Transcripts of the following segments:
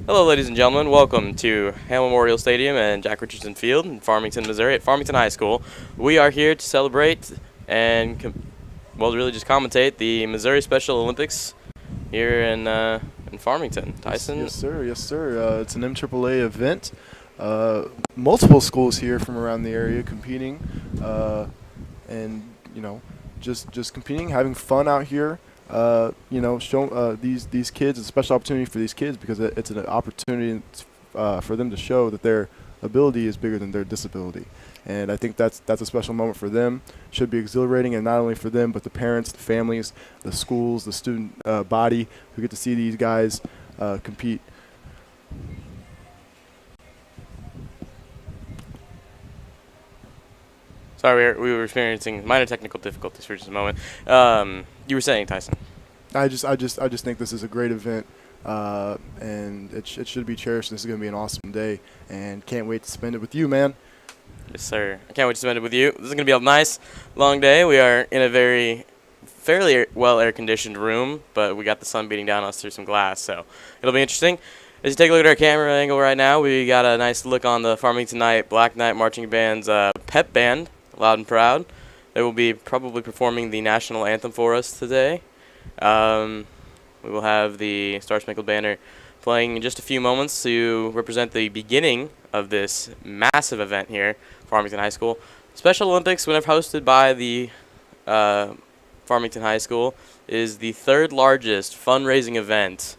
Hello, ladies and gentlemen. Welcome to Hale Memorial Stadium and Jack Richardson Field in Farmington, Missouri, at Farmington High School. We are here to celebrate and, really just commentate the Missouri Special Olympics here in Farmington. Tyson? Yes, sir. Yes, sir. It's an MAAA event. Multiple schools here from around the area competing, and just competing, having fun out here. Show these kids, a special opportunity for these kids because it's an opportunity for them to show that their ability is bigger than their disability. And I think that's a special moment for them. Should be exhilarating, and not only for them, but the parents, the families, the schools, the student body who get to see these guys compete. Sorry, we were experiencing minor technical difficulties for just a moment. You were saying, Tyson? I just think this is a great event, and it should be cherished. This is going to be an awesome day, and can't wait to spend it with you, man. Yes, sir. I can't wait to spend it with you. This is going to be a nice, long day. We are in a fairly well air-conditioned room, but we got the sun beating down us through some glass, so it'll be interesting. As you take a look at our camera angle right now, we got a nice look on the Farmington Black Knight Marching Band's pep band, Loud and Proud. They will be probably performing the national anthem for us today. We will have the Star Spangled Banner playing in just a few moments to represent the beginning of this massive event here, Farmington High School. Special Olympics, whenever hosted by the Farmington High School, is the third largest fundraising event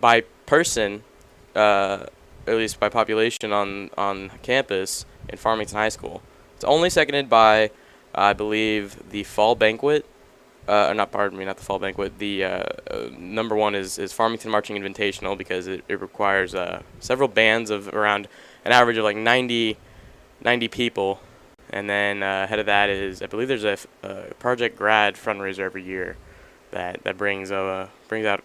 by person, at least by population on campus in Farmington High School. It's only seconded by, I believe, the Fall Banquet. Not the Fall Banquet. The number one is Farmington Marching Invitational because it requires several bands of around an average of like 90 people. And then ahead of that is, I believe there's a Project Grad fundraiser every year that brings out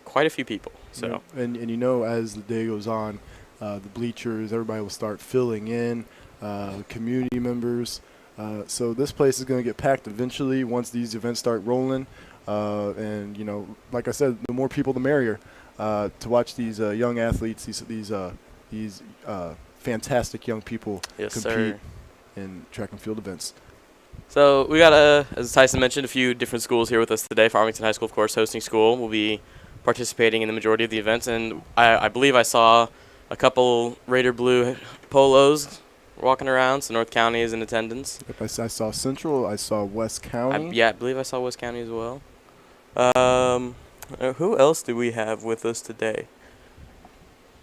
quite a few people. So and as the day goes on, the bleachers, everybody will start filling in, community members. So this place is going to get packed eventually once these events start rolling. And like I said, the more people, the merrier. To watch these young athletes, these fantastic young people yes, compete sir. in track and field events. So we got, as Tyson mentioned, a few different schools here with us today. Farmington High School, of course, hosting school, will be participating in the majority of the events. And I believe I saw a couple Raider Blue polos walking around, so North County is in attendance. Yep, I saw Central. I saw West County. I believe I saw West County as well. Who else do we have with us today?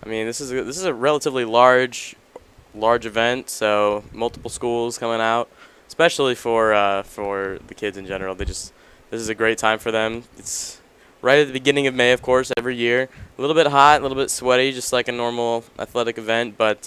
I mean, this is a relatively large event, so multiple schools coming out, especially for the kids in general. This is a great time for them. It's right at the beginning of May, of course, every year. A little bit hot, a little bit sweaty, just like a normal athletic event, but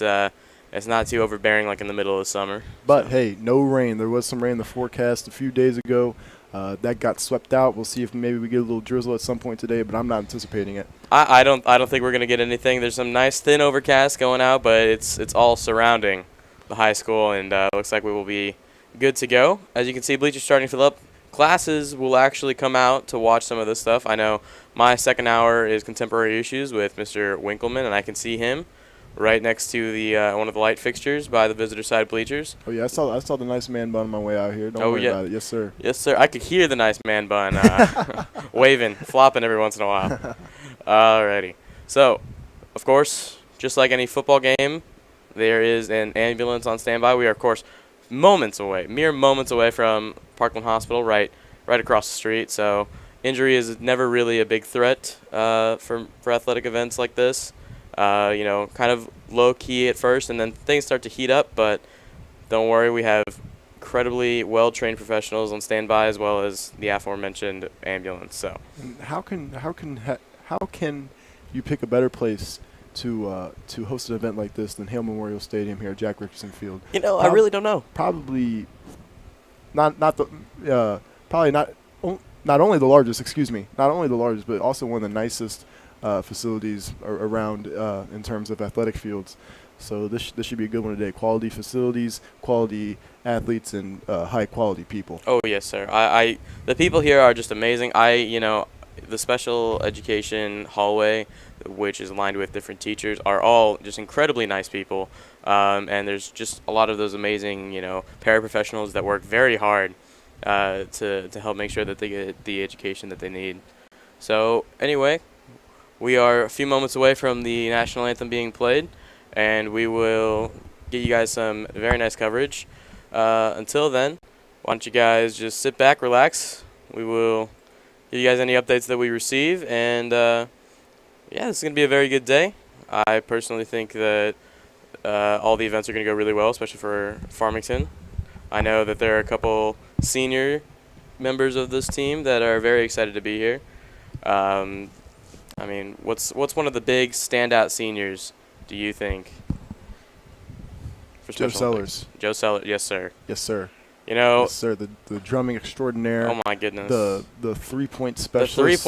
it's not too overbearing like in the middle of summer. But hey, no rain. There was some rain in the forecast a few days ago. That got swept out. We'll see if maybe we get a little drizzle at some point today, but I'm not anticipating it. I don't think we're gonna get anything. There's some nice thin overcast going out, but it's all surrounding the high school, and looks like we will be good to go. As you can see, bleachers starting to fill up. Classes will actually come out to watch some of this stuff. I know my second hour is contemporary issues with Mr. Winkleman, and I can see him right next to the one of the light fixtures by the visitor side bleachers. Oh yeah, I saw the nice man bun on my way out here. Don't worry about it. Yes, sir. Yes, sir. I could hear the nice man bun waving, flopping every once in a while. Alrighty. So, of course, just like any football game, there is an ambulance on standby. We are, of course, mere moments away from Parkland Hospital, right across the street. So, injury is never really a big threat for athletic events like this. Kind of low-key at first, and then things start to heat up, but don't worry, we have incredibly well-trained professionals on standby as well as the aforementioned ambulance. So, how can you pick a better place to host an event like this than Hale Memorial Stadium here at Jack Richardson Field? I really don't know. Probably not only the largest, but also one of the nicest facilities around in terms of athletic fields. So this should be a good one today. Quality facilities, quality athletes, and high quality people. Oh yes, sir. The people here are just amazing. The special education hallway which is aligned with different teachers, are all just incredibly nice people. And there's just a lot of those amazing, paraprofessionals that work very hard to help make sure that they get the education that they need. So anyway, we are a few moments away from the national anthem being played, and we will get you guys some very nice coverage. Until then, why don't you guys just sit back, relax. We will give you guys any updates that we receive, and this is going to be a very good day. I personally think that all the events are going to go really well, especially for Farmington. I know that there are a couple senior members of this team that are very excited to be here. What's one of the big standout seniors, do you think? For Joe Special Olympics? Sellers. Joe Sellers, yes, sir. Yes, sir. Yes, sir. The drumming extraordinaire. Oh my goodness. The 3-point specialist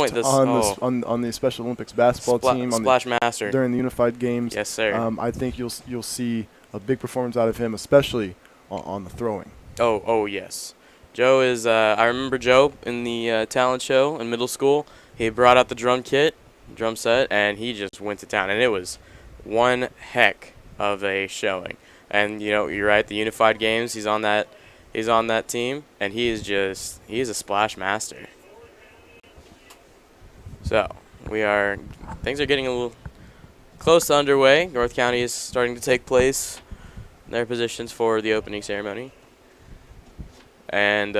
on the Special Olympics basketball team. Splash master. During the Unified Games. Yes, sir. I think you'll see a big performance out of him, especially on the throwing. Oh yes. Joe is. I remember Joe in the talent show in middle school. He brought out the drum set, and he just went to town. And it was one heck of a showing. And you're right. The Unified Games. He's on that team, and he's a splash master. So things are getting a little close to underway. North County is starting to take place in their positions for the opening ceremony. And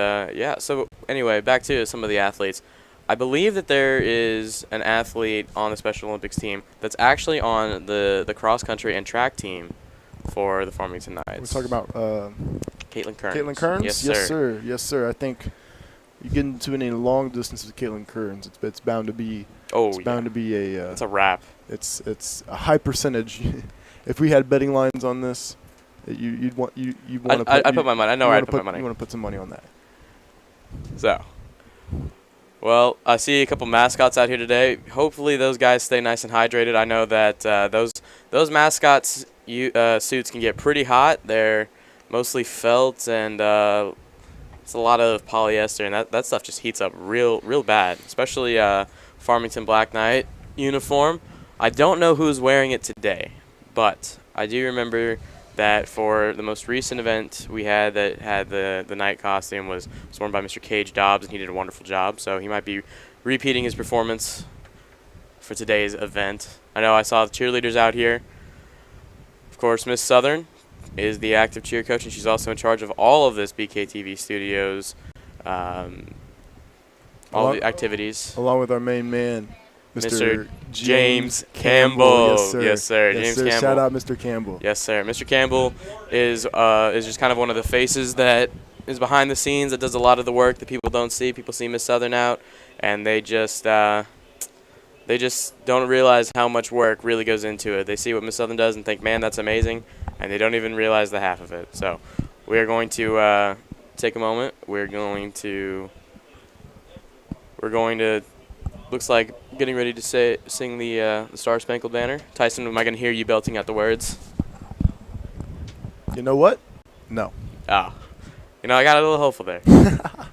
so anyway, back to some of the athletes. I believe that there is an athlete on the Special Olympics team that's actually on the cross country and track team for the Farmington Knights. We're talking about Caitlin Kearns. Caitlin Kearns? Yes, sir. Yes, sir. I think you get into any long distance with Caitlin Kearns, it's bound to be. Bound to be a. It's a wrap. It's a high percentage. If we had betting lines on this, you'd want to. I'd put my money. I know where I'd put my money. You want to put some money on that. So. Well, I see a couple mascots out here today. Hopefully those guys stay nice and hydrated. I know that those mascots suits can get pretty hot. They're mostly felt, and it's a lot of polyester, and that stuff just heats up real bad, especially Farmington Black Knight uniform. I don't know who's wearing it today, but I do remember that for the most recent event we had that had the night costume was worn by Mr. Cage Dobbs, and he did a wonderful job. So he might be repeating his performance for today's event. I know I saw the cheerleaders out here. Of course, Miss Southern is the active cheer coach, and she's also in charge of all of this BKTV Studios, all the activities. Along with our main man, Mr. James Campbell. Yes, sir. Yes, James sir. Campbell. Shout out, Mr. Campbell. Yes, sir. Mr. Campbell is just kind of one of the faces that is behind the scenes, that does a lot of the work that people don't see. People see Miss Southern out, and they just don't realize how much work really goes into it. They see what Miss Southern does and think, man, that's amazing, and they don't even realize the half of it. So we are going to take a moment. We're going to looks like getting ready to sing the Star Spangled Banner. Tyson, am I going to hear you belting out the words? You know what? No. Ah, I got a little hopeful there.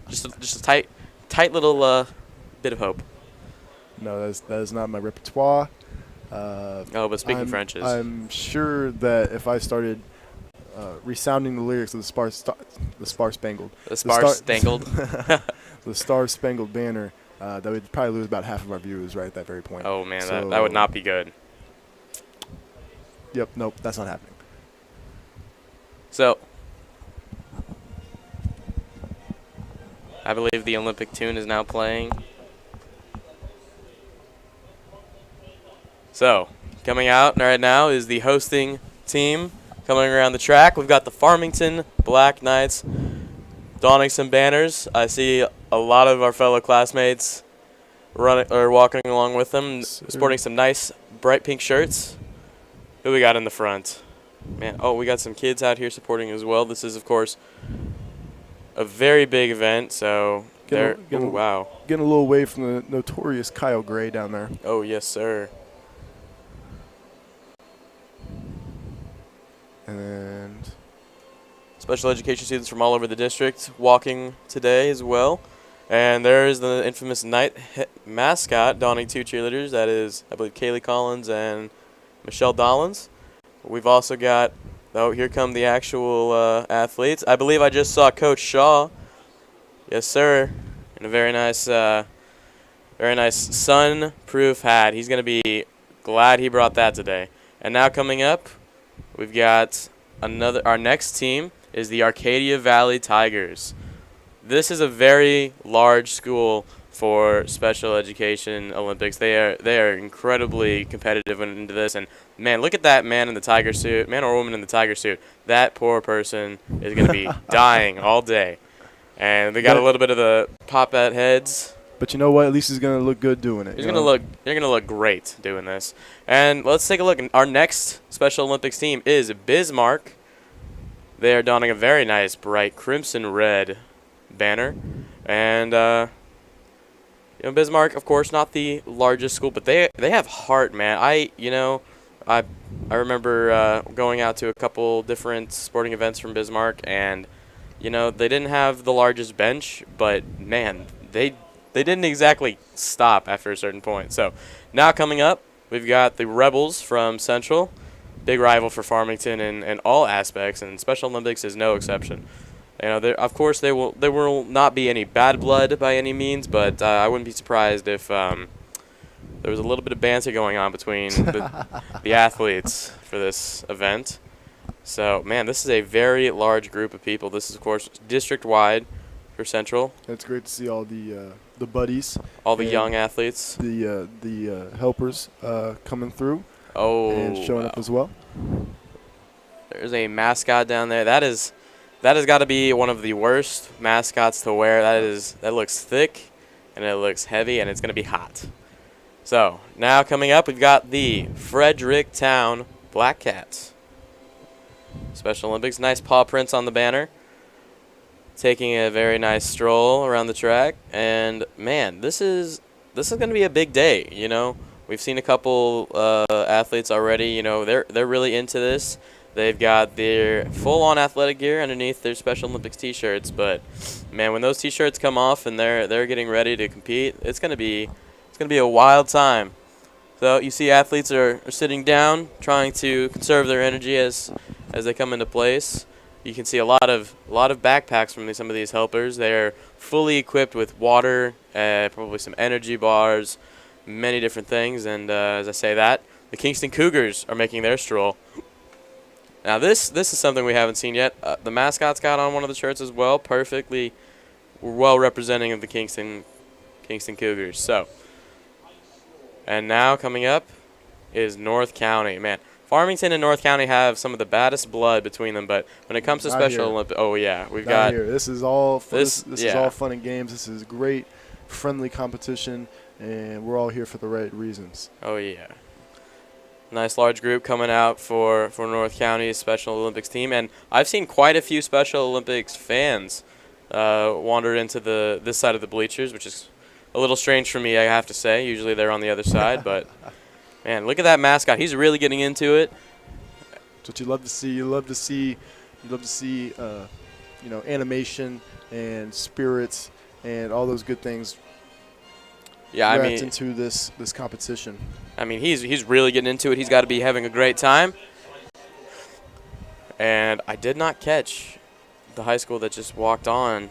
just a tight little bit of hope. No, that is not my repertoire. But speaking French is. I'm sure that if I started resounding the lyrics of the Star Spangled, the Star Spangled Banner, that would probably lose about half of our viewers right at that very point. Oh man, so that would not be good. Yep, nope, that's not happening. So, I believe the Olympic tune is now playing. So, coming out right now is the hosting team coming around the track. We've got the Farmington Black Knights donning some banners. I see a lot of our fellow classmates walking along with them, sporting some nice bright pink shirts. Who we got in the front? Man, we got some kids out here supporting as well. This is, of course, a very big event. So wow, getting a little away from the notorious Kyle Gray down there. Oh yes, sir. And special education students from all over the district walking today as well. And there's the infamous night mascot donning 2 cheerleaders. That is, I believe, Kaylee Collins and Michelle Dollins. We've also got, oh, here come the actual athletes. I believe I just saw Coach Shaw. Yes, sir. In a very nice sun-proof hat. He's going to be glad he brought that today. And now coming up, we've got our next team is the Arcadia Valley Tigers. This is a very large school for special education Olympics. They are incredibly competitive into this. And man, look at that man in the tiger suit, man or woman in the tiger suit. That poor person is going to be dying all day. And they got a little bit of the pop-out heads. But you know what? At least he's gonna look good doing it. They're gonna look great doing this. And let's take a look. Our next Special Olympics team is Bismarck. They are donning a very nice, bright crimson red banner, and Bismarck, of course, not the largest school, but they have heart, man. I remember going out to a couple different sporting events from Bismarck, and they didn't have the largest bench, but man, they didn't exactly stop after a certain point. So now coming up, we've got the Rebels from Central, big rival for Farmington in all aspects, and Special Olympics is no exception. Of course, there will not be any bad blood by any means, but I wouldn't be surprised if there was a little bit of banter going on between the athletes for this event. So, man, this is a very large group of people. This is, of course, district-wide for Central. It's great to see all the buddies, all the young athletes, the helpers coming through. Oh, and showing up as well. There's a mascot down there. That has got to be one of the worst mascots to wear. That looks thick, and it looks heavy, and it's going to be hot. So now coming up, we've got the Fredericktown Black Cats. Special Olympics, nice paw prints on the banner. Taking a very nice stroll around the track, and man, this is going to be a big day. We've seen a couple athletes already. They're really into this. They've got their full-on athletic gear underneath their Special Olympics T-shirts. But man, when those T-shirts come off and they're getting ready to compete, it's gonna be a wild time. So you see, athletes are sitting down, trying to conserve their energy as they come into place. You can see a lot of backpacks from some of these helpers. They're fully equipped with water, probably some energy bars, many different things. And as I say that, the Kingston Cougars are making their stroll. Now this is something we haven't seen yet. The mascot's got on one of the shirts as well, perfectly well representing of the Kingston Cougars. So, and now coming up is North County. Man, Farmington and North County have some of the baddest blood between them, but when it comes to Special Olympics, oh yeah, we've got here. This is all this is all fun and games. This is great, friendly competition, and we're all here for the right reasons. Oh yeah. Nice large group coming out for North County's Special Olympics team, and I've seen quite a few Special Olympics fans wander into this side of the bleachers, which is a little strange for me, I have to say. Usually they're on the other side, but man, look at that mascot. He's really getting into it. That's what you love to see. You love to see animation and spirits and all those good things. Yeah, into this competition. I mean, he's really getting into it. He's got to be having a great time. And I did not catch the high school that just walked on.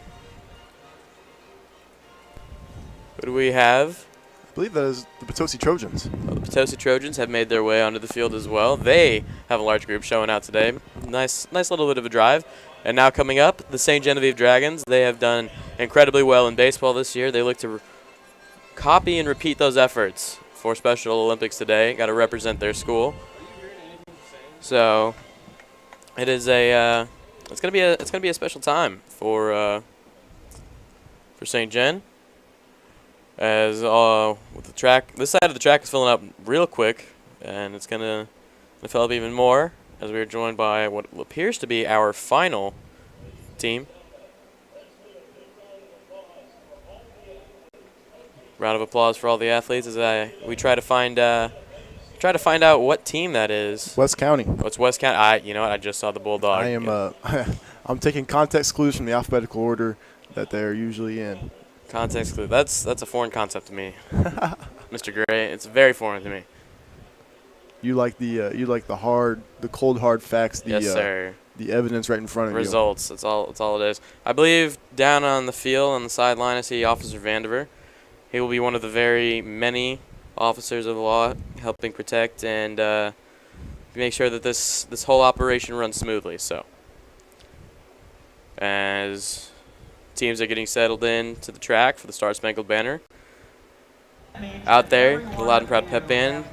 Who do we have? I believe that is the Potosi Trojans. Well, the Potosi Trojans have made their way onto the field as well. They have a large group showing out today. Nice little bit of a drive. And now coming up, the St. Genevieve Dragons. They have done incredibly well in baseball this year. They look to copy and repeat those efforts for Special Olympics today. Got to represent their school. So it is it's gonna be a special time for St. Gen. As with the track, this side of the track is filling up real quick, and it's gonna fill up even more as we are joined by what appears to be our final team. Round of applause for all the athletes as we try to find out what team that is. West County. Oh, it's West County. You know what? I just saw the Bulldog. I am I'm taking context clues from the alphabetical order that they're usually in. Context clue. That's a foreign concept to me, Mr. Gray. It's very foreign to me. You like the cold hard facts, Yes, sir. the evidence right in front of Results. That's all. That's all it is. I believe down on the field on the sideline, I see Officer Vandiver. He will be one of the very many officers of the law helping protect and make sure that this whole operation runs smoothly. So, as teams are getting settled in to the track for the Star Spangled Banner, out there, the Loud and Proud Pep Band,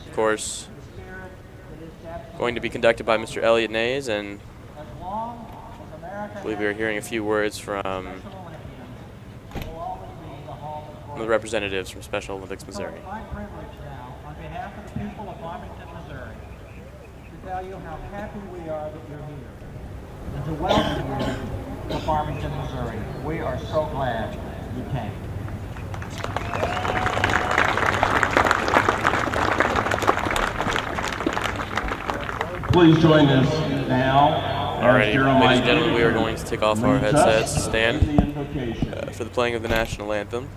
of course, going to be conducted by Mr. Elliot Nays, and I believe we are hearing a few words from the representatives from Special Olympics Missouri. It's my privilege now, on behalf of the people of Farmington, Missouri, to tell you how happy we are that you're here, and to welcome you to Farmington, Missouri. We are so glad you came. Please join us now. Alrighty, ladies and gentlemen, we are going to take off our headsets to stand for the playing of the national anthem.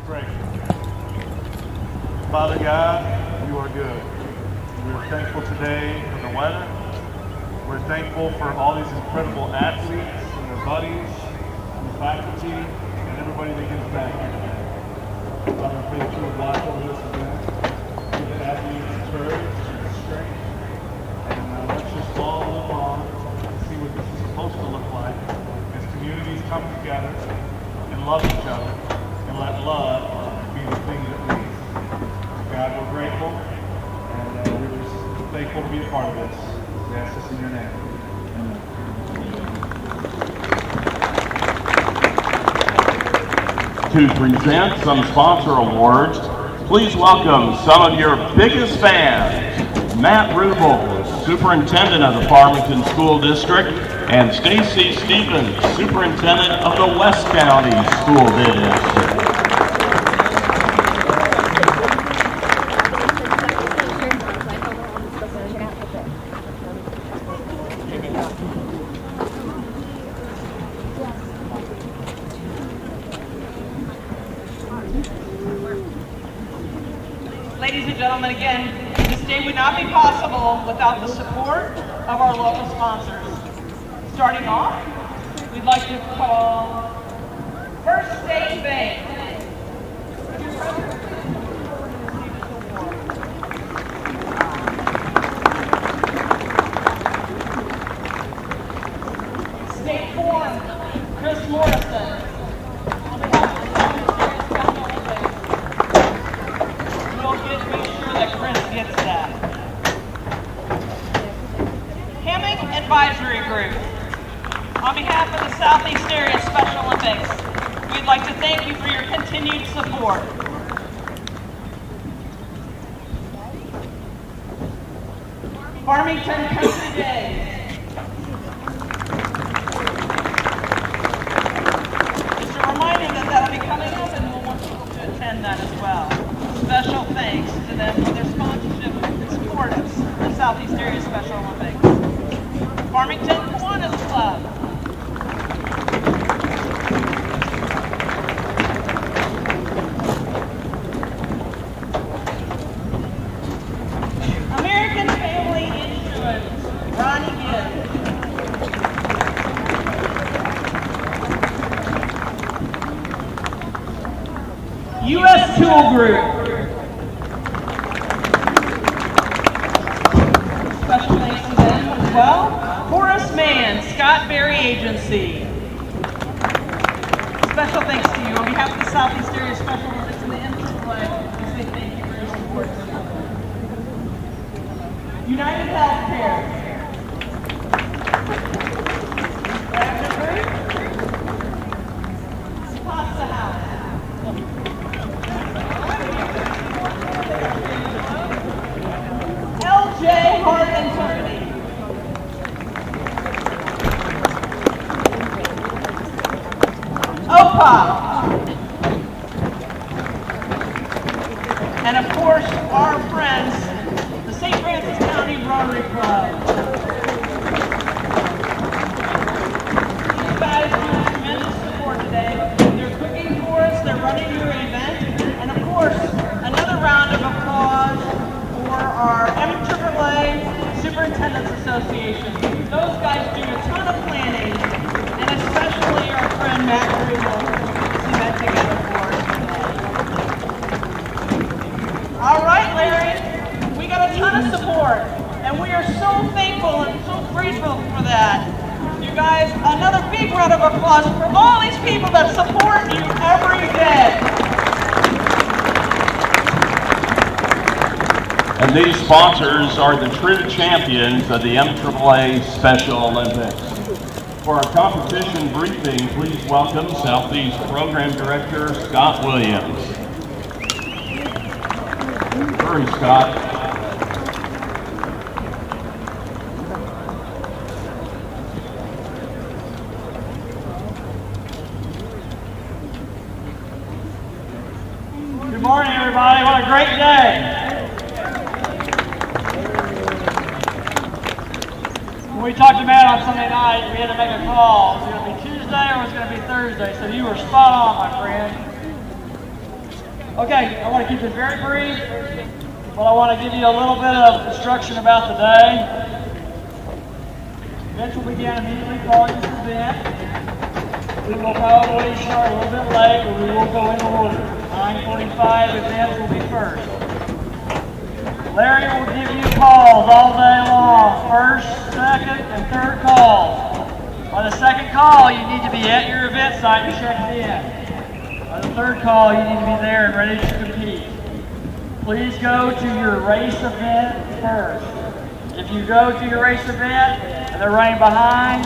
Pray. Father God, you are good. We are thankful today for the weather. We're thankful for all these incredible athletes and their buddies, and the faculty, and everybody that gives back here today. Father, I pray that you would watch over this event, give the athletes courage and strength, and let's just all look on and see what this is supposed to look like as communities come together and love each other. And let love be the thing that leads. God, we're grateful, and we're just thankful to be a part of this. We ask this in your name. To present some sponsor awards, please welcome some of your biggest fans, Matt Rubel, Superintendent of the Farmington School District, and Stacy Stevens, Superintendent of the West County School District. Ladies and gentlemen, again, this day would not be possible without the support of our local sponsors. Starting off, we'd like to call First State Bank. State Farm, Chris Morrison. On behalf of the Southeast Area Special Olympics, make sure that Chris gets that. Hammock Advisory Group. On behalf of the Southeast Area Special Olympics, we'd like to thank you for your continued support. Farmington Country Days. Just a reminder that that'll be coming up and we'll want people to attend that as well. Special thanks to them for their sponsorship and support of the Southeast Area Special Olympics. Farmington Kiwanis Club. American Family Insurance, Ronnie Gibbs. U.S. Tool Group. Special thanks to them as well. Horace Mann, Scott Berry Agency. Special thanks to you on behalf of the Southeast Area Special Olympics and the NCAA. We say thank you for your support. United Healthcare. Pasta House. LJ Hart and Company. OPA. And of course, our friends, the St. Francis County Rotary Club. support. And we are so thankful and so grateful for that. You guys, another big round of applause for all these people that support you every day. And these sponsors are the true champions of the MAAA Special Olympics. For our competition briefing, please welcome Southeast Program Director Scott Williams. Hurry, Scott. Good morning, everybody. What a great day. When we talked to Matt on Sunday night, we had to make a call. Was it going to be Tuesday or was it going to be Thursday? So you were spot on, my friend. Okay, I want to keep this very brief, but I want to give you a little bit of instruction about the day. Events will begin immediately following this event. We will probably start a little bit late, but we will go in order. 9:45 events will be first. Larry will give you calls all day long. First, second, and third calls. By the second call, you need to be at your event site and checked in. By the third call, you need to be there and ready to compete. Please go to your race event first. If you go to your race event and they're running behind,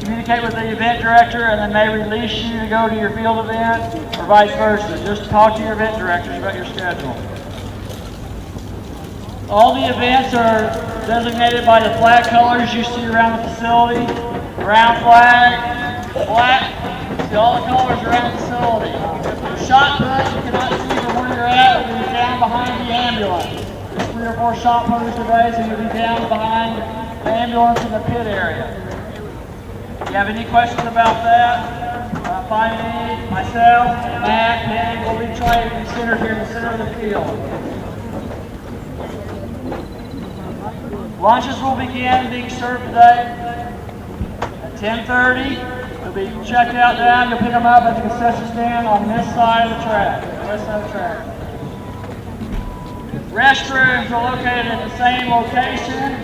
communicate with the event director and then they release you to go to your field event or vice versa. Just talk to your event directors about your schedule. All the events are designated by the flag colors you see around the facility. Brown flag, black, see all the colors around the facility. Your shot put you cannot see from where you're at, you'll be down behind the ambulance. There's 3 or 4 shot putters today, so you'll be down behind the ambulance in the pit area. If you have any questions about that, find me, myself, Matt, Penny, we'll be trying to be centered here in the center of the field. Lunches will begin being served today at 10:30. They'll be checked out down. You'll pick them up at the concession stand on this side of the track, the west side of the track. Restrooms are located at the same location,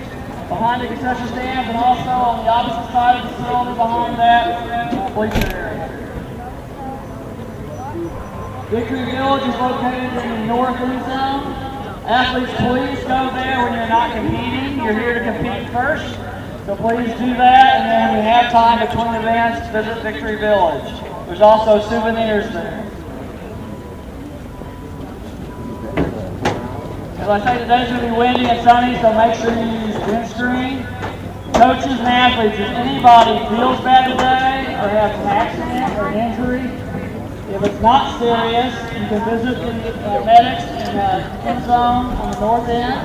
behind the concession stands and also on the opposite side of the facility behind that bleacher area. Victory Village is located in the north end zone. Athletes, please go there when you're not competing. You're here to compete first, so please do that, and then when we have time between events, visit Victory Village. There's also souvenirs there. As I say, today's going to be windy and sunny, so make sure you use windscreen. Coaches and athletes, if anybody feels bad today or has an accident or injury, if it's not serious, you can visit the medics in the end zone on the north end.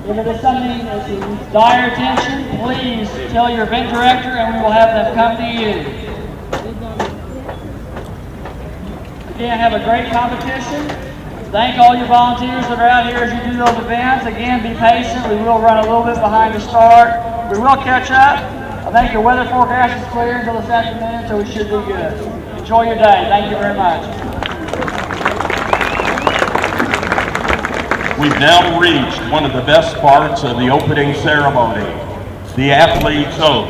If it is something that needs dire attention, please tell your event director and we will have them come to you. Again, have a great competition. Thank all your volunteers that are out here as you do those events. Again, be patient. We will run a little bit behind the start. We will catch up. I think the weather forecast is clear until this afternoon, so we should be good. Enjoy your day. Thank you very much. We've now reached one of the best parts of the opening ceremony, the athlete's oath.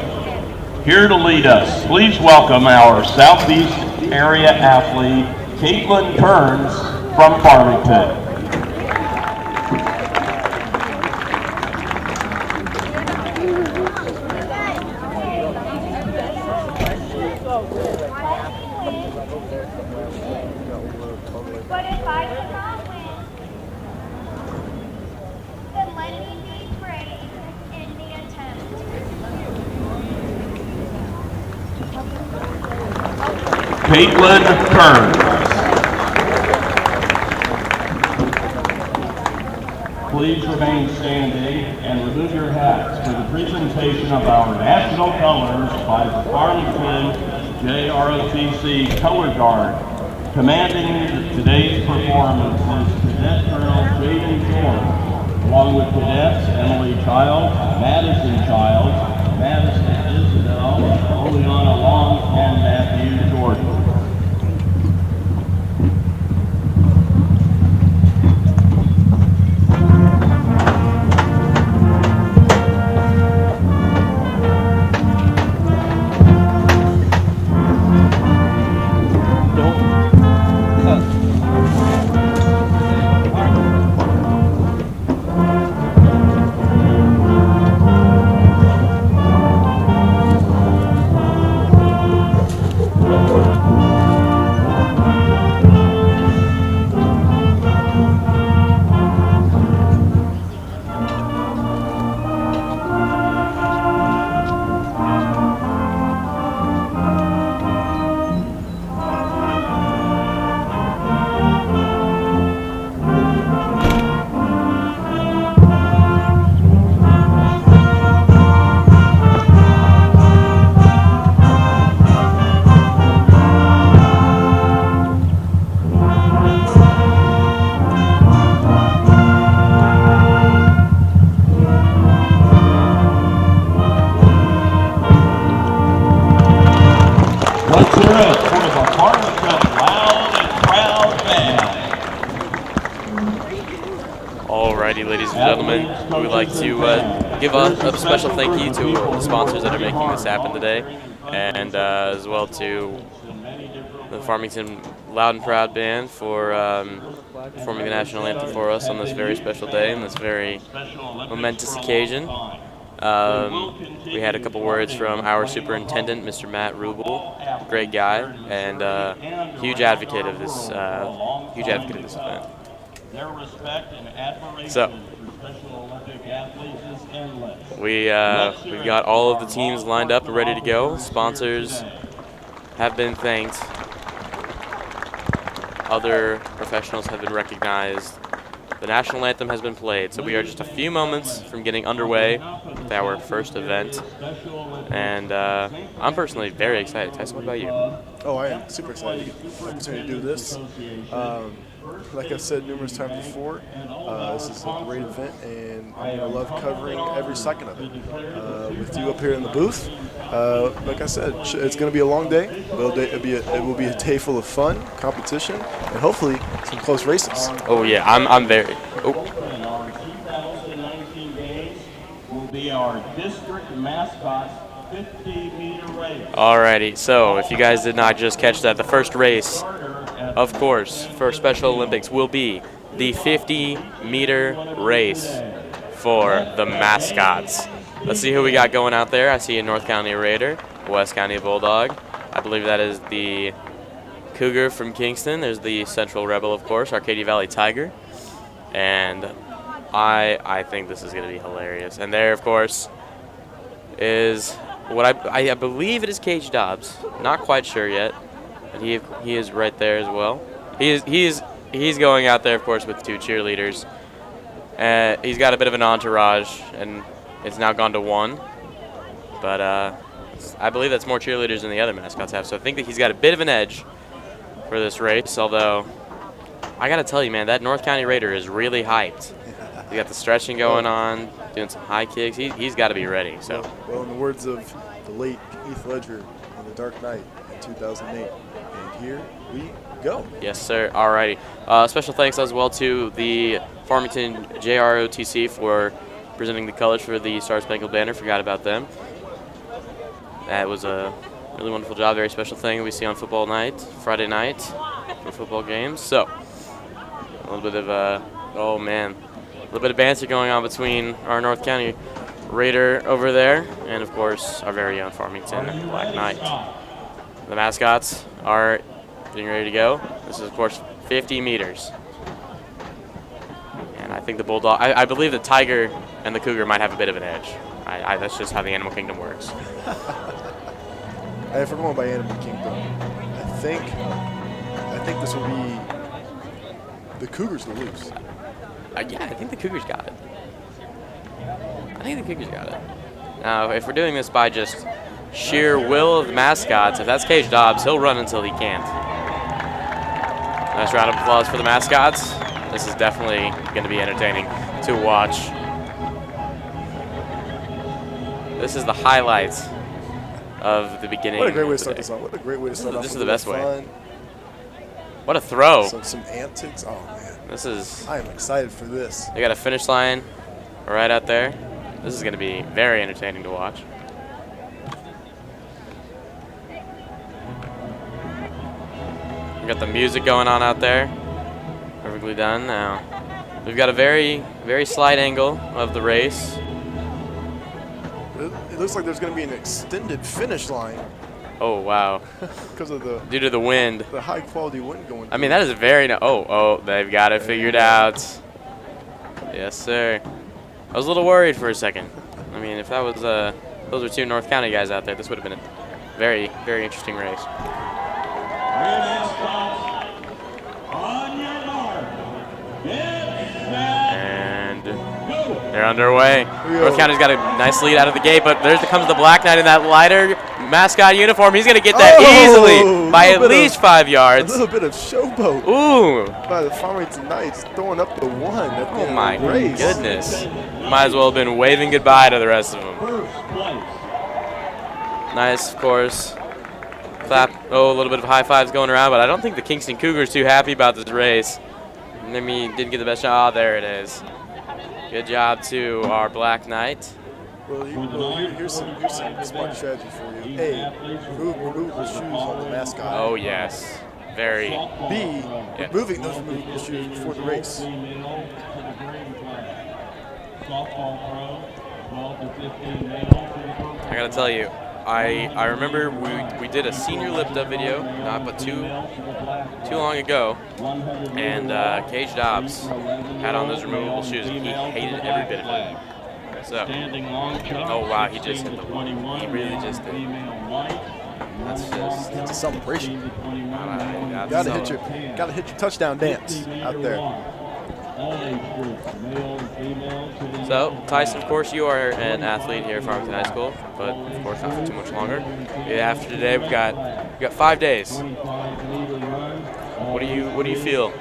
Here to lead us, please welcome our Southeast area athlete, Caitlin Kearns from Farmington. But if I do not win, then let me be brave in the attempt. Caitlin Kearns. Please remain standing and remove your hats for the presentation of our national colors by the Farmington JROTC Color Guard. Commanding today's performance is Cadet Colonel Jaden Thorne, along with Cadets Emily Childs, Madison Childs, Madison Isabel, Oleana Long, and Matthew Jordan. gentlemen, we would like to give a special thank you to the sponsors that are making this happen today, and as well to the Farmington Loud and Proud Band for performing the national anthem for us on this very special day and this very momentous occasion. We had a couple words from our superintendent, Mr. Matt Rubel, great guy, and huge advocate of this event. Their respect and admiration So, for Special Olympic athletes is endless. we've got all of the teams lined up and ready to go. Sponsors have been thanked. Other professionals have been recognized. The national anthem has been played, so we are just a few moments from getting underway with our first event. And I'm personally very excited. Tyson, what about you? Oh, I am super excited to get the opportunity to do this. Like I've said numerous times before, this is a great event, and I'm going to love covering every second of it. With you up here in the booth, like I said, it's going to be a long day, but it will be a day full of fun, competition, and hopefully some close races. Oh yeah, I'm very. Oh. Our 2019 games will be our district mascots 50-meter race. Alrighty, so if you guys did not just catch that, the first race, of course, for Special Olympics will be the 50-meter race for the mascots. Let's see who we got going out there. I see a North County Raider, West County Bulldog. I believe that is the Cougar from Kingston. There's the Central Rebel, of course, Arcadia Valley Tiger. And I think this is going to be hilarious. And there, of course, is what I believe it is Cage Dobbs. Not quite sure yet, but he is right there as well. He's going out there, of course, with two cheerleaders. He's got a bit of an entourage, and it's now gone to one. But I believe that's more cheerleaders than the other mascots have. So I think that he's got a bit of an edge for this race. Although I got to tell you, man, that North County Raider is really hyped. He got the stretching going on, doing some high kicks. He's got to be ready. So, well, in the words of the late Heath Ledger in The Dark Knight in 2008, and here we go. Yes, sir. Alrighty. Special thanks as well to the Farmington JROTC for presenting the colors for the Star Spangled Banner. Forgot about them. That was a really wonderful job. Very special thing we see on football night, Friday night, for football games. So, a little bit of oh man, a little bit of banter going on between our North County Raider over there and, of course, our very own Farmington Black Knight. The mascots are getting ready to go. This is, of course, 50 meters. And I think the Bulldog, I believe the Tiger and the Cougar might have a bit of an edge. That's just how the Animal Kingdom works. If we're going by Animal Kingdom, I think this will be the Cougars will lose. Yeah, I think the Cougars got it. Now, if we're doing this by just sheer will of the mascots, if that's Cage Dobbs, he'll run until he can't. Nice round of applause for the mascots. This is definitely going to be entertaining to watch. This is the highlights of the beginning. What a great way to start this off. What a great way to start off. This is with the best fun. way. What a throw. Some antics. Oh, man. This is... I am excited for this. They got a finish line right out there. This is going to be very entertaining to watch. We got the music going on out there. Perfectly done. Now, we've got a very, very slight angle of the race. It looks like there's going to be an extended finish line. Oh, wow. Because of due to the wind. The high quality wind going through. I mean, that is a very... Oh, they've got it figured out. Yes, sir. I was a little worried for a second. I mean, if that was... those were two North County guys out there, this would have been a very, very interesting race. And they're underway. North County's got a nice lead out of the gate, but there comes the Black Knight in that lighter mascot uniform. He's going to get that easily by at least 5 yards. A little bit of showboat. Ooh. By the Farmington Knights throwing up the one at the Oh, end my of the race. goodness. Might as well have been waving goodbye to the rest of them. Nice, of course. Clap. Oh, a little bit of high fives going around, but I don't think the Kingston Cougars too happy about this race. Maybe didn't get the best shot. Oh, there it is. Good job to our Black Knight. Well, here's some smart strategy for you. A, remove the shoes on the mascot. Oh, yes. Very. B, removing those removable shoes before the race. I gotta tell you, I remember we did a senior lift up video not but too long ago, and Cage Dobbs had on those removable shoes and he hated every bit of it. So, oh wow, he just hit the wall. He really just did. It's a celebration. That's Gotta hit your touchdown dance out there. So, Tyson, of course, you are an athlete here at Farmington High School, but of course not for too much longer. After today, we've got 5 days. What do you feel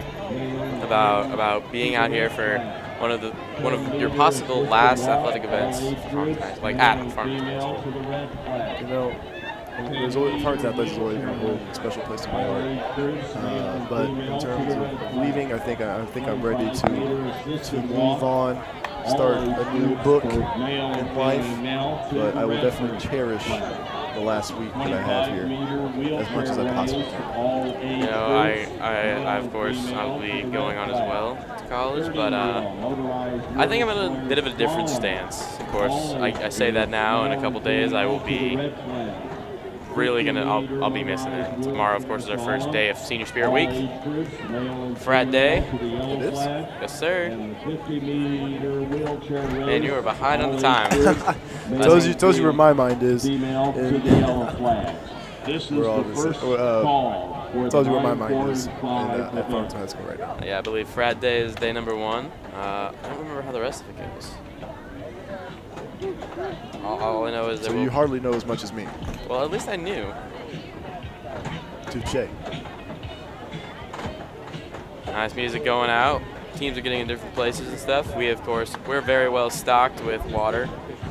about being out here for one of your possible last athletic events for Farmington High School, like at Farmington High School? You know, Farmington Athletics is always going to hold a special place in my heart. But in terms of leaving, I think I'm ready to move on, start a new book in life. But I will definitely cherish the last week that I have here as much as I possibly can. You know, I of course I'll be going on as well to college, but I think I'm in a bit of a different stance. Of course, I say that now. In a couple days, I will be really I'll be missing it. Tomorrow, of course, is our first day of Senior Spirit Week. Frat day. It is? Yes, sir. Man, you are behind on the time. Tells you where my mind is. This is We're all the the first same. call for Tells the you where my mind is at 9:45 Farmington High School right now. Yeah, I believe frat day is day number 1. I don't remember how the rest of it goes. All I know is that So you hardly know as much as me. well, at least I knew. Touche. Nice music going out. Teams are getting in different places and stuff. We're very well stocked with water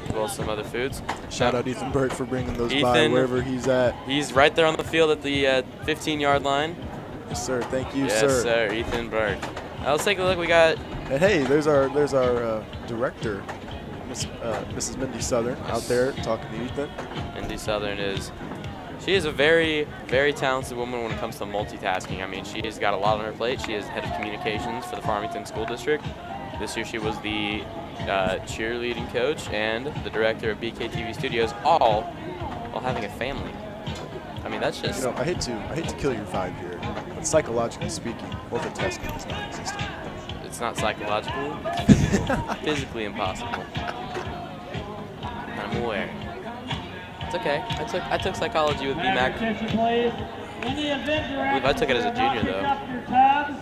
as well as some other foods. Shout out Ethan Burke for bringing those by Ethan, wherever he's at. He's right there on the field at the 15-yard line. Yes, sir. Thank you, Yes, sir. Ethan Burke. Now let's take a look. We got And hey, there's our director, Mrs. Mindy Southern, out there talking to Ethan. Mindy Southern she is a very, very talented woman when it comes to multitasking. I mean, she's got a lot on her plate. She is head of communications for the Farmington School District. This year she was the cheerleading coach and the director of BKTV Studios, all while having a family. I mean, that's just... You know, I hate to kill your vibe here, but psychologically speaking, multitasking is non-existent. It's not psychological, it's physical. Physically impossible. I'm aware. It's okay. I took psychology with BMAC. Attention, please. Any event directors I took it as a who have junior, not picked though. up your tubs,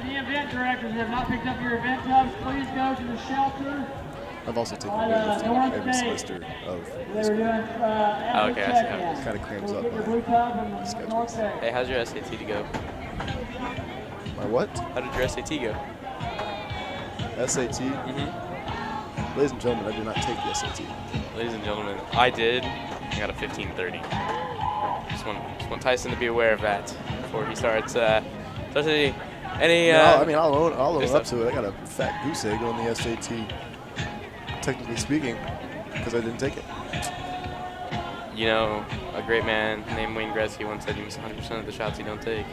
any event directors who have not picked up your event tubs, please go to the shelter. I've also taken weightlifting every semester of They this were doing Okay, I see how it is. kind of cramps Get up your blue my tub from the schedule. north bay. Hey, how's your SAT to go? My what? How did your SAT go? SAT? Mm-hmm. Ladies and gentlemen, I did not take the SAT. Ladies and gentlemen, I did. I got a 1530. Just want Tyson to be aware of that before he starts any. I'll own good up stuff. to it. I got a fat goose egg on the SAT, technically speaking, because I didn't take it. You know, a great man named Wayne Gretzky once said you miss 100% of the shots you don't take.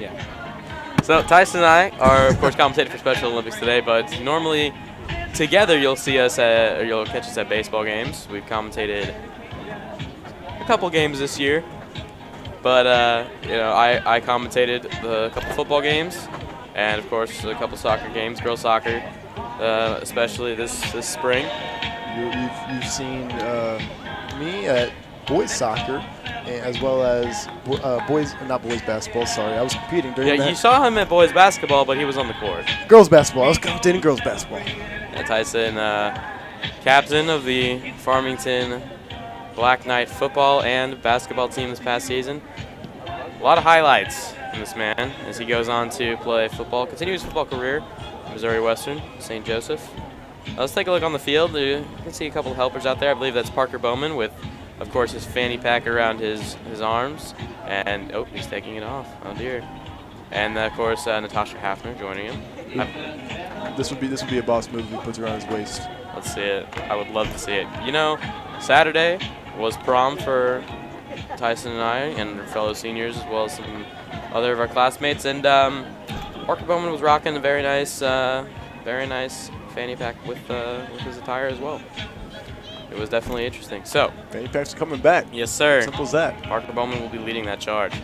Yeah. So Tyson and I are, of course, commentating for Special Olympics today, but normally together you'll see us or you'll catch us at baseball games. We've commentated a couple games this year, but you know, I commentated a couple football games, and of course a couple soccer games, girls soccer, especially this spring. You've seen me at boys soccer, as well as not boys basketball. Sorry, I was competing during Yeah, that. you saw him at boys basketball, but he was on the court. Girls basketball. I was commentating girls basketball. And Tyson, captain of the Farmington Black Knight football and basketball team this past season. A lot of highlights from this man as he goes on to play football, continue his football career at Missouri Western, St. Joseph. Let's take a look on the field. You can see a couple of helpers out there. I believe that's Parker Bowman with, of course, his fanny pack around his arms. And, oh, he's taking it off. Oh, dear. And of course, Natasha Hafner joining him. This would be a boss move if he puts it around his waist. Let's see it. I would love to see it. You know, Saturday was prom for Tyson and I and our fellow seniors, as well as some other of our classmates. And Parker Bowman was rocking a very nice fanny pack with his attire as well. It was definitely interesting. So, Fanny packs are coming back. yes, sir. Simple as that. Parker Bowman will be leading that charge.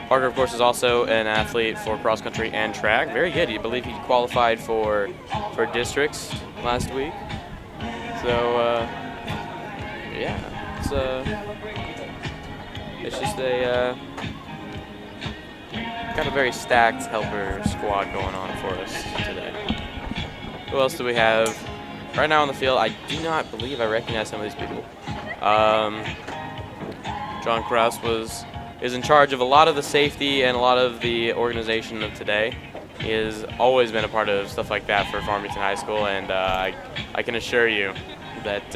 Parker, of course, is also an athlete for cross country and track. Very good. I believe he qualified for districts last week. So, yeah, it's just a got a very stacked helper squad going on for us today. Who else do we have right now on the field? I do not believe I recognize some of these people. John Krause is in charge of a lot of the safety and a lot of the organization of today. He has always been a part of stuff like that for Farmington High School, and I can assure you that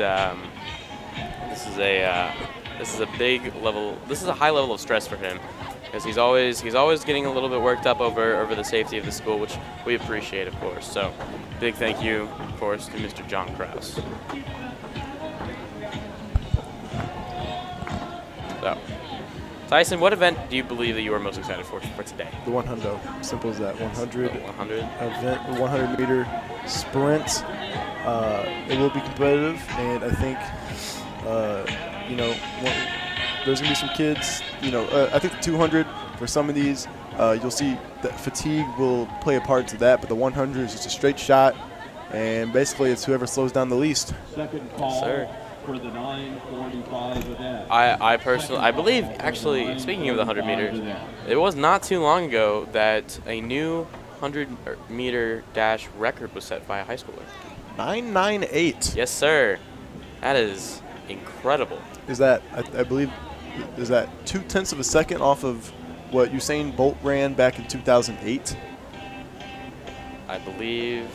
this is a big level. This is a high level of stress for him, because he's always getting a little bit worked up over the safety of the school, which we appreciate, of course. So, big thank you, of course, to Mr. John Krause. So, Tyson, what event do you believe that you are most excited for today? The 100. Simple as that. 100 100. event, 100-meter sprint. It will be competitive, and I think, there's going to be some kids. I think the 200 for some of these, you'll see that fatigue will play a part to that, but the 100 is just a straight shot, and basically it's whoever slows down the least. Second call Sir. for the 9:45 event. I believe, actually, speaking of the 100 meters, it was not too long ago that a new 100-meter dash record was set by a high schooler. 998. Yes, sir. That is incredible. Is that, I believe, is that 0.2 of a second off of what Usain Bolt ran back in 2008? I believe,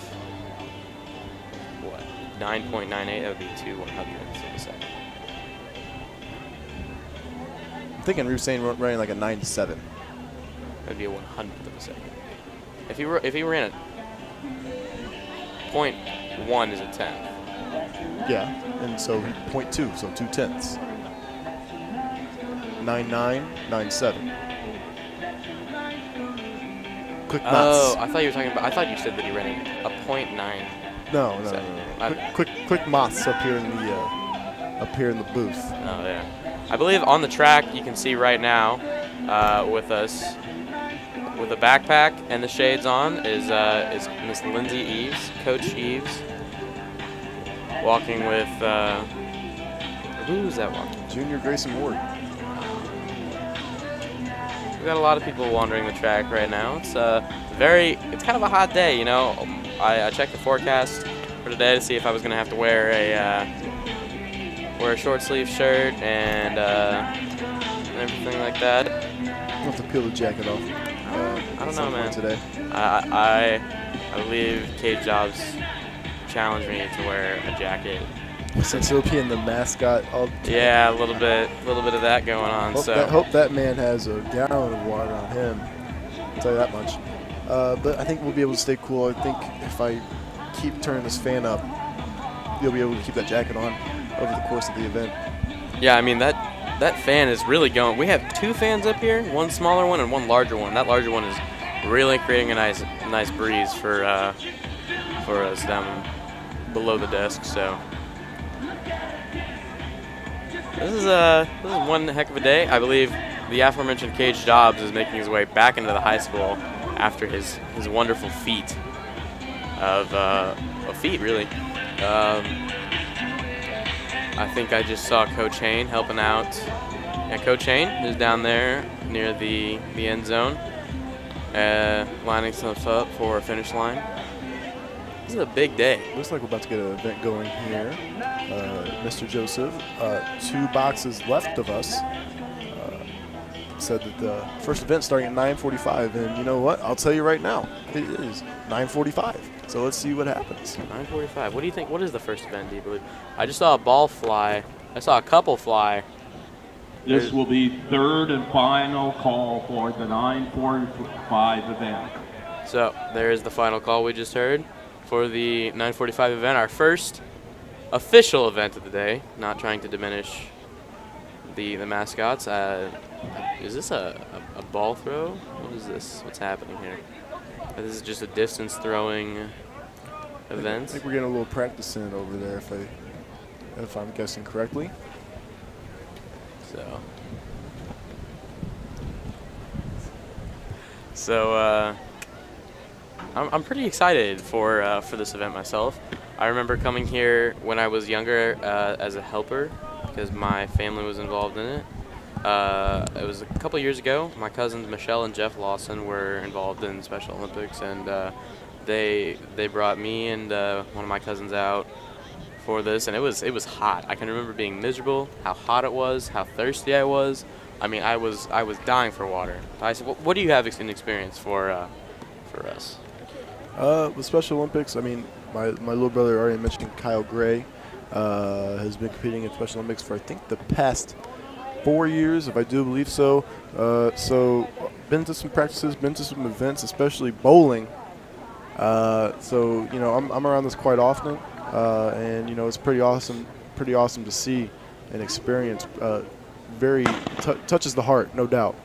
9.98, that would be 2 100ths of a second. I'm thinking Usain running like a 9.7. That would be a 100th of a second. If he ran a 0.1 is a 10th. Yeah, and so 0.2, so 0.2. 9997. Quick maths. Oh, I thought you said that he ran a 0.9. No. Quick maths up here in the booth. Oh yeah. I believe on the track you can see right now, with us, with a backpack and the shades on, is Miss Lindsay Eves, Coach Eves, walking with who's that walking? Junior Grayson Ward. We've got a lot of people wandering the track right now. It's it's kind of a hot day, I checked the forecast for today to see if I was gonna have to wear a short sleeve shirt and everything like that. I'll have to peel the jacket off. I don't know, man. Today. I believe Cade Jobs challenged me to wear a jacket. Since he'll be in the mascot all the time. Yeah, a little bit of that going on. Hope that man has a gallon of water on him. I'll tell you that much. But I think we'll be able to stay cool. I think if I keep turning this fan up, you'll be able to keep that jacket on over the course of the event. Yeah, I mean that fan is really going. We have 2 fans up here, one smaller one and one larger one. That larger one is really creating a nice breeze for us down below the desk. So this is one heck of a day. I believe the aforementioned Cade Jobs is making his way back into the high school after his wonderful feat of really. I think I just saw Coach Hain helping out. Yeah, Coach Hain is down there near the end zone, lining stuff up for a finish line. This is a big day. Looks like we're about to get an event going here. Mr. Joseph, 2 boxes left of us. Said that the first event starting at 9:45, and you know what? I'll tell you right now, it is 9:45. So let's see what happens. 9:45. What do you think? What is the first event, do you believe? I just saw a ball fly. I saw a couple fly. This will be third and final call for the 9:45 event. So there is the final call we just heard for the 9:45 event, our first official event of the day. Not trying to diminish the mascots. Is this a ball throw? What is this? What's happening here? This is just a distance throwing event. I think we're getting a little practice in over there, if I'm guessing correctly. So I'm pretty excited for this event myself. I remember coming here when I was younger as a helper because my family was involved in it. It was a couple years ago. My cousins Michelle and Jeff Lawson were involved in Special Olympics, and they brought me and one of my cousins out for this, and it was hot. I can remember being miserable, how hot it was, how thirsty I was. I mean, I was dying for water. I said, what do you have in experience for us? With Special Olympics, I mean, my little brother already mentioned Kyle Gray has been competing in Special Olympics for I think the past 4 years, if I do believe so. So been to some practices, been to some events, especially bowling. So you know, I'm around this quite often, and you know, it's pretty awesome to see and experience. Very touches the heart, no doubt.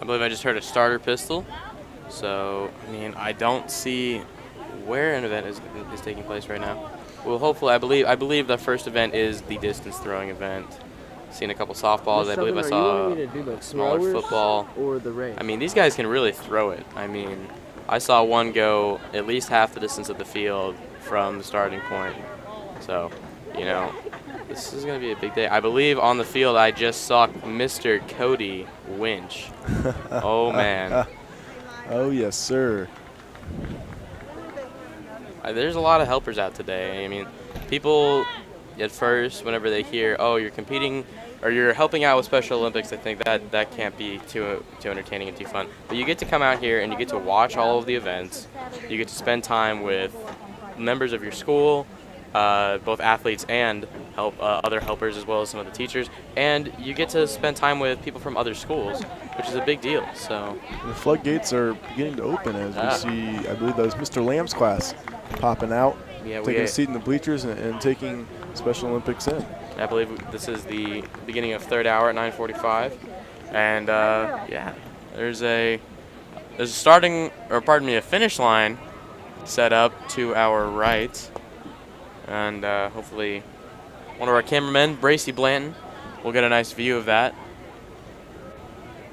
I believe I just heard a starter pistol. So I mean, I don't see where an event is taking place right now. Well, hopefully, I believe the first event is the distance throwing event. Seen a couple softballs. I believe I saw a smaller football. Or the race? I mean, these guys can really throw it. I mean, I saw one go at least half the distance of the field from the starting point. So, you know, this is going to be a big day. I believe on the field I just saw Mr. Cody Winch. Oh, man. Oh, yes, sir. There's a lot of helpers out today. I mean, people at first, whenever they hear, oh, you're competing or you're helping out with Special Olympics, I think that can't be too entertaining and too fun. But you get to come out here and you get to watch all of the events. You get to spend time with members of your school, both athletes and other helpers, as well as some of the teachers. And you get to spend time with people from other schools, which is a big deal. So the floodgates are beginning to open as we see, I believe that was Mr. Lamb's class popping out, taking a seat in the bleachers and taking Special Olympics in. I believe this is the beginning of third hour at 9:45, and yeah, there's a finish line set up to our right, and hopefully one of our cameramen, Bracy Blanton, will get a nice view of that.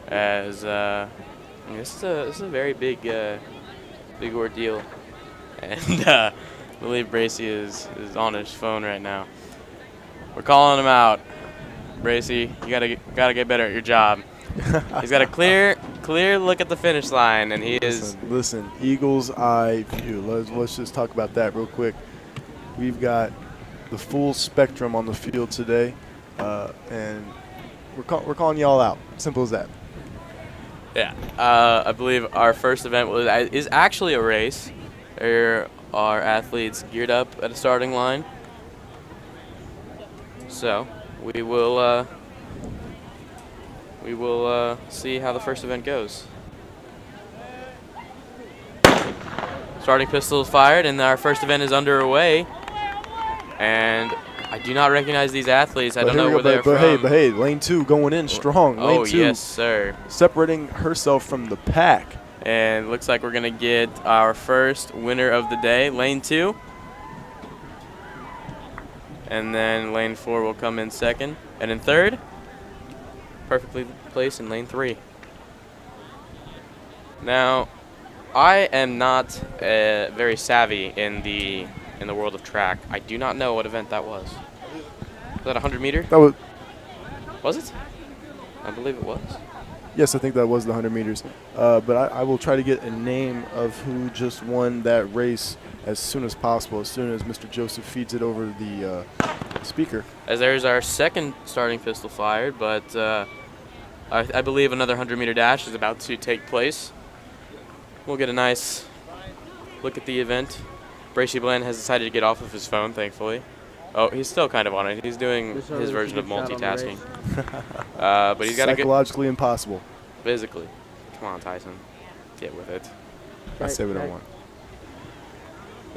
As I mean, this is a very big ordeal, and I believe Bracy is on his phone right now. We're calling him out. Bracy, you gotta get better at your job. He's got a clear look at the finish line, and he is. Listen, eagle's eye view. Let's just talk about that real quick. We've got the full spectrum on the field today, and we're calling y'all out. Simple as that. Yeah, I believe our first event is actually a race. There are athletes geared up at a starting line. So we will see how the first event goes. Starting pistol is fired, and our first event is underway. And I do not recognize these athletes. I don't know where they're from. But hey, lane 2 going in strong. Lane 2, yes, sir. Separating herself from the pack. And looks like we're going to get our first winner of the day, lane 2. And then lane 4 will come in second. And in third, perfectly placed in lane 3. Now, I am not very savvy in the world of track. I do not know what event that was. Was that 100 meter? That was. Was it? I believe it was. Yes, I think that was the 100 meters. But I will try to get a name of who just won that race as soon as possible, as soon as Mr. Joseph feeds it over the speaker. As there's our second starting pistol fired, but I believe another 100-meter dash is about to take place. We'll get a nice look at the event. Bracy Bland has decided to get off of his phone, thankfully. Oh, he's still kind of on it. He's doing his version of multitasking. But he's got a good Psychologically impossible. physically. Come on, Tyson. Get with it. I say what I want.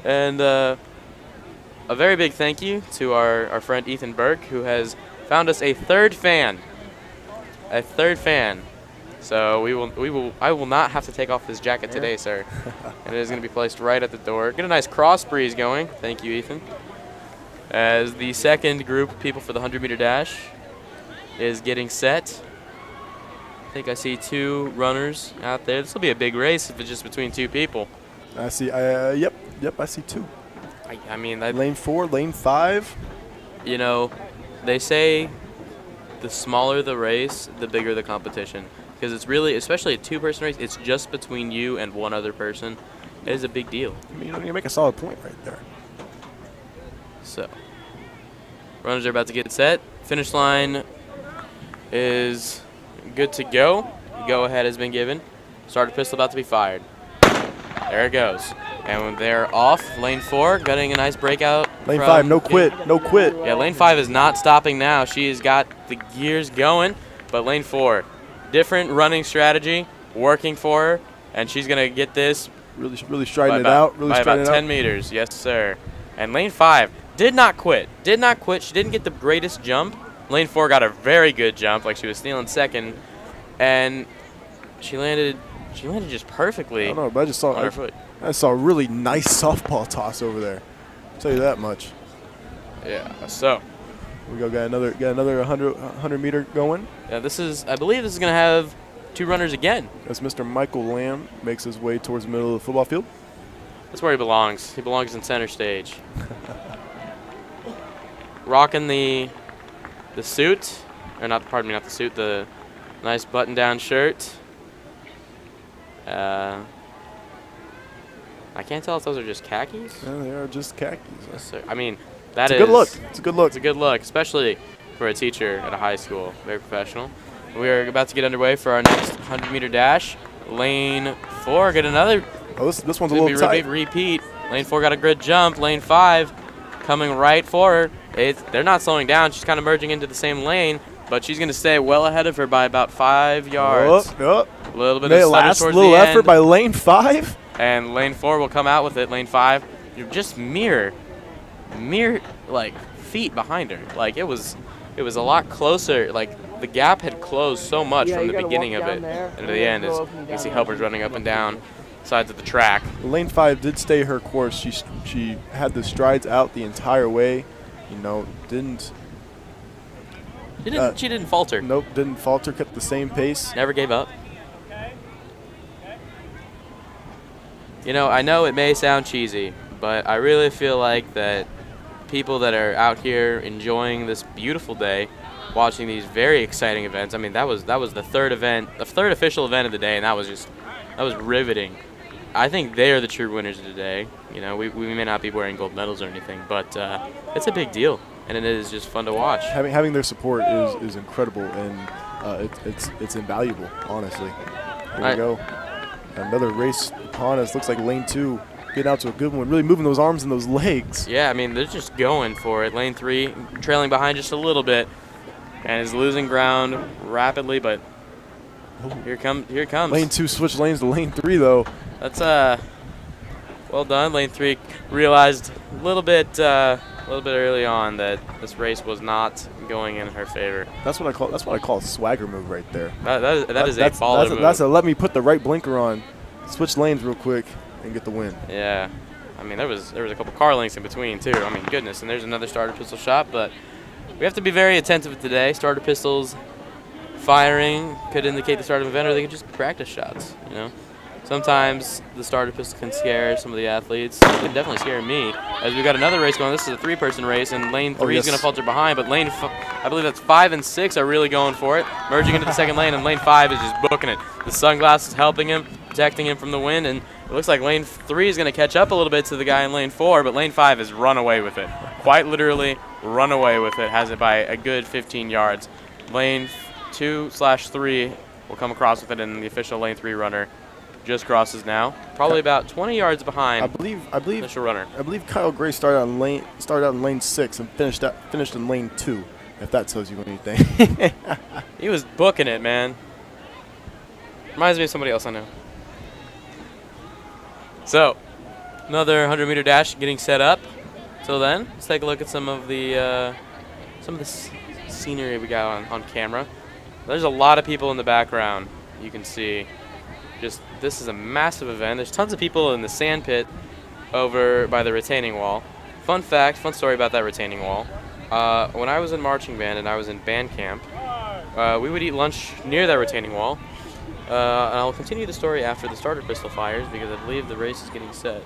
And a very big thank you to our friend Ethan Burke, who has found us a third fan. A third fan. So I will not have to take off this jacket today, sir. And it is going to be placed right at the door. Get a nice cross breeze going. Thank you, Ethan. As the second group of people for the 100-meter dash is getting set. I think I see 2 runners out there. This will be a big race if it's just between 2 people. I see. Yep. I see 2. I mean, Lane 4, lane 5. you know, they say the smaller the race, the bigger the competition. Because it's really, especially a 2-person race, it's just between you and one other person. It is a big deal. I mean, you make a solid point right there. So, runners are about to get set. Finish line is good to go. Go ahead has been given. Starter pistol about to be fired. There it goes. And when they're off, lane 4, getting a nice breakout. Lane 5, no quit. Yeah, lane 5 is not stopping now. She has got the gears going. But lane 4, different running strategy, working for her. And she's going to get this Really striding it out. by about 10 meters. Yes, sir. And lane 5 did not quit. She didn't get the greatest jump. Lane 4 got a very good jump, like she was stealing second. And she landed just perfectly. I don't know, but on her foot. I saw a really nice softball toss over there. I'll tell you that much. Yeah, so. We got another 100 meter going. Yeah, I believe this is going to have 2 runners again. As Mr. Michael Lamb makes his way towards the middle of the football field. That's where he belongs. He belongs in center stage. Rocking the suit, or not the suit, the nice button-down shirt. I can't tell if those are just khakis. Yeah, they are just khakis. Yes, sir. I mean, It's a good look. It's a good look, especially for a teacher at a high school. Very professional. We are about to get underway for our next 100-meter dash. Lane 4, get another. Oh, this one's a little tight. Repeat. Lane 4 got a good jump. Lane 5 coming right for her. They're not slowing down. She's kind of merging into the same lane, but she's going to stay well ahead of her by about 5 yards. A little bit of stutter towards little the effort end. by lane 5. And lane 4 will come out with it. Lane 5, you're just mere like feet behind her. Like it was a lot closer. Like the gap had closed so much from the beginning of it and to the end. As you can see, helpers running up and down sides of the track. Lane 5 did stay her course. She had the strides out the entire way. You know, She didn't falter. Nope, didn't falter. Kept the same pace. Never gave up. You know, I know it may sound cheesy, but I really feel like that people that are out here enjoying this beautiful day, watching these very exciting events. I mean, that was the third official event of the day, and that was riveting. I think they are the true winners of the day. You know, we may not be wearing gold medals or anything, but it's a big deal, and it is just fun to watch. Having their support is incredible, and it's invaluable, honestly. Here we go. Another race upon us. Looks like lane 2 getting out to a good one. Really moving those arms and those legs. Yeah, I mean, they're just going for it. Lane 3 trailing behind just a little bit and is losing ground rapidly, but here it comes. Lane 2 switched lanes to lane 3, though. That's well done. Lane 3 realized a little bit early on that this race was not going in her favor. That's what I call a swagger move right there. That is a baller move. That's a let me put the right blinker on, switch lanes real quick, and get the win. Yeah, I mean there was a couple car lengths in between too. I mean goodness, and there's another starter pistol shot, but we have to be very attentive today. Starter pistols firing could indicate the start of an event, or they could just be practice shots. You know. Sometimes the starter pistol can scare some of the athletes. It can definitely scare me. As we got another race going, this is a 3-person race, and lane 3 is going to falter behind, but I believe that's 5 and 6 are really going for it, merging into the second lane, and lane 5 is just booking it. The sunglasses helping him, protecting him from the wind, and it looks like lane 3 is going to catch up a little bit to the guy in lane 4, but lane 5 has run away with it. Quite literally run away with it, has it by a good 15 yards. Lane 2/3 will come across with it, and the official lane 3 runner just crosses now. Probably about 20 yards I behind believe initial runner. Kyle Gray started out in lane 6 and finished in lane 2. If that tells you anything. He was booking it, man. Reminds me of somebody else I know. So, another 100-meter dash getting set up. Till then, let's take a look at some of the scenery we got on camera. There's a lot of people in the background. You can see. This is a massive event. There's tons of people in the sand pit over by the retaining wall. Fun story about that retaining wall. When I was in marching band and I was in band camp, we would eat lunch near that retaining wall. And I'll continue the story after the starter pistol fires because I believe the race is getting set.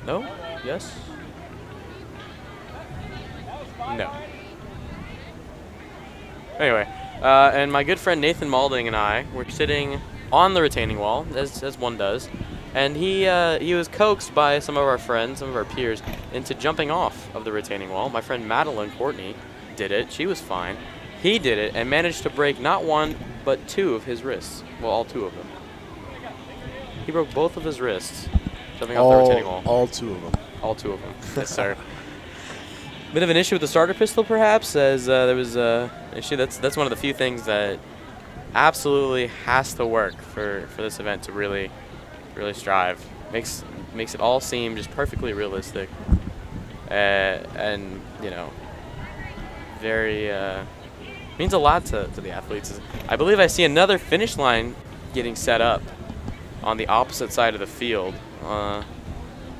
No? Yes? No. Anyway, and my good friend Nathan Malding and I were sitting on the retaining wall, as one does, and he was coaxed by some of our friends, some of our peers, into jumping off of the retaining wall. My friend Madeline Courtney did it. She was fine. He did it and managed to break not one, but 2 of his wrists. Well, all 2 of them. He broke both of his wrists jumping off the retaining wall. All 2 of them. All 2 of them. Yes, sir. Bit of an issue with the starter pistol, perhaps, as there was an issue. That's one of the few things that absolutely has to work for this event to really strive. Makes it all seem just perfectly realistic, and very means a lot to the athletes. I believe I see another finish line getting set up on the opposite side of the field.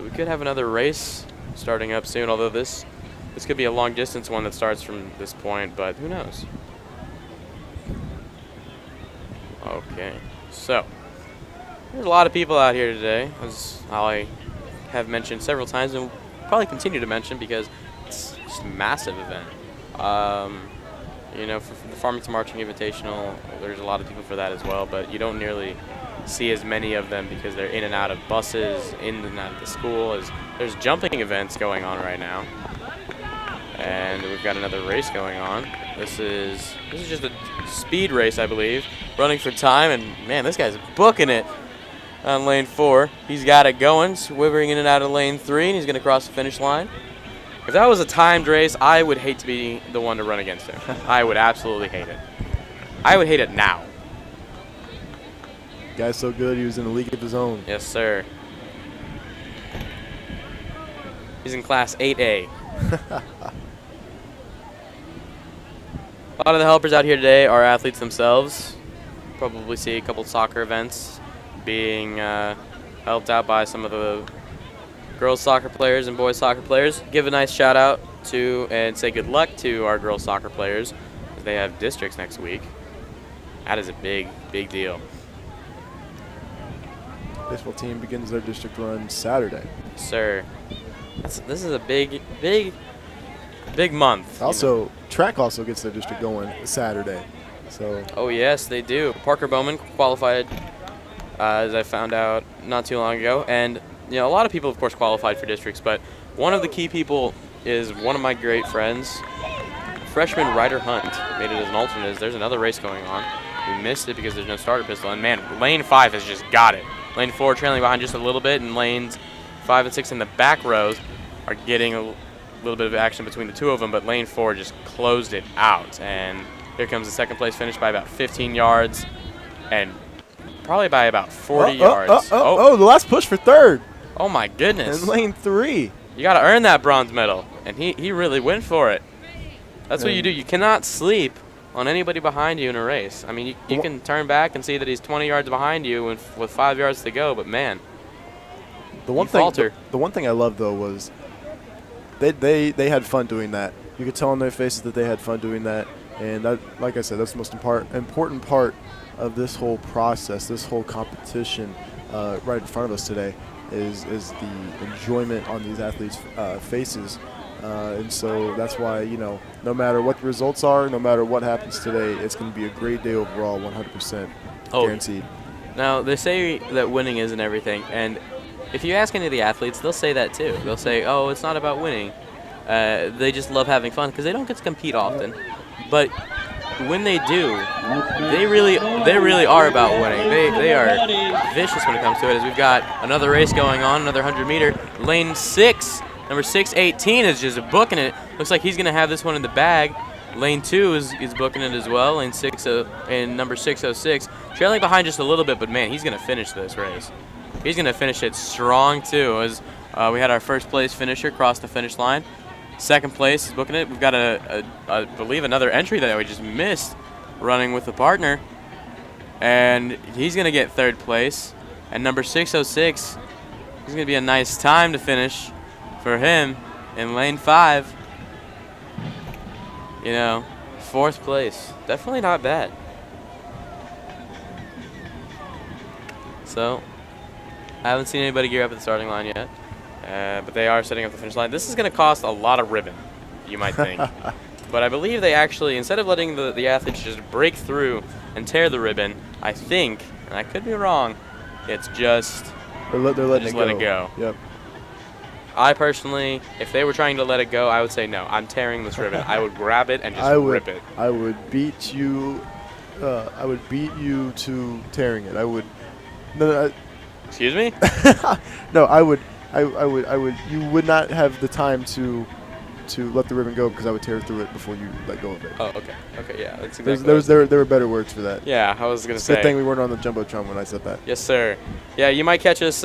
We could have another race starting up soon, although this could be a long distance one that starts from this point, but who knows? Okay, so there's a lot of people out here today, as I have mentioned several times and will probably continue to mention because it's just a massive event. For the Farmington Marching Invitational, there's a lot of people for that as well, but you don't nearly see as many of them because they're in and out of buses, in and out of the school. There's jumping events going on right now. And we've got another race going on. This is just a speed race, I believe, running for time. And man, this guy's booking it on lane 4. He's got it going, swivering in and out of lane 3, and he's going to cross the finish line. If that was a timed race, I would hate to be the one to run against him. I would absolutely hate it. I would hate it now. Guy's so good, he was in a league of his own. Yes, sir. He's in class 8A. A lot of the helpers out here today are athletes themselves. Probably see a couple soccer events being helped out by some of the girls soccer players and boys soccer players. Give a nice shout out to and say good luck to our girls soccer players as they have districts next week. That is a big deal. Baseball team begins their district run Saturday. Sir, this is a big month. Also, track also gets their district going Saturday. So. Oh yes, they do. Parker Bowman qualified, as I found out not too long ago, and a lot of people, of course, qualified for districts. But one of the key people is one of my great friends, freshman Ryder Hunt. Made it as an alternate. There's another race going on. We missed it because there's no starter pistol. And man, lane 5 has just got it. Lane 4 trailing behind just a little bit, and lanes 5 and 6 in the back rows are getting a little bit of action between the 2 of them, but lane 4 just closed it out. And here comes the second place finish by about 15 yards and probably by about 40 yards. The last push for third. Oh my goodness. In lane 3. You got to earn that bronze medal, and he really went for it. That's what you do. You cannot sleep on anybody behind you in a race. I mean, you can turn back and see that he's 20 yards behind you with 5 yards to go, but man, the one thing I loved, though, was they had fun doing that. You could tell on their faces that they had fun doing that, and that, like I said, that's the most important part of this whole process, this whole competition right in front of us today is the enjoyment on these athletes' faces. And so that's why, no matter what the results are, no matter what happens today, it's going to be a great day overall, 100% guaranteed. Now, they say that winning isn't everything, and if you ask any of the athletes, they'll say that too. They'll say, oh, it's not about winning. They just love having fun because they don't get to compete often. But when they do, they really are about winning. They are vicious when it comes to it. As we've got another race going on, another 100-meter. Lane 6, number 618 is just booking it. Looks like he's gonna have this one in the bag. Lane 2 is booking it as well. Lane 6 and number 606, trailing behind just a little bit, but man, he's gonna finish this race. He's gonna finish it strong too. As we had our first place finisher cross the finish line. Second place is booking it. We've got I believe another entry that we just missed, running with a partner, and he's gonna get third place. And number 606, he's gonna be a nice time to finish for him in lane 5. You know, fourth place, definitely not bad. So, I haven't seen anybody gear up at the starting line yet. But they are setting up the finish line. This is going to cost a lot of ribbon, you might think. But I believe they actually, instead of letting the athletes just break through and tear the ribbon, I think, and I could be wrong, it's just They're letting just it let go. it go. Yep. I personally, if they were trying to let it go, I would say no. I'm tearing this ribbon. I would grab it and just rip it. I would beat you. I would beat you to tearing it. I would. No, Excuse me? no, I would. I would. You would not have the time to let the ribbon go because I would tear through it before you let go of it. Oh, okay. Okay, yeah. That's exactly There were better words for that. Yeah, I was going to It's say. a good thing we weren't on the Jumbotron when I said that. Yes, sir. Yeah, you might catch us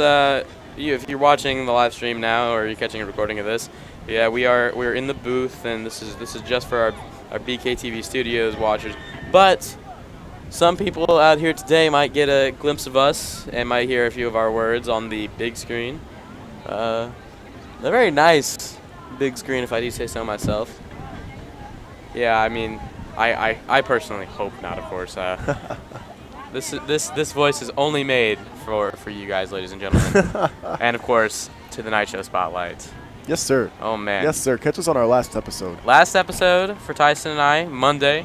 if you're watching the live stream now or you're catching a recording of this. Yeah, we're in the booth, and this is just for our BKTV Studios watchers. But some people out here today might get a glimpse of us and might hear a few of our words on the big screen. A very nice big screen, if I do say so myself. Yeah, I mean, I personally hope not, of course. This voice is only made for you guys, ladies and gentlemen, and of course to the Night Show Spotlight. Yes, sir. Oh man. Yes, sir. Catch us on our last episode. Last episode for Tyson and I, Monday.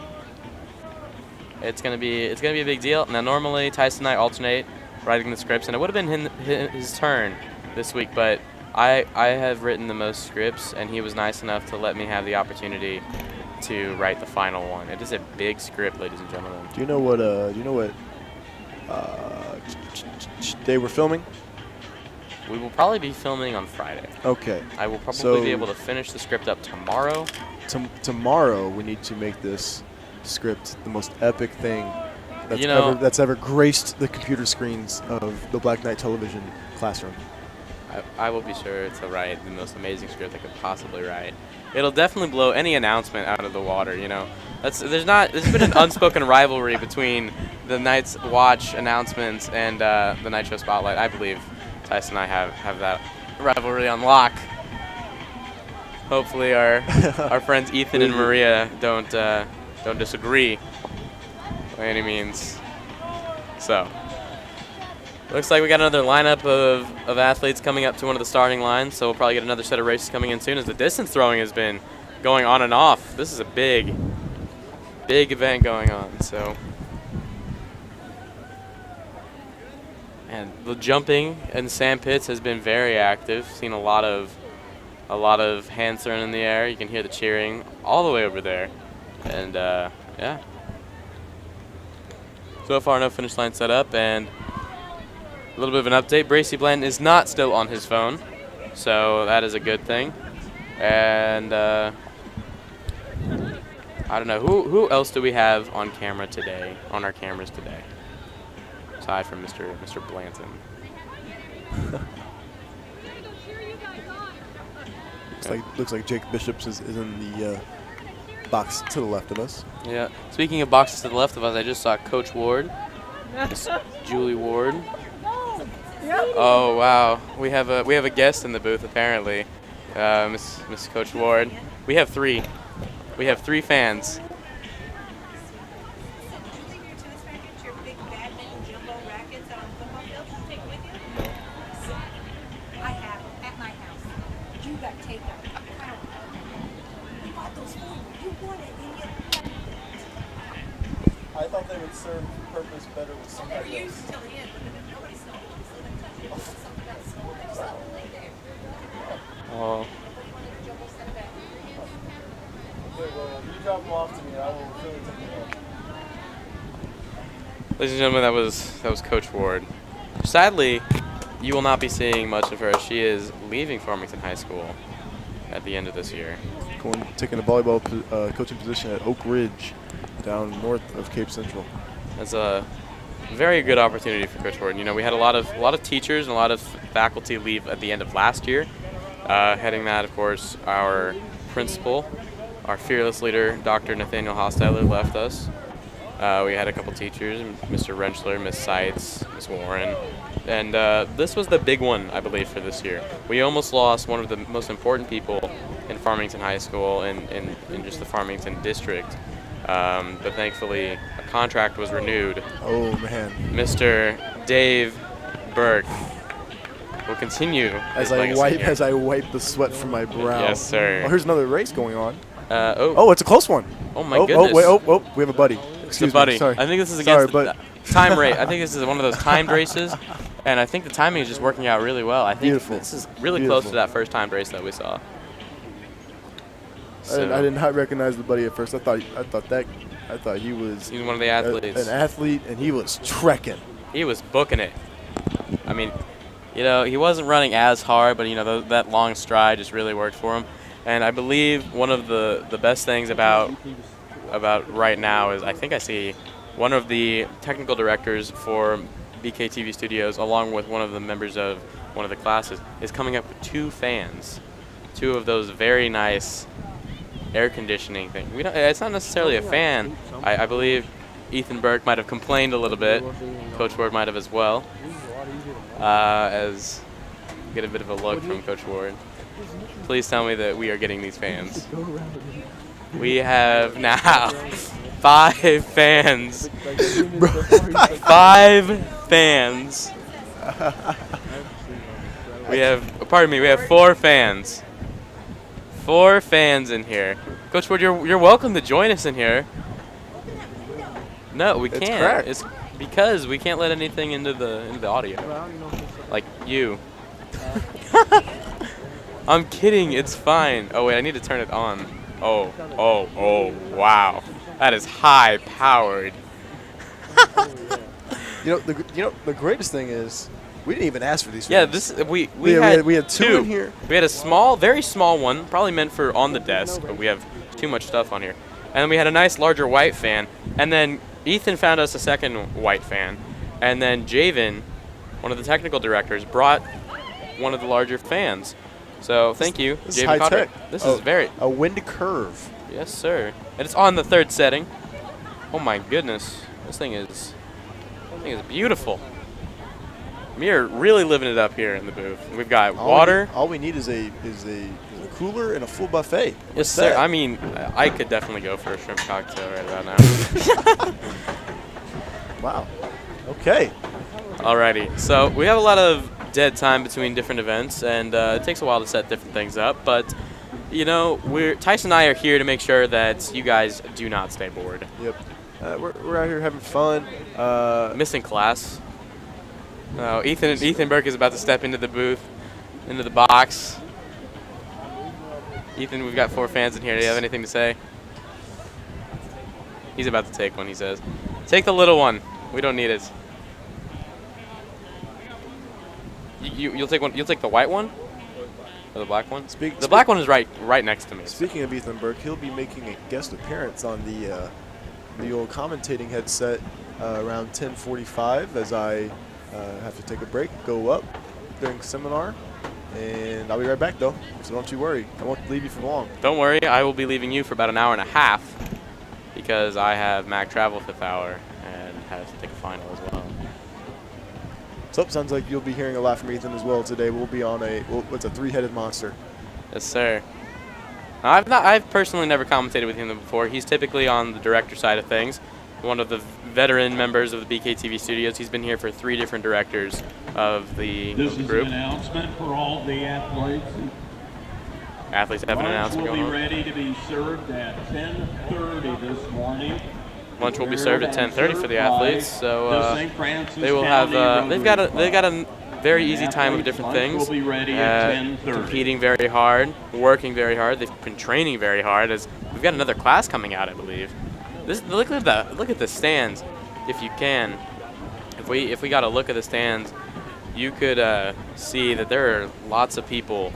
It's gonna be a big deal. Now normally Tyson and I alternate writing the scripts, and it would have been his turn this week, but I have written the most scripts, and he was nice enough to let me have the opportunity to write the final one. It is a big script, ladies and gentlemen. Do you know what day we're filming? We will probably be filming on Friday. Okay. I will probably So- be able to finish the script up tomorrow. Tomorrow we need to make this script the most epic thing that's ever graced the computer screens of the Black Knight Television classroom. I will be sure to write the most amazing script I could possibly write. It'll definitely blow any announcement out of the water, you know. There's been an unspoken rivalry between the Night's Watch announcements and the Night Show Spotlight. I believe Tyson and I have that rivalry on lock. Hopefully our friends Ethan and Maria don't disagree by any means. So, looks like we got another lineup of athletes coming up to one of the starting lines, so we'll probably get another set of races coming in soon, as the distance throwing has been going on and off. This is a big event going on, so. And the jumping in sand pits has been very active. Seen a lot of hands thrown in the air. You can hear the cheering all the way over there. And yeah. So far, no finish line set up, and a little bit of an update. Bracy Blanton is not still on his phone, so that is a good thing. And I don't know, who else do we have on camera today, on our cameras today, aside from Mr. Blanton? Looks like Jake Bishops is in the box to the left of us. Yeah. Speaking of boxes to the left of us, I just saw Coach Ward, Miss Julie Ward. Oh wow, we have a guest in the booth apparently, Miss Coach Ward. We have three fans. I thought they would serve purpose better with somebody else. Oh. Okay, well, you drop them off to me. I will really take them off. Ladies and gentlemen, that was Coach Ward. Sadly, you will not be seeing much of her. She is leaving Farmington High School at the end of this year. Taking a volleyball coaching position at Oak Ridge, down north of Cape Central. That's a very good opportunity for Coach Ward. You know, we had a lot of teachers and a lot of faculty leave at the end of last year. Heading that, of course, our principal, our fearless leader, Dr. Nathaniel Hostetler, left us. We had a couple teachers, Mr. Rentschler, Miss Seitz, Miss Warren, and this was the big one, I believe, for this year. We almost lost one of the most important people in Farmington High School and in just the Farmington district. But thankfully, a contract was renewed. Oh, man. Mr. Dave Burke will continue his legacy here. As I wipe the sweat from my brow. Yes, sir. Oh, here's another race going on. Oh, it's a close one. Oh my goodness. We have a buddy. Excuse me. Sorry. I think this is against the time race. I think this is one of those timed races, and I think the timing is just working out really well. I think this is really close to that first timed race that we saw. So I did not recognize the buddy at first. I thought he was. He's one of the athletes. An athlete, and he was trekking. He was booking it. I mean, you know, he wasn't running as hard, but you know that long stride just really worked for him. And I believe one of the best things about right now is I think I see one of the technical directors for BKTV Studios, along with one of the members of one of the classes, is coming up with 2 fans, 2 of those very nice air conditioning things. It's not necessarily a fan. I believe Ethan Burke might have complained a little bit. Coach Ward might have as well. As we get a bit of a look from Coach Ward. Please tell me that we are getting these fans. We have now 5 fans. 5 fans. We have 4 fans. 4 fans in here. Coach Ward, you're welcome to join us in here. No, we can't. It's because we can't let anything into the audio. Like you. I'm kidding. It's fine. Oh wait, I need to turn it on. Oh, wow. That is high powered. The greatest thing is we didn't even ask for these. Yeah, fans. we had 2 in here. We had a very small one, probably meant for on the desk, but we have too much stuff on here. And then we had a nice larger white fan, and then Ethan found us a second white fan, and then Javen, one of the technical directors, brought one of the larger fans. So thank you, This is Javen high Cotter. tech. This is a wind curve. Yes, sir. And it's on the 3rd setting. Oh my goodness, this thing is beautiful. We are really living it up here in the booth. We've got water. All we need is a cooler and a full buffet. Yes, sir. I mean, I could definitely go for a shrimp cocktail right about now. Wow. Okay. Alrighty. So we have a lot of dead time between different events, and it takes a while to set different things up. But you know, Tyson and I are here to make sure that you guys do not stay bored. Yep. We're out here having fun. Missing class. Ethan Burke is about to step into the booth, into the box. Ethan, we've got 4 fans in here. Do you have anything to say? He's about to take one, he says. Take the little one. We don't need it. You'll take one. You'll take the white one, or the black one. The black one is right next to me. Speaking of Ethan Burke, he'll be making a guest appearance on the old commentating headset around 10:45 as I have to take a break, go up during seminar, and I'll be right back though. So don't you worry. I won't leave you for long. Don't worry. I will be leaving you for about an hour and a half because I have Mac Travel 5th hour and have to take a final as well. So it sounds like you'll be hearing a lot from Ethan as well today. We'll be on it's a 3-headed monster. Yes, sir. I've personally never commentated with him before. He's typically on the director side of things. One of the veteran members of the BKTV Studios. He's been here for 3 different directors of the This is group. an announcement for all the athletes. Athletes have an announcement Lunch going will be on. ready to be served at 10:30 this morning. Lunch will be served at 10:30 for the athletes. So The St. Francis they will have. County They've got Rotary a very easy Club. time of different Lunch things. will be ready at 10:30. Competing very hard, working very hard. They've been training very hard. As we've got another class coming out, I believe. Look at the stands, if you can. if we got a look at the stands, you could see that there are lots of people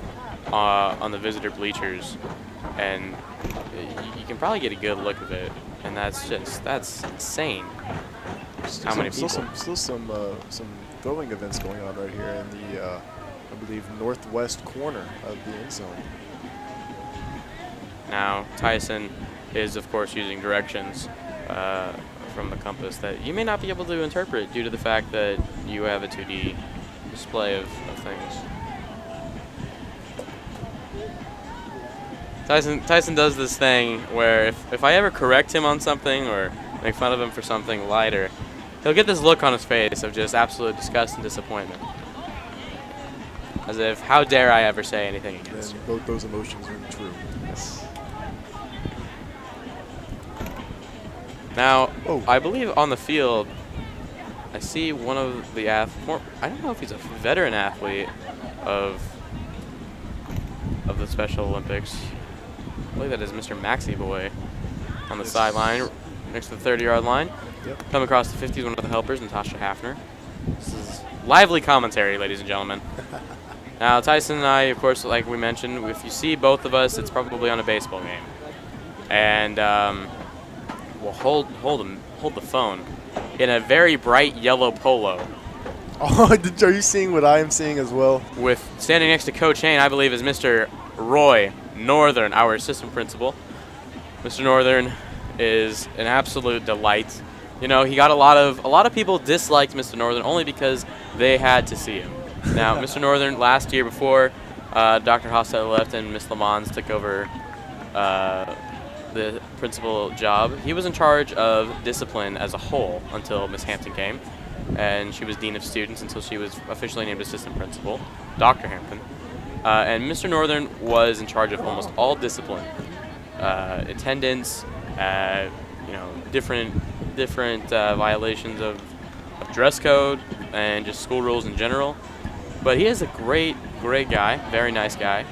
on the visitor bleachers, and you can probably get a good look of it. And that's insane. How many people? Still some throwing events going on right here in the I believe northwest corner of the end zone. Now Tyson is of course using directions from the compass that you may not be able to interpret due to the fact that you have a 2D display of things. Tyson does this thing where if I ever correct him on something or make fun of him for something lighter, he'll get this look on his face of just absolute disgust and disappointment. As if, how dare I ever say anything against you. Both those emotions are true. Yes. Now, I believe on the field, I see one of the I don't know if he's a veteran athlete of the Special Olympics. I believe that is Mr. Maxey Boy on the sideline next to the 30-yard line. Yep. Coming across the 50s, one of the helpers, Natasha Hafner. This is lively commentary, ladies and gentlemen. Now, Tyson and I, of course, like we mentioned, if you see both of us, it's probably on a baseball game. And we'll hold the phone in a very bright yellow polo. Oh, are you seeing what I am seeing as well? With standing next to Coach Hain, I believe, is Mr. Roy Northern, our assistant principal. Mr. Northern is an absolute delight. You know, he got a lot of people disliked Mr. Northern only because they had to see him. Now, Mr. Northern, last year before Dr. Hostetler left and Miss Lamons took over the principal job, he was in charge of discipline as a whole until Miss Hampton came. And she was dean of students until she was officially named assistant principal, Dr. Hampton. And Mr. Northern was in charge of almost all discipline, attendance, different violations of dress code and just school rules in general. But he is a great guy, very nice guy,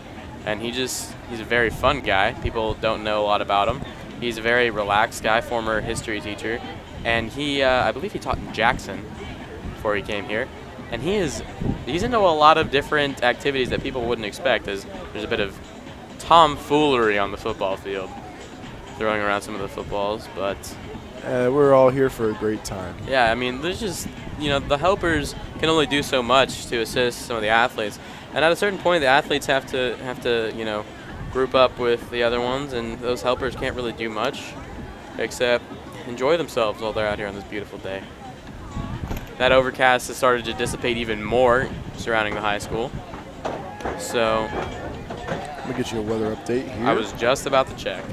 and he's a very fun guy. People don't know a lot about him. He's a very relaxed guy, former history teacher, and I believe he taught in Jackson before he came here. And he's into a lot of different activities that people wouldn't expect, as there's a bit of tomfoolery on the football field, throwing around some of the footballs, but we're all here for a great time. yeah, I mean, there's just, the helpers can only do so much to assist some of the athletes, and at a certain point, the athletes have to group up with the other ones, and those helpers can't really do much except enjoy themselves while they're out here on this beautiful day. That overcast has started to dissipate even more surrounding the high school. So Let me get you a weather update here. I was just about to check.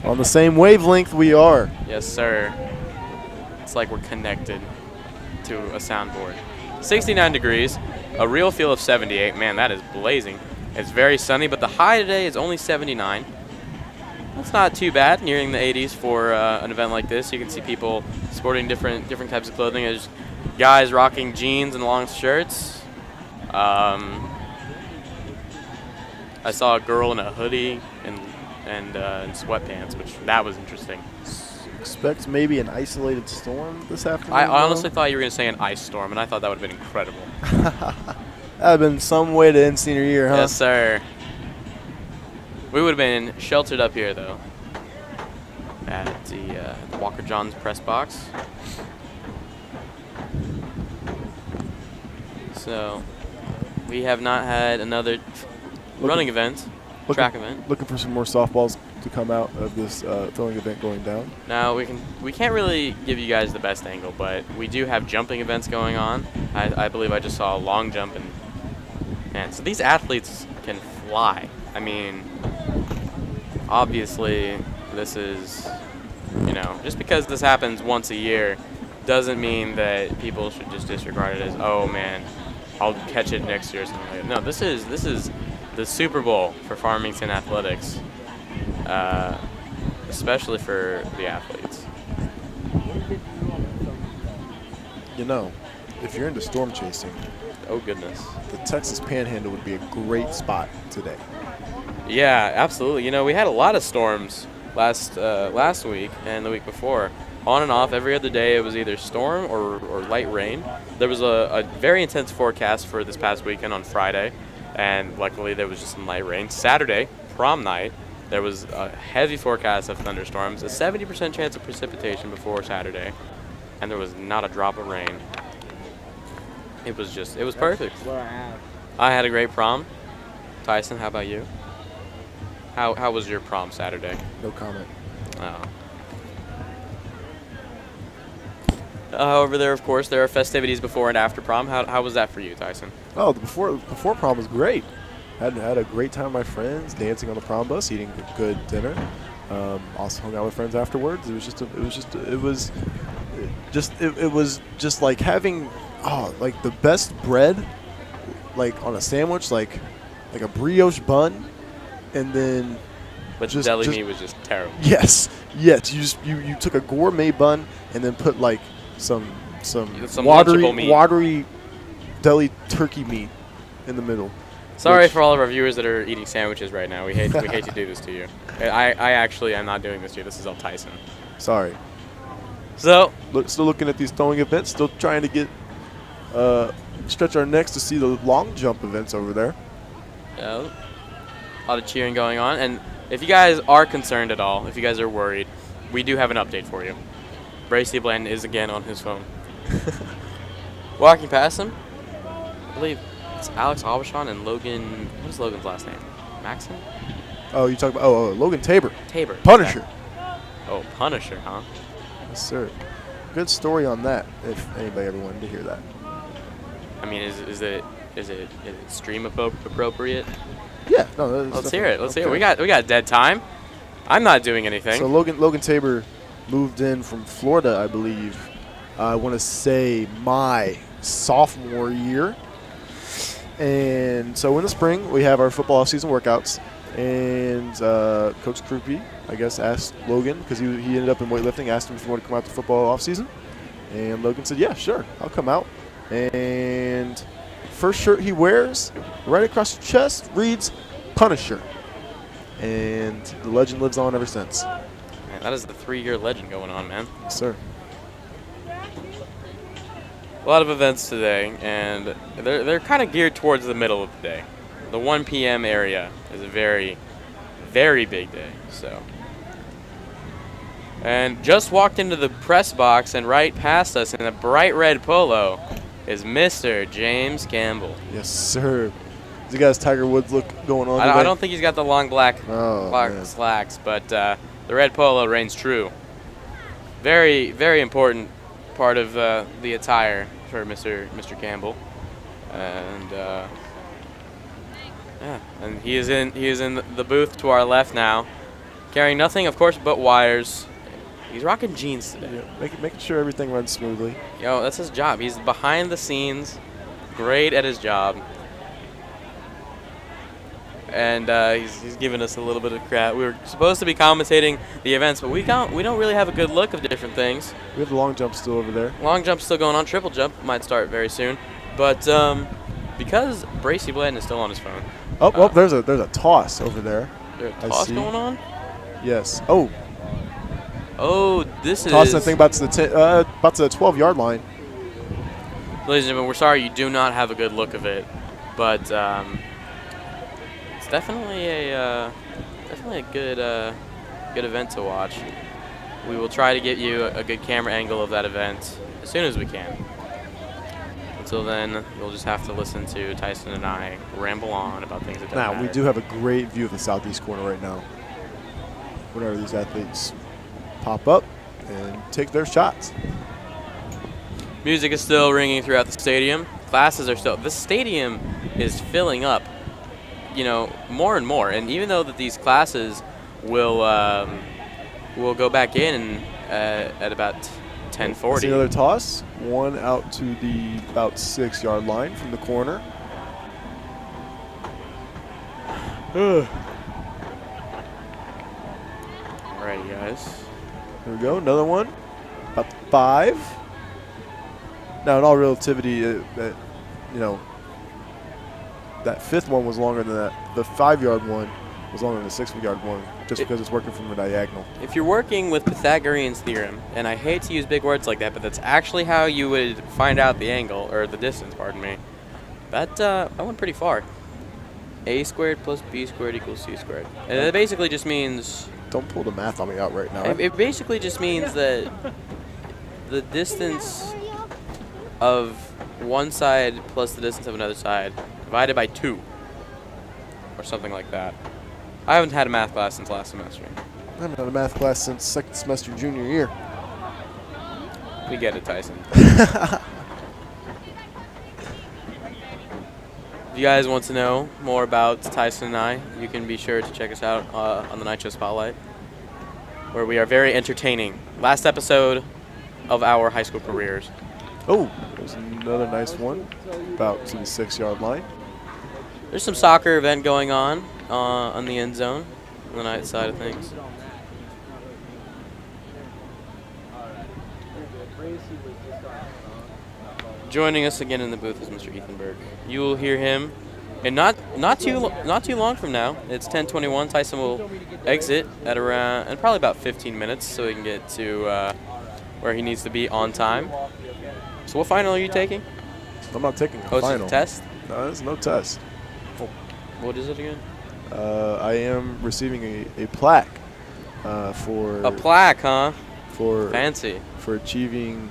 On the same wavelength we are. Yes, sir. It's like we're connected to a soundboard. 69 degrees, a real feel of 78. Man, that is blazing. It's very sunny, but the high today is only 79. That's not too bad, nearing the 80s for an event like this. You can see people sporting different types of clothing. There's guys rocking jeans and long shirts. I saw a girl in a hoodie and sweatpants, that was interesting. Expect maybe an isolated storm this afternoon. I honestly thought you were going to say an ice storm, and I thought that would have been incredible. That would have been some way to end senior year, huh? Yes, sir. We would have been sheltered up here, though, at the Walker Johns press box. So, we have not had another running event, track event. Looking for some more softballs to come out of this throwing event going down. Now, we can't really give you guys the best angle, but we do have jumping events going on. I believe I just saw a long jump, and man, so these athletes can fly. I mean, obviously, this is, just because this happens once a year doesn't mean that people should just disregard it as, oh man, I'll catch it next year or something like that. No, this is the Super Bowl for Farmington athletics, especially for the athletes. If you're into storm chasing, Oh goodness. the Texas Panhandle would be a great spot today. Yeah, absolutely. We had a lot of storms last week and the week before. on and off. Every other day it was either storm or light rain. There was a very intense forecast for this past weekend on Friday, and luckily there was just some light rain. Saturday, prom night, there was a heavy forecast of thunderstorms, a 70% chance of precipitation before Saturday, and there was not a drop of rain. It was perfect. What I have. I had a great prom. Tyson, how about you? How was your prom Saturday? No comment. Oh. Over there, of course, there are festivities before and after prom. How was that for you, Tyson? Oh, the before prom was great. Had a great time with my friends, dancing on the prom bus, eating a good dinner. Also hung out with friends afterwards. It was just like having like the best bread, like on a sandwich, like a brioche bun, and then. But the deli meat was just terrible. Yes. You took a gourmet bun and then put like some watery deli turkey meat in the middle. Sorry for all of our viewers that are eating sandwiches right now. We hate to do this to you. I actually am not doing this to you. This is all Tyson. Sorry. So still looking at these throwing events. Still trying to get stretch our necks to see the long jump events over there. Yeah, a lot of cheering going on. And if you guys are concerned at all, if you guys are worried, we do have an update for you. Bracey Blanton is again on his phone. Walking past him, I believe it's Alex Aubuchon and Logan. What is Logan's last name? Maxon? Oh, you talk about Logan Tabor. Tabor. Punisher. Oh, Punisher, huh? Yes, sir. Good story on that. If anybody ever wanted to hear that. I mean, is it stream appropriate? Yeah. No. Let's hear it. Let's hear it. We got dead time. I'm not doing anything. So Logan Tabor moved in from Florida, I believe. I want to say my sophomore year. And so in the spring, we have our football season workouts. And Coach Krupe, I guess, asked Logan, because he ended up in weightlifting, asked him if he wanted to come out to football off season. And Logan said, yeah, sure, I'll come out. And first shirt he wears, right across the chest, reads Punisher. And the legend lives on ever since. Man, that is the 3-year legend going on, man. Yes, sir. A lot of events today, and they're kind of geared towards the middle of the day. The 1 p.m. area is a very, very big day. So, and just walked into the press box, and right past us in a bright red polo is Mr. James Campbell. Yes, sir. Has he got his Tiger Woods look going on? I don't think he's got the long black man. slacks, but the red polo reigns true. Very, very important part of the attire for Mr. Campbell, and yeah, and he is in the booth to our left now, carrying nothing, of course, but wires. He's rocking jeans today. Yeah, making sure everything runs smoothly. Yo, that's his job. He's behind the scenes, great at his job. And he's giving us a little bit of crap. We were supposed to be commentating the events, but we don't really have a good look of different things. We have the long jump still over there. Long jump's still going on. Triple jump might start very soon. But because Bracey Blanton is still on his phone. Oh, there's a toss over there. There's a toss going on? Yes. Oh, this toss, is... I think, about to the 12-yard line. Ladies and gentlemen, we're sorry you do not have a good look of it. But it's definitely a good event to watch. We will try to get you a good camera angle of that event as soon as we can. Until then, you'll just have to listen to Tyson and I ramble on about things that don't matter. Now, we do have a great view of the southeast corner right now. Whenever these athletes pop up and take their shots. Music is still ringing throughout the stadium. Classes are still... This stadium is filling up, more and more. And even though that these classes will go back in at about 10:40. See another toss. One out to the about 6-yard line from the corner. Alrighty, guys. There we go. Another one. About 5. Now, in all relativity, that 5th one was longer than that. The 5-yard one was only the 6-yard one, just because it's working from the diagonal. If you're working with Pythagorean's theorem, and I hate to use big words like that, but that's actually how you would find out the angle, or the distance, pardon me. That went pretty far. A squared plus B squared equals C squared. And it basically just means... Don't pull the math on me out right now. It basically just means that the distance of one side plus the distance of another side divided by 2. Or something like that. I haven't had a math class since last semester. I haven't had a math class since second semester junior year. We get it, Tyson. If you guys want to know more about Tyson and I, you can be sure to check us out on the Night Show Spotlight, where we are very entertaining. Last episode of our high school careers. Oh, there's another nice one, about to the 6-yard line. There's some soccer event going on the end zone, on the night side of things. Joining us again in the booth is Mr. Ethan Berg. You will hear him, and not too long from now. It's 10:21. Tyson will exit at around and probably about 15 minutes, so he can get to where he needs to be on time. So what final are you taking? I'm not taking a Oh, it's final. a test? No, there's no test. What is it again? I am receiving a plaque for A plaque, huh? for Fancy. for achieving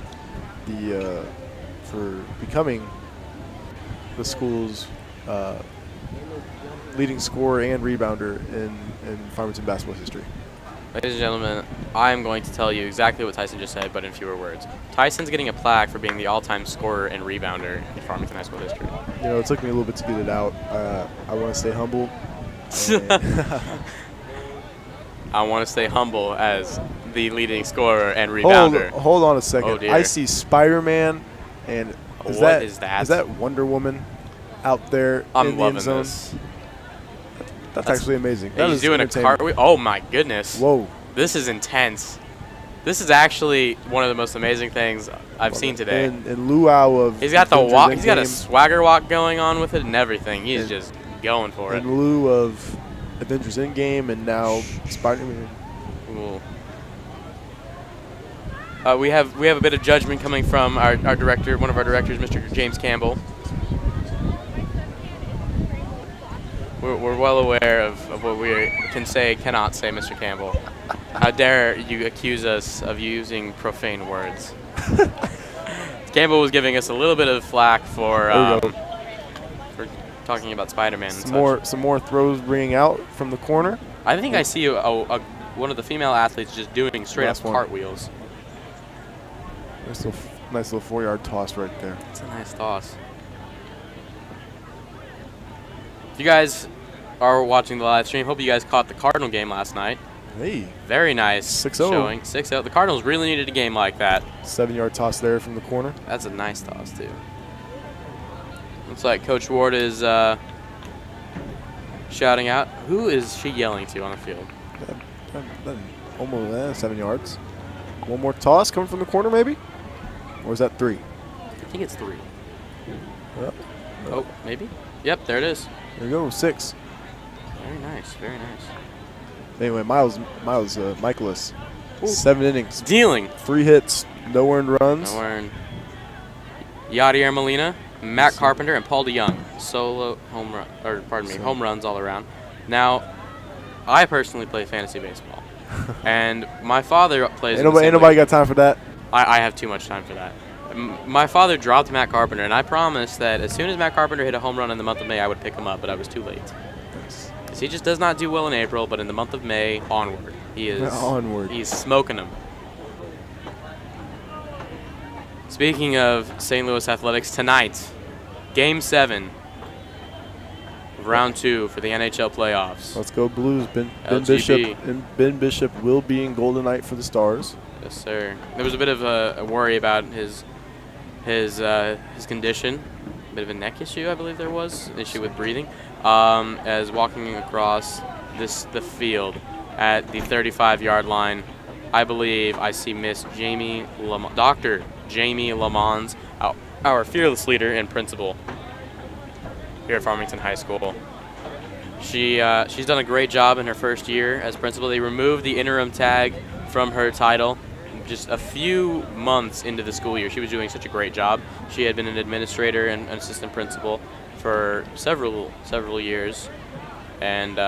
the for becoming the school's leading scorer and rebounder in Farmington basketball history. Ladies and gentlemen, I am going to tell you exactly what Tyson just said, but in fewer words. Tyson's getting a plaque for being the all-time scorer and rebounder in Farmington High School history. You know, it took me a little bit to get it out. I want to stay humble. I want to stay humble as the leading scorer and rebounder. Hold on a second. Oh, dear. I see Spider-Man, and is What is that? Is that Wonder Woman out there I'm in the loving end zone? this. That's actually amazing. Hey, That he's is doing a entertainment. cartwheel. Oh my goodness. Whoa. This is intense. This is actually one of the most amazing things I've seen today. In luau of He's got the Avengers walk. He's got a Endgame, swagger walk going on with it and everything. He's And- just going for it. in lieu of Avengers Endgame, and now Spider-Man. Cool. We have a bit of judgment coming from our director, one of our directors, Mr. James Campbell. We're well aware of what we can say, cannot say, Mr. Campbell. How dare you accuse us of using profane words? Campbell was giving us a little bit of flack for There we go. talking about Spider-Man and Some more throws ringing out from the corner. I think I see one of the female athletes just doing straight Last up one. cartwheels. Nice little 4-yard toss right there. It's a nice toss. If you guys are watching the live stream, hope you guys caught the Cardinal game last night. Hey, Very nice 6-0. showing. 6-0. The Cardinals really needed a game like that. 7-yard toss there from the corner. That's a nice toss, too. Looks like Coach Ward is shouting out. Who is she yelling to on the field? Almost 7 yards. One more toss coming from the corner, maybe? Or is that 3? I think it's 3. Yep. Oh, maybe? Yep, there it is. There you go, 6. Very nice, very nice. Anyway, Michaelis, Ooh. 7 innings, Dealing. 3 hits, no earned runs. Now we're in Yadier Molina, Matt Carpenter, and Paul DeYoung. Solo home run, or pardon me, home runs all around. Now, I personally play fantasy baseball, and my father plays. Ain't nobody got time for that. I have too much time for that. My father dropped Matt Carpenter, and I promised that as soon as Matt Carpenter hit a home run in the month of May, I would pick him up, but I was too late. Because he just does not do well in April, but in the month of May, onward. He is Onward. He's smoking them. Speaking of St. Louis Athletics, tonight, Game 7 of Round 2 for the NHL playoffs. Let's go Blues. Ben LGB. Bishop will be in Golden Knight for the Stars. Yes, sir. There was a bit of a worry about his condition, a bit of a neck issue, I believe there was, an issue with breathing, as walking across the field at the 35-yard line. I believe I see Miss Dr. Jamie Lamons, our fearless leader and principal here at Farmington High School. She's done a great job in her first year as principal. They removed the interim tag from her title just a few months into the school year. She was doing such a great job. She had been an administrator and an assistant principal for several years, and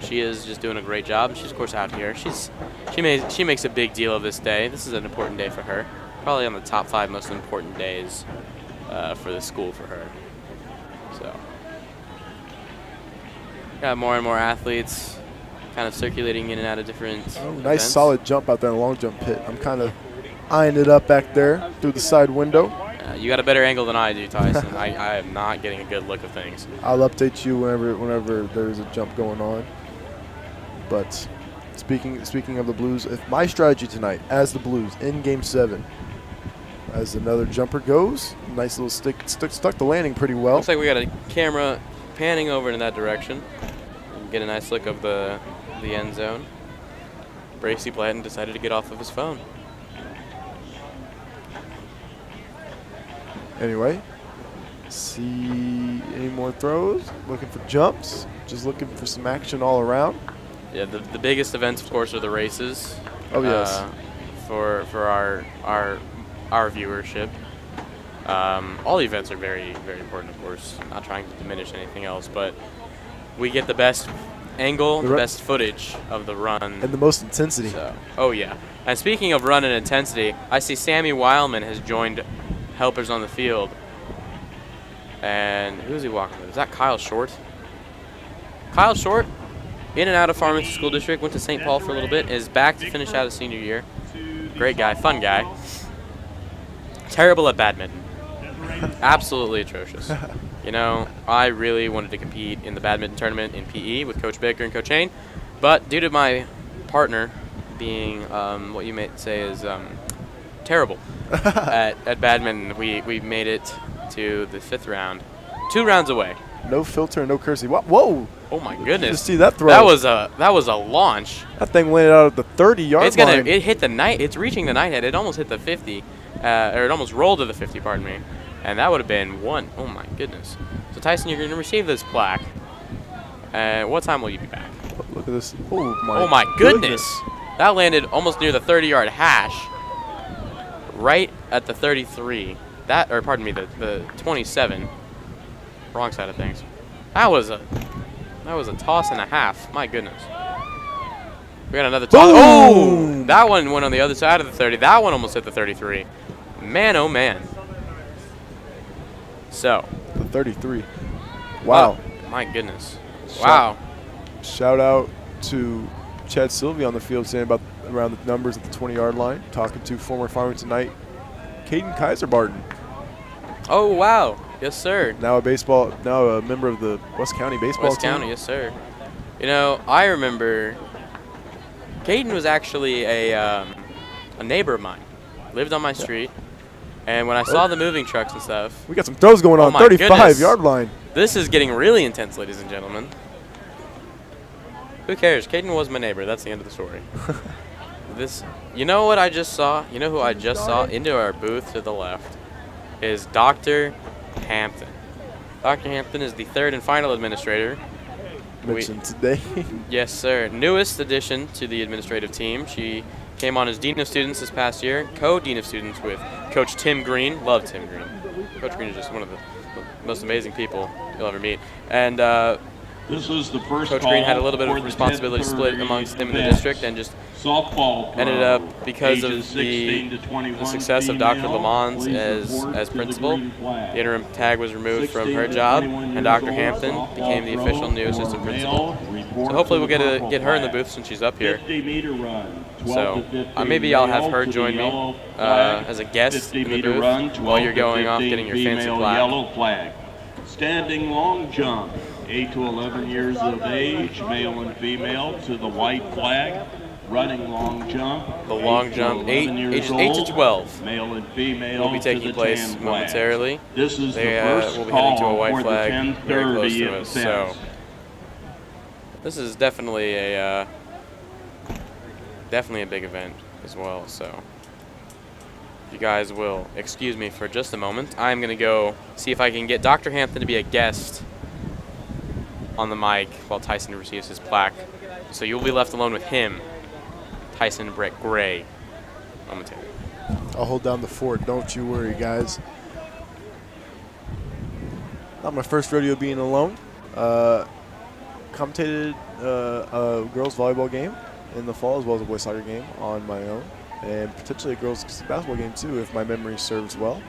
she is just doing a great job. She's of course out here. She makes a big deal of this day. This is an important day for her. Probably on the top 5 most important days for the school for her. So got more and more athletes kind of circulating in and out of different Nice events. solid jump out there in the long jump pit. I'm kind of eyeing it up back there through the side window. You got a better angle than I do, Tyson. I am not getting a good look of things. I'll update you whenever there's a jump going on. But speaking of the Blues, if my strategy tonight as the Blues in Game 7, as another jumper goes, nice little stick stuck the landing pretty well. Looks like we got a camera panning over in that direction. Get a nice look of the end zone. Bracy Blatton decided to get off of his phone. Anyway, see any more throws? Looking for jumps. Just looking for some action all around. Yeah, the biggest events, of course, are the races. Oh yes. For our viewership. All the events are very, very important, of course. Not trying to diminish anything else, but we get the best angle, the best footage of the run. And the most intensity. So, oh, yeah. And speaking of run and intensity, I see Sammy Weilman has joined helpers on the field. And who's he walking with? Is that Kyle Short? Kyle Short, in and out of Farmington School District, went to St. Paul for a little bit, is back to finish out his senior year. Great guy, fun guy. Terrible at badminton. Absolutely atrocious. You know, I really wanted to compete in the badminton tournament in PE with Coach Baker and Coach Hain, but due to my partner being what you might say is terrible at badminton, we made it to the 5th round, 2 rounds away. No filter, no courtesy. Whoa! Oh my Did goodness! you see that throw? That was a launch. That thing landed out at the 30-yard line. It hit the night. It's reaching the night head. It almost hit the 50, or it almost rolled to the 50. Pardon me. And that would have been 1. Oh my goodness. So Tyson, you're going to receive this plaque. What time will you be back? Look at this. Oh my goodness. That landed almost near the 30-yard hash. Right at the 33. Pardon me, the 27. Wrong side of things. That was a toss and a half. My goodness. We got another toss. Oh! That one went on the other side of the 30. That one almost hit the 33. Man, oh man. So. The 33. Wow. Oh, my goodness. Wow. Shout out to Chad Sylvie on the field saying about around the numbers at the 20-yard line, talking to former Farmington Knight, Caden Kaiser-Barton. Oh, wow. Yes, sir. Now a member of the West County baseball West team. County, yes, sir. You know, I remember Caden was actually a neighbor of mine. Lived on my street. And when I saw the moving trucks and stuff. We got some throws going on. 35-yard line. This is getting really intense, ladies and gentlemen. Who cares? Caden was my neighbor. That's the end of the story. You know what I just saw? You know who I just saw into our booth to the left? Is Dr. Hampton. Dr. Hampton is the 3rd and final administrator. Mentioned today. Yes, sir. Newest addition to the administrative team. She came on as Dean of Students this past year, co-Dean of Students with Coach Tim Green. Love Tim Green. Coach Green is just one of the most amazing people you'll ever meet. And this is the first Coach Green had a little bit of responsibility split amongst them in the district, and just softball ended up, because of the success of Dr. Lamont as principal, the interim tag was removed from her job, and Dr. Hampton became the official new assistant principal. So hopefully we'll get her in the booth since she's up here. So maybe I'll have her join me as a guest in the booth while you're going off getting your fancy plaque. Standing long jump, 8 to 11 years of age, male and female, to the white flag. Running long jump. The long jump, ages 8 to 12, male and female, will be taking place momentarily. This is they the first will be heading to a call white for flag the very close to 10:30 us. So this is definitely a big event as well. So if you guys will excuse me for just a moment, I'm gonna go see if I can get Dr. Hampton to be a guest on the mic while Tyson receives his plaque. So you'll be left alone with him, Tyson Brett Gray, momentarily. I'll hold down the fort. Don't you worry, guys. Not my first rodeo being alone. Commentated a girls volleyball game in the fall as well as a boys soccer game on my own, and potentially a girls basketball game too if my memory serves well.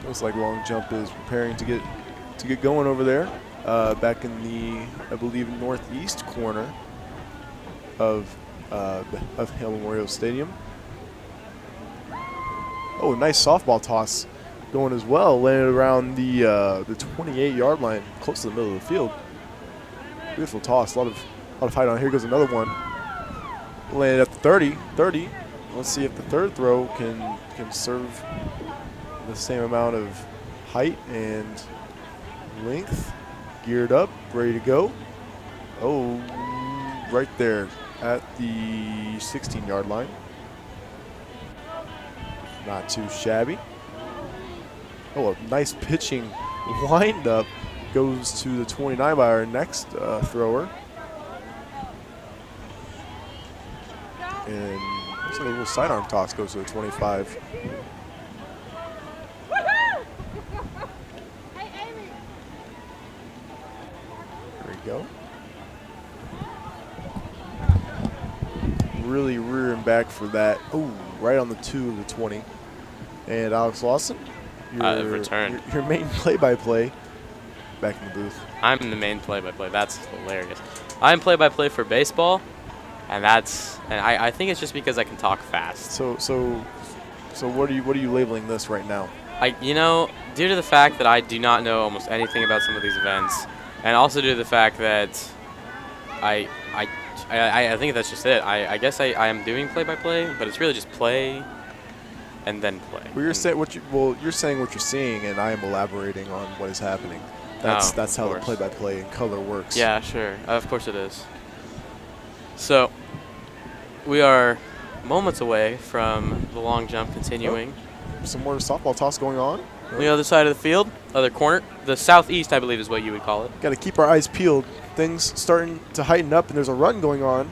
Looks like Long Jump is preparing to get going over there, back in the, I believe, northeast corner of Hale Memorial Stadium. Oh, nice softball toss going as well, landed around the 28-yard line, close to the middle of the field. Beautiful toss, a lot of height on. Here goes another one, landed at the 30. Let's see if the third throw can serve the same amount of height and length. Geared up, ready to go. Oh, right there at the 16-yard line. Not too shabby. Oh, a nice pitching windup goes to the 29 by our next thrower. And looks like a little sidearm toss goes to the 25. Go. Really rearing back for that. Oh, right on the 2 of the 20. And Alex Lawson, your main play-by-play, back in the booth. I'm the main play-by-play. That's hilarious. I'm play-by-play for baseball, and I think it's just because I can talk fast. So what are you labeling this right now? Due to the fact that I do not know almost anything about some of these events, and also due to the fact that I think that's just it. I guess I am doing play-by-play, but it's really just play and then play. Well, you're saying what you're seeing, and I am elaborating on what is happening. That's how the play-by-play in color works. Yeah, sure. Of course it is. So we are moments away from the long jump continuing. Oh, some more softball toss going on. On the other side of the field, other corner, the southeast, I believe, is what you would call it. Got to keep our eyes peeled. Things starting to heighten up, and there's a run going on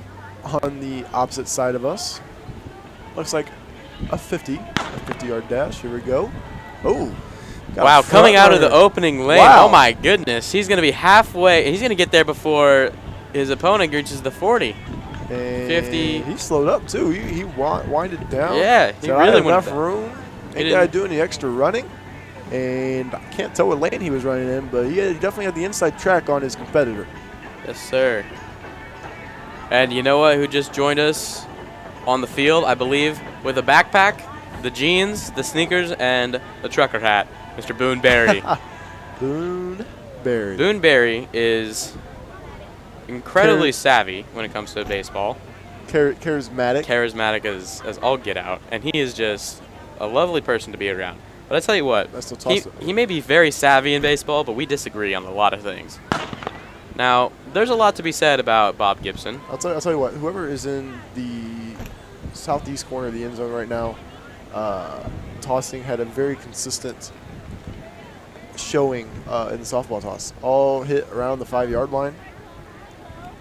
the opposite side of us. Looks like a 50-yard dash. Here we go. Oh, wow! Coming out of the opening lane. Wow. Oh my goodness! He's going to be halfway. He's going to get there before his opponent reaches the 40. And 50. He slowed up too. He winded down. Yeah, he so really I went enough room. Ain't got to do any extra running. And I can't tell what lane he was running in, but he definitely had the inside track on his competitor. Yes, sir. And you know what? Who just joined us on the field, I believe, with a backpack, the jeans, the sneakers, and the trucker hat, Mr. Boone Berry. Boone Berry. Boone Berry is incredibly savvy when it comes to baseball. Charismatic. Charismatic as all get out. And he is just a lovely person to be around. But I tell you what, he may be very savvy in baseball, but we disagree on a lot of things. Now, there's a lot to be said about Bob Gibson. I'll tell you what, whoever is in the southeast corner of the end zone right now, tossing, had a very consistent showing in the softball toss. All hit around the 5-yard line.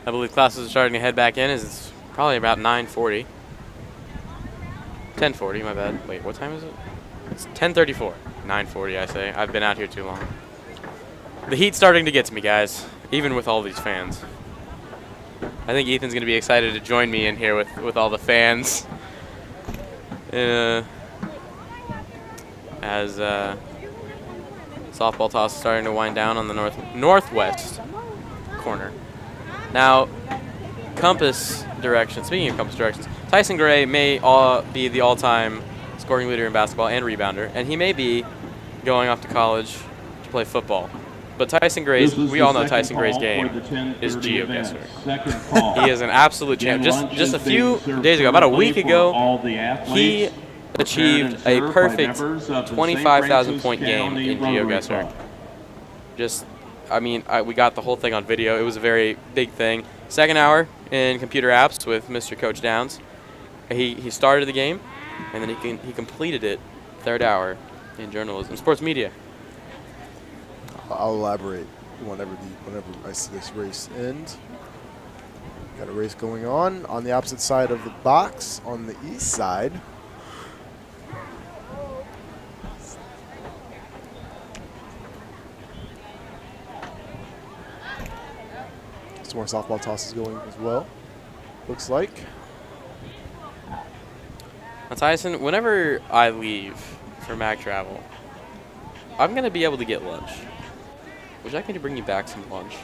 I believe classes are starting to head back in. It's probably about 9:40. 10:40, my bad. Wait, what time is it? It's 10:34. 9:40, I say. I've been out here too long. The heat's starting to get to me, guys, even with all these fans. I think Ethan's going to be excited to join me in here with all the fans. As softball toss is starting to wind down on the northwest corner. Now, compass direction. Speaking of compass directions, Tyson Gray may be the all-time scoring leader in basketball and rebounder, and he may be going off to college to play football. But Tyson Gray's, we all know Tyson Gray's game is GeoGuessr. He is an absolute champ. Just a few days ago, about a week ago, he achieved a perfect 25,000-point game in GeoGuessr. We got the whole thing on video. It was a very big thing. Second hour, in computer apps with Mr. Coach Downs. He started the game, and then he completed it third hour in journalism, sports media. I'll elaborate whenever I see this race end. Got a race going on the opposite side of the box, on the east side. Some more softball tosses going as well, looks like. Now, Tyson, whenever I leave for Mac Travel, I'm going to be able to get lunch. Would you like me to bring you back some lunch?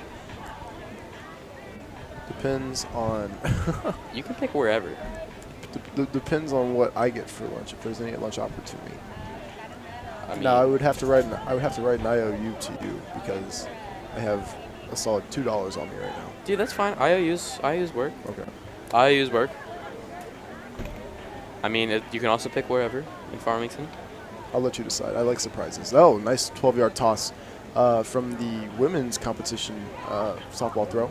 Depends on You can pick wherever. depends on what I get for lunch, if there's any lunch offered to me. I mean, No, I would have to write an IOU to you because I have a solid $2 on me right now. dude, that's fine. IOUs work. Okay. IOUs work. I mean, you can also pick wherever in Farmington. I'll let you decide. I like surprises. Oh, nice 12-yard toss from the women's competition softball throw.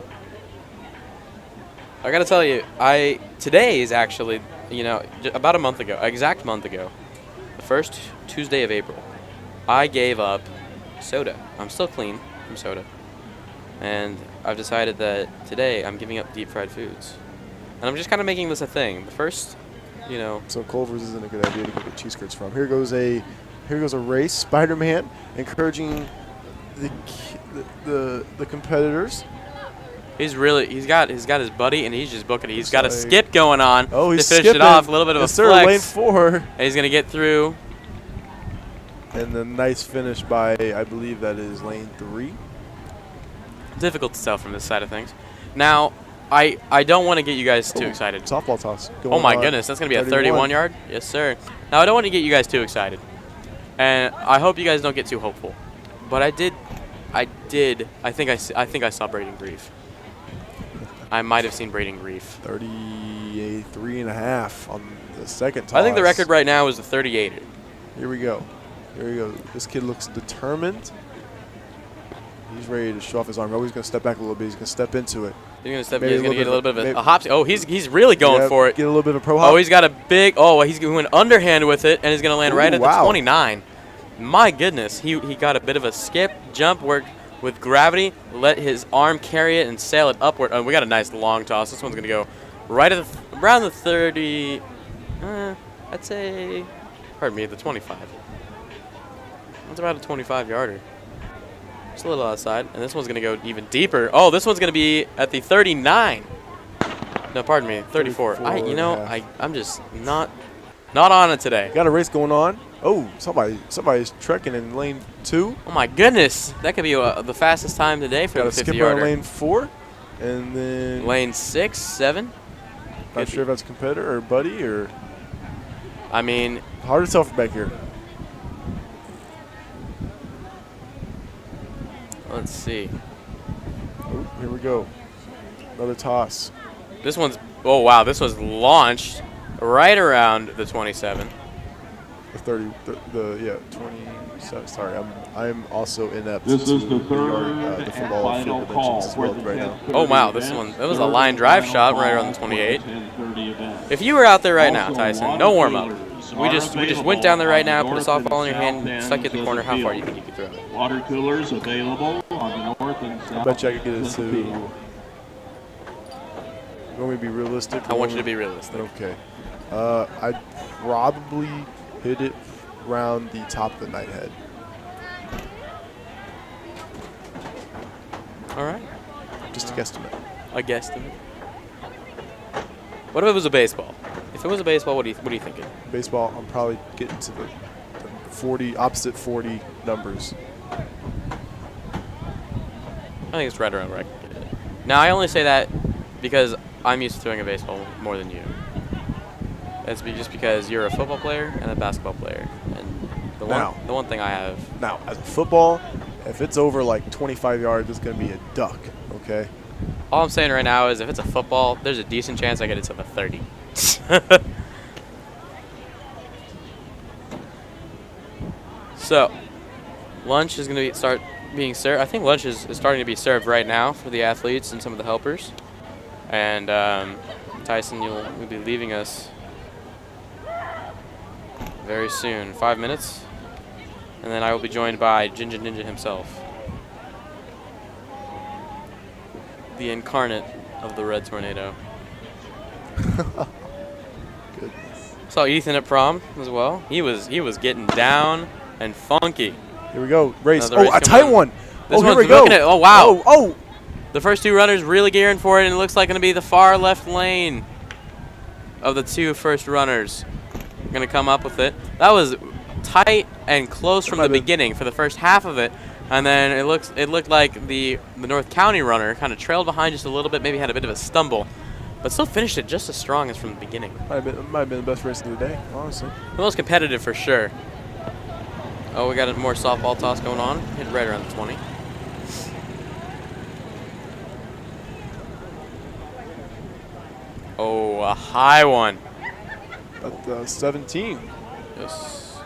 I gotta tell you, today is actually, about a month ago, exact month ago, the first Tuesday of April, I gave up soda. I'm still clean from soda. And I've decided that today I'm giving up deep fried foods. And I'm just kind of making this a thing. The first, So Culver's isn't a good idea to go get cheese curds from. Here goes a race. Spider-Man encouraging the competitors. he's got his buddy, and he's just booking it. He's got a Looks like- skip going on Oh, he's to finish skipping. it off. A little bit of Yes, a sir, flex. lane 4. And he's gonna get through. And the nice finish by, I believe that is lane 3. Difficult to tell from this side of things. Now, I don't want to get you guys too excited. Softball toss. Oh my going on. goodness, that's gonna be a 31. 31-yard. Yes, sir. Now I don't want to get you guys too excited, and I hope you guys don't get too hopeful. But I think I saw Braden Grief. I might have seen Braden Grief. 33.5 on the second toss. I think the record right now is the 38. Here we go. This kid looks determined. He's ready to show off his arm. Oh, he's going to step back a little bit. He's going to step into it. He's gonna Maybe get a little bit of maybe- a hopsy. Oh, he's really going Yeah, for it. Get a little bit of pro hop. Oh, he's got a big. Oh, he's going underhand with it, and he's gonna land right Ooh, at the wow. 29. My goodness, he got a bit of a skip, jump, worked with gravity, let his arm carry it and sail it upward. Oh, we got a nice long toss. This one's gonna go right at around the 30. I'd say, pardon me, the 25. That's about a 25-yarder. Just a little outside, and this one's gonna go even deeper. Oh, this one's gonna be at the 39. No, pardon me, 34. 34.5. I'm just not on it today. Got a race going on. Oh, somebody's trekking in lane 2. Oh my goodness, that could be the fastest time today for Got a the skipper 50-yarder. in lane 4. And then Lane 6, 7. not sure if that's a competitor or buddy or I mean, hard to tell from back here. let's see. Oh, here we go. Another toss. This one's. Oh wow, this was launched right around the 27. The 30. The 27. Sorry, I'm also inept. This to is the third the football final field call dimensions as for well the right now. Oh wow, this one. That was a line drive shot right around the 28. If you were out there right now, Tyson, no warm up. We just went down there right now, put a softball in your hand, stuck it in the corner. How far do you think you could throw it? Water coolers available on the north and south. I bet you I could get it of the to. field. You want me to be realistic? I want you to be realistic. Okay. I'd probably hit it around the top of the night head. All right, Just a guesstimate. a guesstimate. What if it was a baseball? If it was a baseball, what are you thinking? Baseball, I'm probably getting to the 40, opposite 40 numbers. I think it's right around where I can get it. Now, I only say that because I'm used to throwing a baseball more than you. That's just because you're a football player and a basketball player. And the one thing I have. Now, as a football, if it's over like 25 yards, it's going to be a duck, okay? All I'm saying right now is if it's a football, there's a decent chance I get it to the 30. So, lunch is going to start being served. I think lunch is starting to be served right now for the athletes and some of the helpers. And Tyson, you'll be leaving us very soon, 5 minutes. And then I will be joined by Ginger Ninja himself, the incarnate of the Red Tornado. Goodness. Saw Ethan at prom as well. He was getting down and funky. Here we go. Race. Another race Oh, a coming tight up. one. This Oh, here one's we go. looking at- oh, wow. Oh, The first two runners really gearing for it, and it looks like going to be the far left lane of the two first runners. Going to come up with it. That was tight and close from the beginning for the first half of it, and then it looked like the North County runner kind of trailed behind just a little bit, maybe had a bit of a stumble, but still finished it just as strong as from the beginning. might have been the best race of the day, honestly. The most competitive for sure. Oh, we got a more softball toss going on. Hit right around the 20. Oh, a high one. At 17. Yes.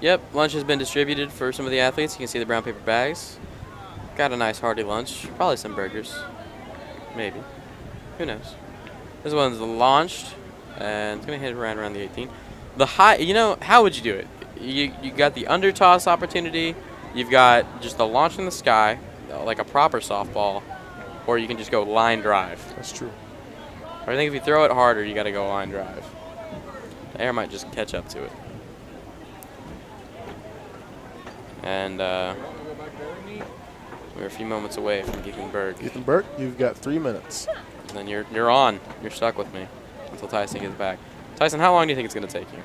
Yep, lunch has been distributed for some of the athletes. You can see the brown paper bags. Got a nice hearty lunch. Probably some burgers. Maybe. Who knows? This one's launched, and it's going to hit around the 18. The high, you know, how would you do it? You got the under toss opportunity. You've got just the launch in the sky, like a proper softball, or you can just go line drive. That's true. Or I think if you throw it harder, you got to go line drive. The air might just catch up to it. And we're a few moments away from Ethan Berg. Ethan Burke, you've got 3 minutes. And then you're on. You're stuck with me until Tyson gets back. Tyson, how long do you think it's going to take you?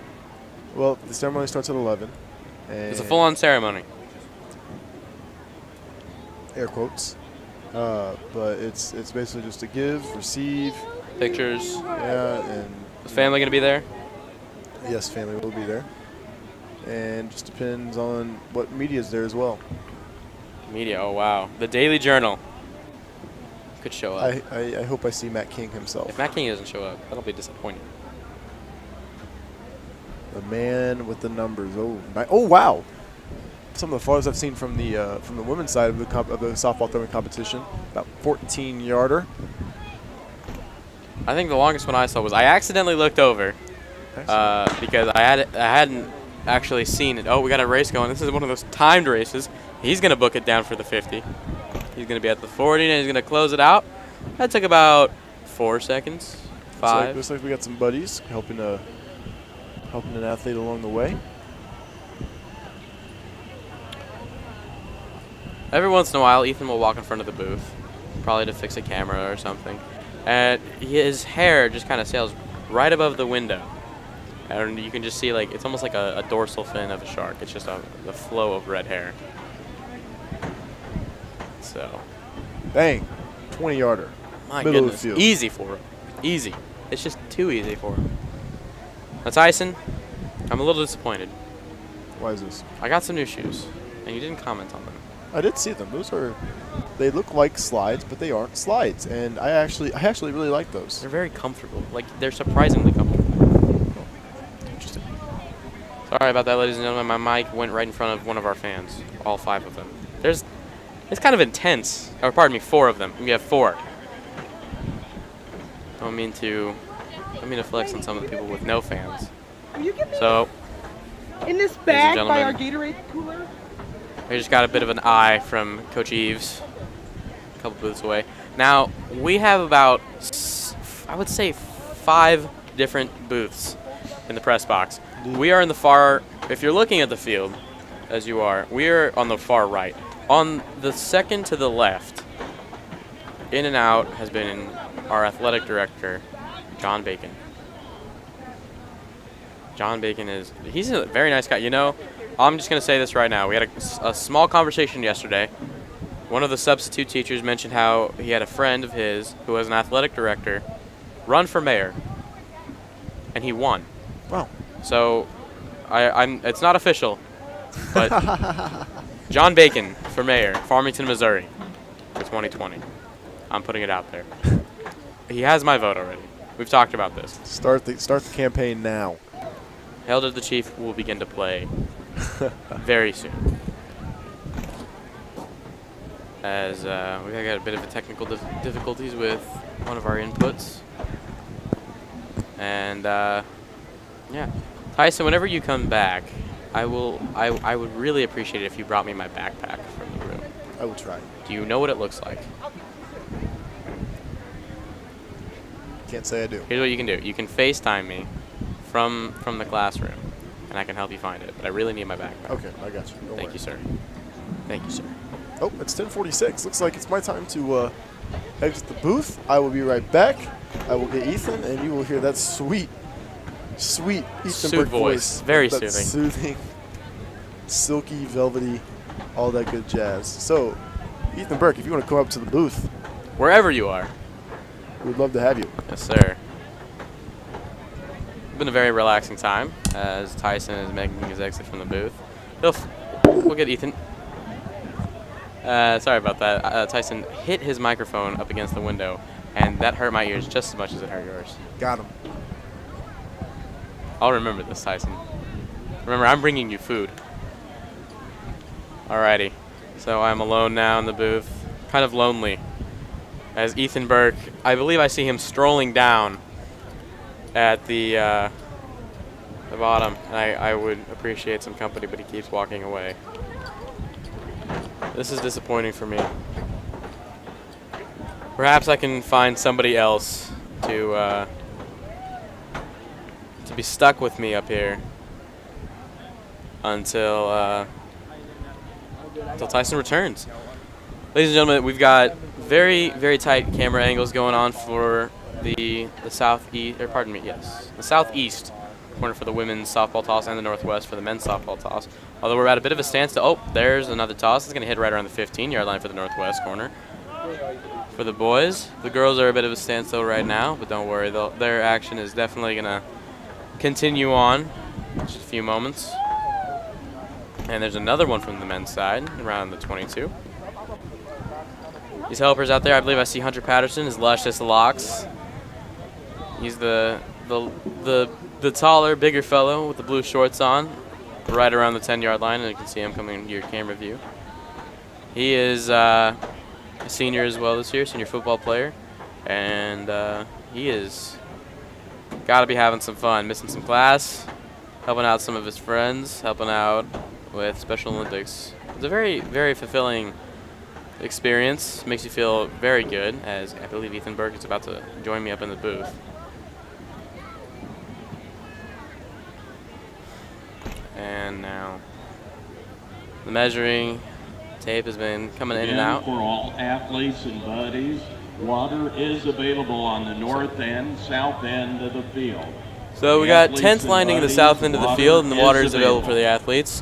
Well, the ceremony starts at 11. And It's a full-on ceremony. air quotes. But it's basically just to give, receive, Pictures. yeah, and Is family going to be there? yes, family will be there. And just depends on what media is there as well. Media. Oh, wow. The Daily Journal could show up. I hope I see Matt King himself. If Matt King doesn't show up, that'll be disappointing. The man with the numbers. Oh wow! Some of the farthest I've seen from the women's side of the softball throwing competition. About 14-yarder. I think the longest one I saw was I accidentally looked over because I hadn't actually seen it. Oh, we got a race going. This is one of those timed races. He's going to book it down for the 50. He's going to be at the 40, and he's going to close it out. That took about 4 seconds, 5. Looks like we got some buddies helping an athlete along the way. Every once in a while, Ethan will walk in front of the booth, probably to fix a camera or something. And his hair just kind of sails right above the window. And you can just see, like, it's almost like a dorsal fin of a shark. It's just the flow of red hair. So, Bang! 20-yarder. my Middle of the goodness. field. Easy for him. Easy. It's just too easy for him. Now, Tyson, I'm a little disappointed. Why is this? I got some new shoes, and you didn't comment on them. I did see them. They look like slides, but they aren't slides. And I actually really like those. They're very comfortable. Like, they're surprisingly comfortable. Interesting. Sorry about that, ladies and gentlemen. My mic went right in front of one of our fans. All 5 of them. It's kind of intense. Or pardon me, 4 of them. We have 4. I don't mean to flex on some of the people with no fans. Will you give me So, in this and bag by our gentlemen. Gatorade cooler? I just got a bit of an eye from Coach Eves, a couple booths away. Now, we have about, I would say, 5 different booths in the press box. We are in the far, if you're looking at the field, as you are, we are on the far right. On the second to the left, in and out has been our athletic director, John Bacon. John Bacon he's a very nice guy. You know, I'm just going to say this right now. We had a small conversation yesterday. One of the substitute teachers mentioned how he had a friend of his who was an athletic director run for mayor, and he won. Wow. So, it's not official, but John Bacon for mayor, Farmington, Missouri, for 2020. I'm putting it out there. He has my vote already. We've talked about this. Start the campaign now. Hail to the Chief will begin to play very soon. as we got a bit of a technical difficulties with one of our inputs. And yeah, Tyson, whenever you come back, I would really appreciate it if you brought me my backpack from the room. I will try. Do you know what it looks like? Can't say I do. Here's what you can do. You can FaceTime me from the classroom, and I can help you find it. But I really need my backpack. Okay, I got you. Don't Thank worry. you, sir. Thank you, sir. Oh, it's 10:46. Looks like it's my time to exit the booth. I will be right back. I will get Ethan, and you will hear that sweet Ethan Sooth Burke voice. Very that soothing, silky, velvety, all that good jazz. So, Ethan Burke, if you want to come up to the booth, Wherever you are. we'd love to have you. Yes, sir. It's been a very relaxing time as Tyson is making his exit from the booth. We'll get Ethan. Sorry about that. Tyson hit his microphone up against the window, and that hurt my ears just as much as it hurt yours. Got him. I'll remember this, Tyson. Remember, I'm bringing you food. Alrighty. So I'm alone now in the booth. Kind of lonely. As Ethan Burke, I believe I see him strolling down at the bottom. And I would appreciate some company, but he keeps walking away. This is disappointing for me. Perhaps I can find somebody else to be stuck with me up here until Tyson returns. Ladies and gentlemen, we've got very, very tight camera angles going on for the southeast, or pardon me, yes, the southeast corner for the women's softball toss and the northwest for the men's softball toss. Although we're at a bit of a standstill. Oh, there's another toss. It's going to hit right around the 15-yard line for the northwest corner. For the boys, the girls are a bit of a standstill right now, but don't worry, their action is definitely going to continue on in just a few moments. And there's another one from the men's side around the 22. These helpers out there, I believe I see Hunter Patterson, his luscious locks. He's the taller, bigger fellow with the blue shorts on, right around the 10-yard line, and you can see him coming into your camera view. He is a senior as well this year, senior football player, and he is got to be having some fun, missing some class, helping out some of his friends, helping out with Special Olympics. It's a very, very fulfilling experience. Makes you feel very good, as I believe Ethan Burke is about to join me up in the booth. And now the measuring tape has been coming in and out. For all athletes and buddies, water is available on the north and south end of the field. So we got tents lining in the south end of the field, and the water is available for the athletes.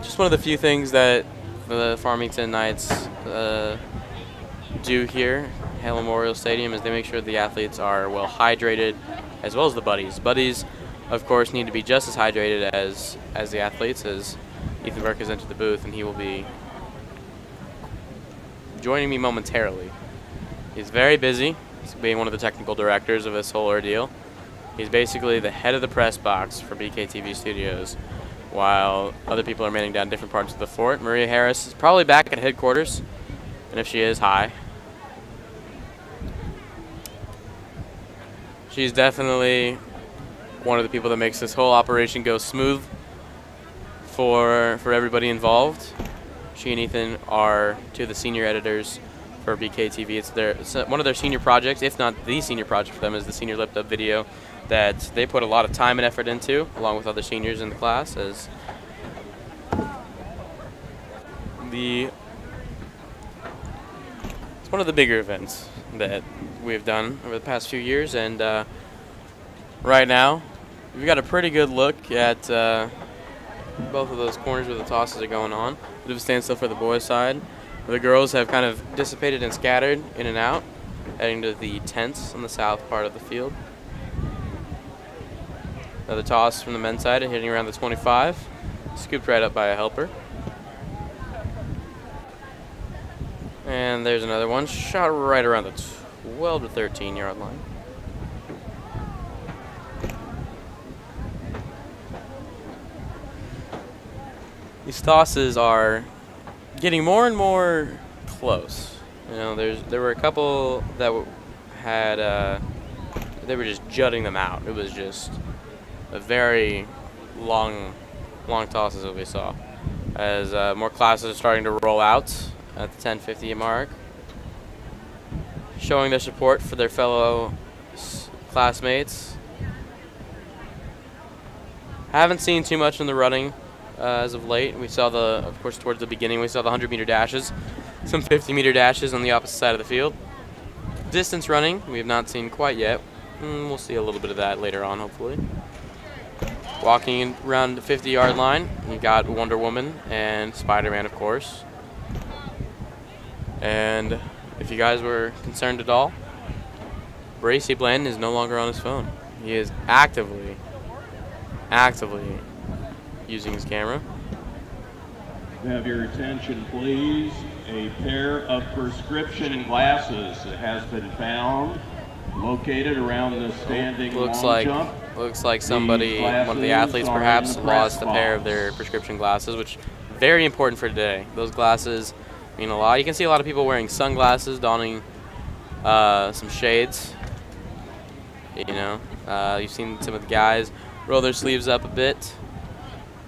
Just one of the few things that the Farmington Knights do here at Hale Memorial Stadium is they make sure the athletes are well hydrated, as well as the buddies. Buddies, of course, need to be just as hydrated as the athletes, as Ethan Burke has entered the booth, and he will be joining me momentarily. He's very busy, being one of the technical directors of this whole ordeal. He's basically the head of the press box for BKTV Studios, while other people are manning down different parts of the fort. Maria Harris is probably back at headquarters, and if she is, hi. She's definitely one of the people that makes this whole operation go smooth for everybody involved. She and Ethan are two of the senior editors for BKTV. It's one of their senior projects, if not the senior project for them, is the senior lift up video that they put a lot of time and effort into, along with other seniors in the class. As it's one of the bigger events that we've done over the past few years, and right now we've got a pretty good look at both of those corners where the tosses are going on. Bit of a standstill for the boys' side. The girls have kind of dissipated and scattered in and out, heading to the tents on the south part of the field. Another toss from the men's side, hitting around the 25. Scooped right up by a helper. And there's another one, shot right around the 12 to 13-yard line. These tosses are getting more and more close. You know, there were a couple that had they were just jutting them out. It was just a very long tosses that we saw. As more classes are starting to roll out at the 10:50 mark, showing their support for their fellow classmates. Haven't seen too much in the running as of late. We saw of course, towards the beginning, we saw the 100-meter dashes, some 50-meter dashes on the opposite side of the field. Distance running, we have not seen quite yet. We'll see a little bit of that later on, hopefully. Walking around the 50-yard line, you got Wonder Woman and Spider-Man, of course. And if you guys were concerned at all, Bracy Blandon is no longer on his phone. He is actively using his camera. Have your attention, please. A pair of prescription glasses has been found, located around the standing long jump. Looks like somebody, one of the athletes perhaps, lost a pair of their prescription glasses, which very important for today. Those glasses mean a lot. You can see a lot of people wearing sunglasses, donning some shades. You know, you've seen some of the guys roll their sleeves up a bit,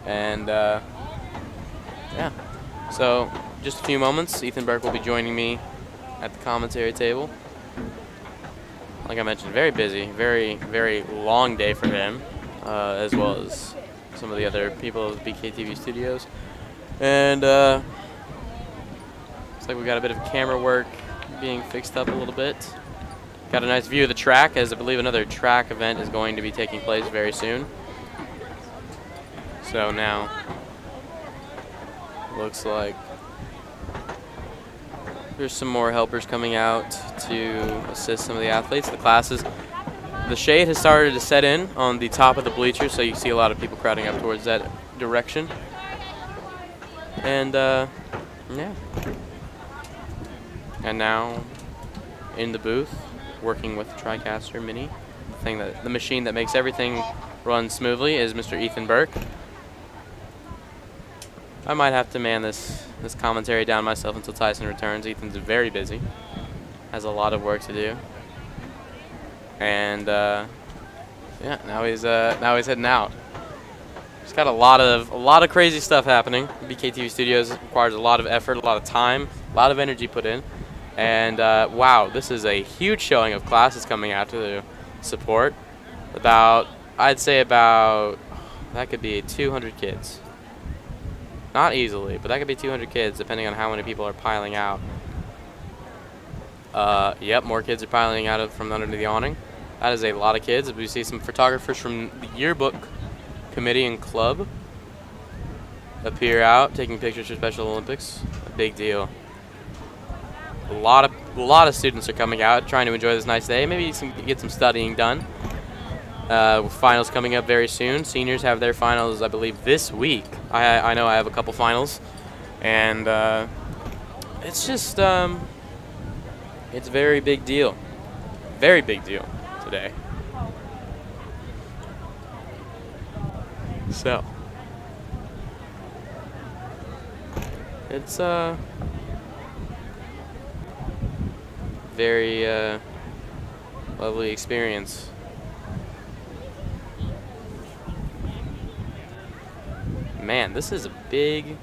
and yeah. So just a few moments, Ethan Burke will be joining me at the commentary table. Like I mentioned, very busy, very, very long day for him, as well as some of the other people at BKTV studios. And looks like we got a bit of camera work being fixed up a little bit. Got a nice view of the track, as I believe another track event is going to be taking place very soon. So now, looks like there's some more helpers coming out to assist some of the athletes. The classes, the shade has started to set in on the top of the bleachers, so you see a lot of people crowding up towards that direction. And yeah. And now in the booth, working with the TriCaster Mini, the machine that makes everything run smoothly, is Mr. Ethan Burke. I might have to man this commentary down myself until Tyson returns. Ethan's very busy, has a lot of work to do, and yeah, now he's heading out. He's got a lot of crazy stuff happening. BKTV Studios requires a lot of effort, a lot of time, a lot of energy put in, and wow, this is a huge showing of classes coming out to support. I'd say about that could be 200 kids. Not easily, but that could be 200 kids, depending on how many people are piling out. Yep, more kids are piling out from under the awning. That is a lot of kids. We see some photographers from the yearbook committee and club appear out, taking pictures for Special Olympics. A big deal. A lot of students are coming out, trying to enjoy this nice day. Maybe get some studying done. With finals coming up very soon. Seniors have their finals, I believe, this week. I know I have a couple finals, and it's just it's a very big deal today. So it's very lovely experience. Man, this is a big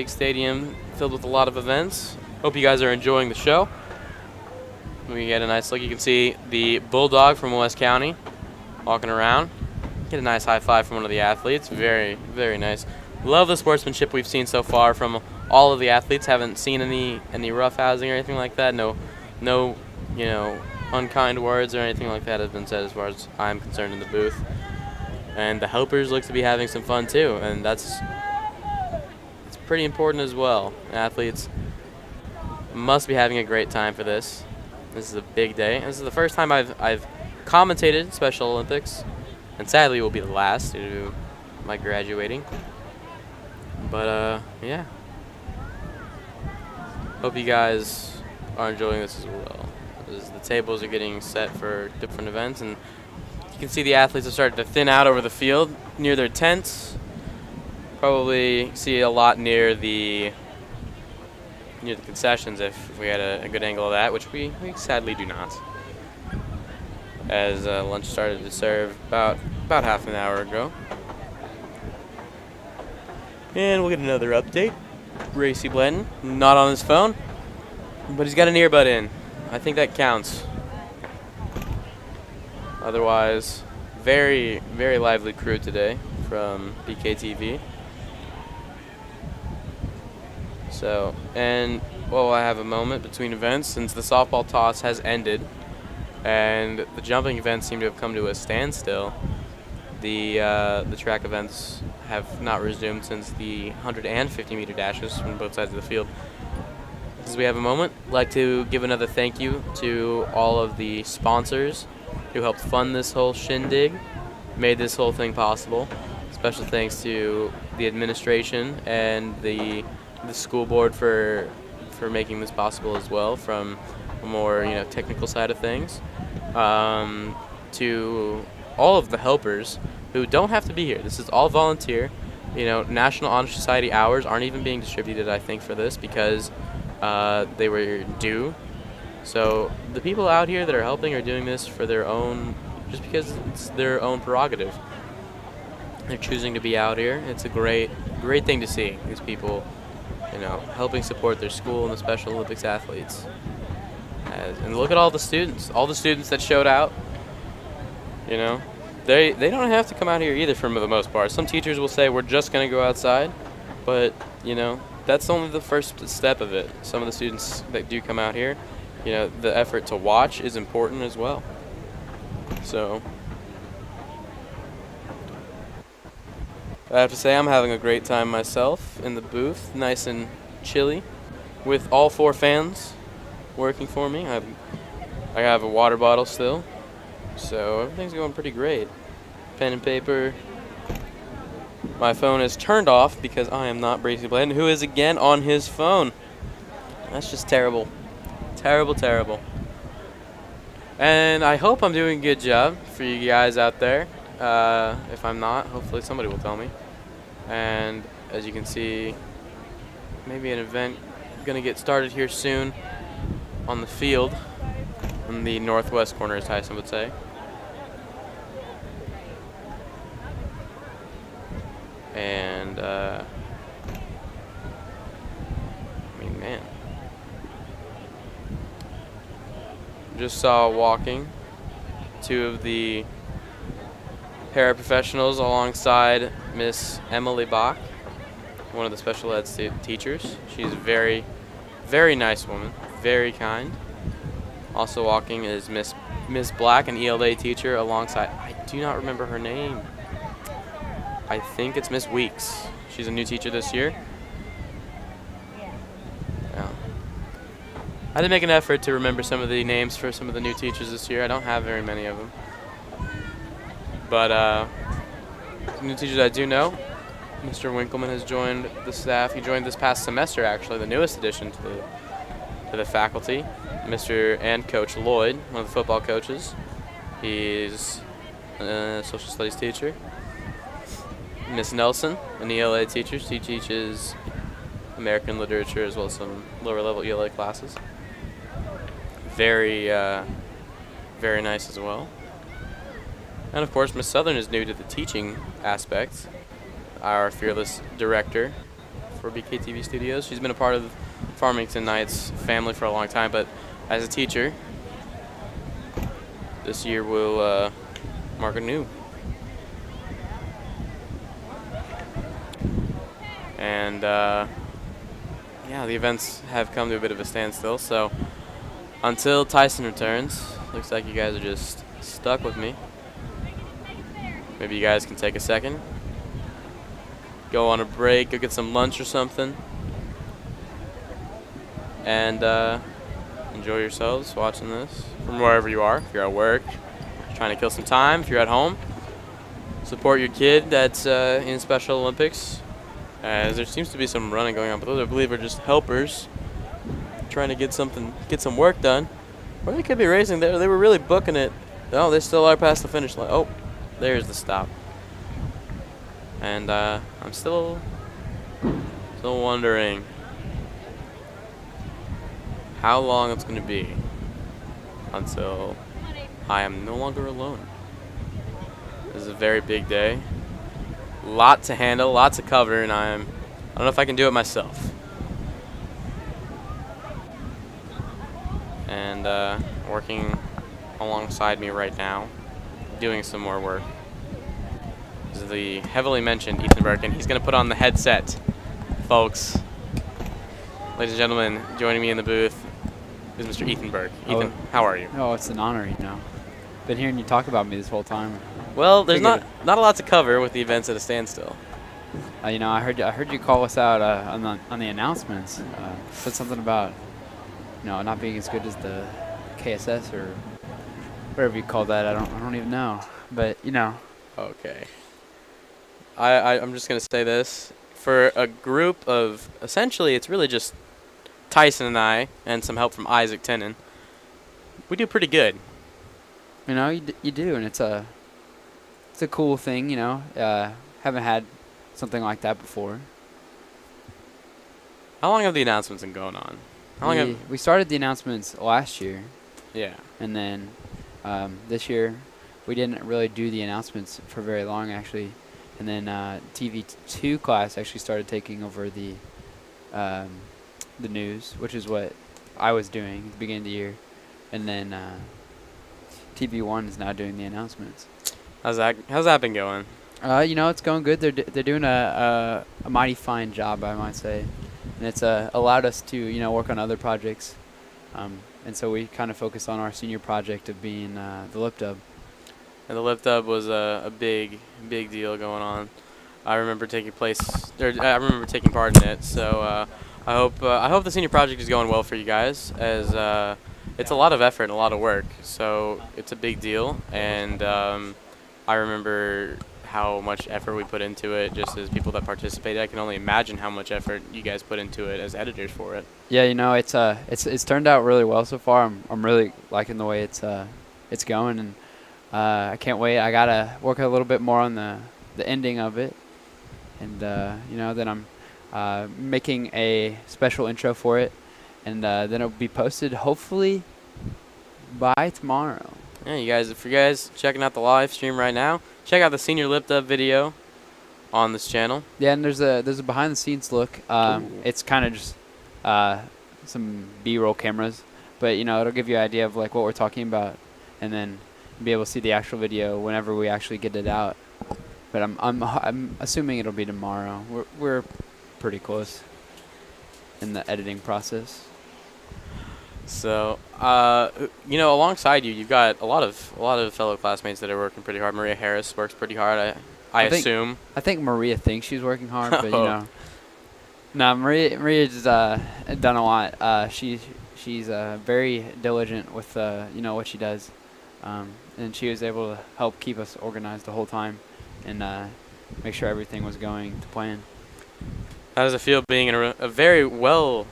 stadium filled with a lot of events. Hope you guys are enjoying the show. We get a nice look. You can see the Bulldog from West County walking around. Get a nice high five from one of the athletes. Very, very nice. Love the sportsmanship we've seen so far from all of the athletes. Haven't seen any roughhousing or anything like that. No, you know, unkind words or anything like that have been said as far as I'm concerned in the booth. And the helpers look to be having some fun too, and it's pretty important as well. Athletes must be having a great time for this. This is a big day. This is the first time I've commentated Special Olympics, and sadly will be the last due to my graduating. But yeah. Hope you guys are enjoying this as well. The tables are getting set for different events, and you can see the athletes have started to thin out over the field near their tents. Probably see a lot near the near the concessions if we had a good angle of that, which we sadly do not. As lunch started to serve about half an hour ago. And we'll get another update. Gracie Blanton, not on his phone, but he's got an earbud in. I think that counts. Otherwise, very, very lively crew today from BKTV. So, and well, I have a moment between events since the softball toss has ended and the jumping events seem to have come to a standstill. The track events have not resumed since the 100 and 50 meter dashes from both sides of the field. As we have a moment, I'd like to give another thank you to all of the sponsors who helped fund this whole shindig, made this whole thing possible. Special thanks to the administration and the school board for making this possible as well, from a more technical side of things, to all of the helpers who don't have to be here. This is all volunteer. National Honor Society hours aren't even being distributed, I think, for this because they were due. So the people out here that are helping are doing this for their own, just because it's their own prerogative. They're choosing to be out here. It's a great thing to see, these people helping support their school and the Special Olympics athletes. And look at all the students that showed out. They don't have to come out here either for the most part. Some teachers will say we're just going to go outside, but that's only the first step of it. Some of the students that do come out here, the effort to watch is important as well. So I have to say I'm having a great time myself in the booth, nice and chilly, with all 4 fans working for me. I have a water bottle still, so everything's going pretty great. Pen and paper. My phone is turned off because I am not Gracie Blanton, who is again on his phone. That's just terrible. Terrible, terrible. And I hope I'm doing a good job for you guys out there. If I'm not, hopefully somebody will tell me. And as you can see, maybe an event going to get started here soon on the field, in the northwest corner, as Tyson would say. And man, just saw walking 2 of the paraprofessionals alongside Miss Emily Bach, one of the special ed teachers. She's a very, very nice woman, very kind. Also walking is Miss Black, an ELA teacher, alongside, I do not remember her name. I think it's Miss Weeks. She's a new teacher this year. Yeah. I did make an effort to remember some of the names for some of the new teachers this year. I don't have very many of them. But the new teachers I do know, Mr. Winkleman has joined the staff. He joined this past semester, actually, the newest addition to the faculty. Mr. and Coach Lloyd, one of the football coaches. He's a social studies teacher. Miss Nelson, an ELA teacher. She teaches American literature as well as some lower level ELA classes. Very, very nice as well. And of course, Miss Southern is new to the teaching aspect. Our fearless director for BKTV Studios. She's been a part of Farmington Knights family for a long time, but as a teacher, this year will mark a new. And yeah, the events have come to a bit of a standstill, so until Tyson returns, looks like you guys are just stuck with me. Maybe you guys can take a second, go on a break, go get some lunch or something, and enjoy yourselves watching this from wherever you are. If you're at work, trying to kill some time, if you're at home, support your kid that's in Special Olympics, as there seems to be some running going on, but those I believe are just helpers trying to get some work done. Or they could be racing there. They were really booking it. Oh, they still are past the finish line. Oh, there's the stop. And I'm still wondering how long it's going to be until I am no longer alone. This is a very big day. Lot to handle, lot to cover, and I don't know if I can do it myself. And working alongside me right now, doing some more work, is the heavily mentioned Ethan Burke, and he's going to put on the headset, folks. Ladies and gentlemen, joining me in the booth is Mr. Ethan Burke. Ethan, how are you? Oh, it's an honor, you know. Been hearing you talk about me this whole time. Well, there's Figured- not a lot to cover with the events at a standstill. You know, I heard you call us out on the announcements. Said something about, you know, not being as good as the KSS or whatever you call that. I don't even know. But you know, Okay. I'm just going to say this. For a group of, essentially, it's really just Tyson and I, and some help from Isaac Tenen, we do pretty good. you know, you do, and it's a cool thing. You know, haven't had something like that before. How long have the announcements been going on? How long have... We started the announcements last year, Yeah. and then this year we didn't really do the announcements for very long, actually. And then TV2 class actually started taking over the news, which is what I was doing at the beginning of the year. And then TV1 is now doing the announcements. How's that been going? You know, it's going good. They're doing a mighty fine job, I might say. And it's allowed us to, you know, work on other projects. And so we kind of focus on our senior project of being the Lip Dub. And the Lift Up was a big deal going on. I remember taking part in it. So I hope the senior project is going well for you guys, as it's a lot of effort and a lot of work. So it's a big deal, and I remember how much effort we put into it just as people that participated. I can only imagine how much effort you guys put into it as editors for it. Yeah, you know, it's turned out really well so far. I'm really liking the way it's going, and I can't wait. I gotta work a little bit more on the ending of it, and you know, then I'm making a special intro for it, and then it'll be posted hopefully by tomorrow. Yeah, if you guys checking out the live stream right now, check out the senior Lip Dub video on this channel. Yeah, and there's a behind the scenes look. It's kind of just some B-roll cameras, but you know, it'll give you an idea of like what we're talking about, and then be able to see the actual video whenever we actually get it out. But I'm assuming it'll be tomorrow. We're pretty close in the editing process. So, you know, alongside you, you've got a lot of fellow classmates that are working pretty hard. Maria Harris works pretty hard, I assume. I think Maria thinks she's working hard, but you Oh. know, no, Maria's done a lot. She's very diligent with you know, what she does, and she was able to help keep us organized the whole time, and make sure everything was going to plan. How does it feel being in a very well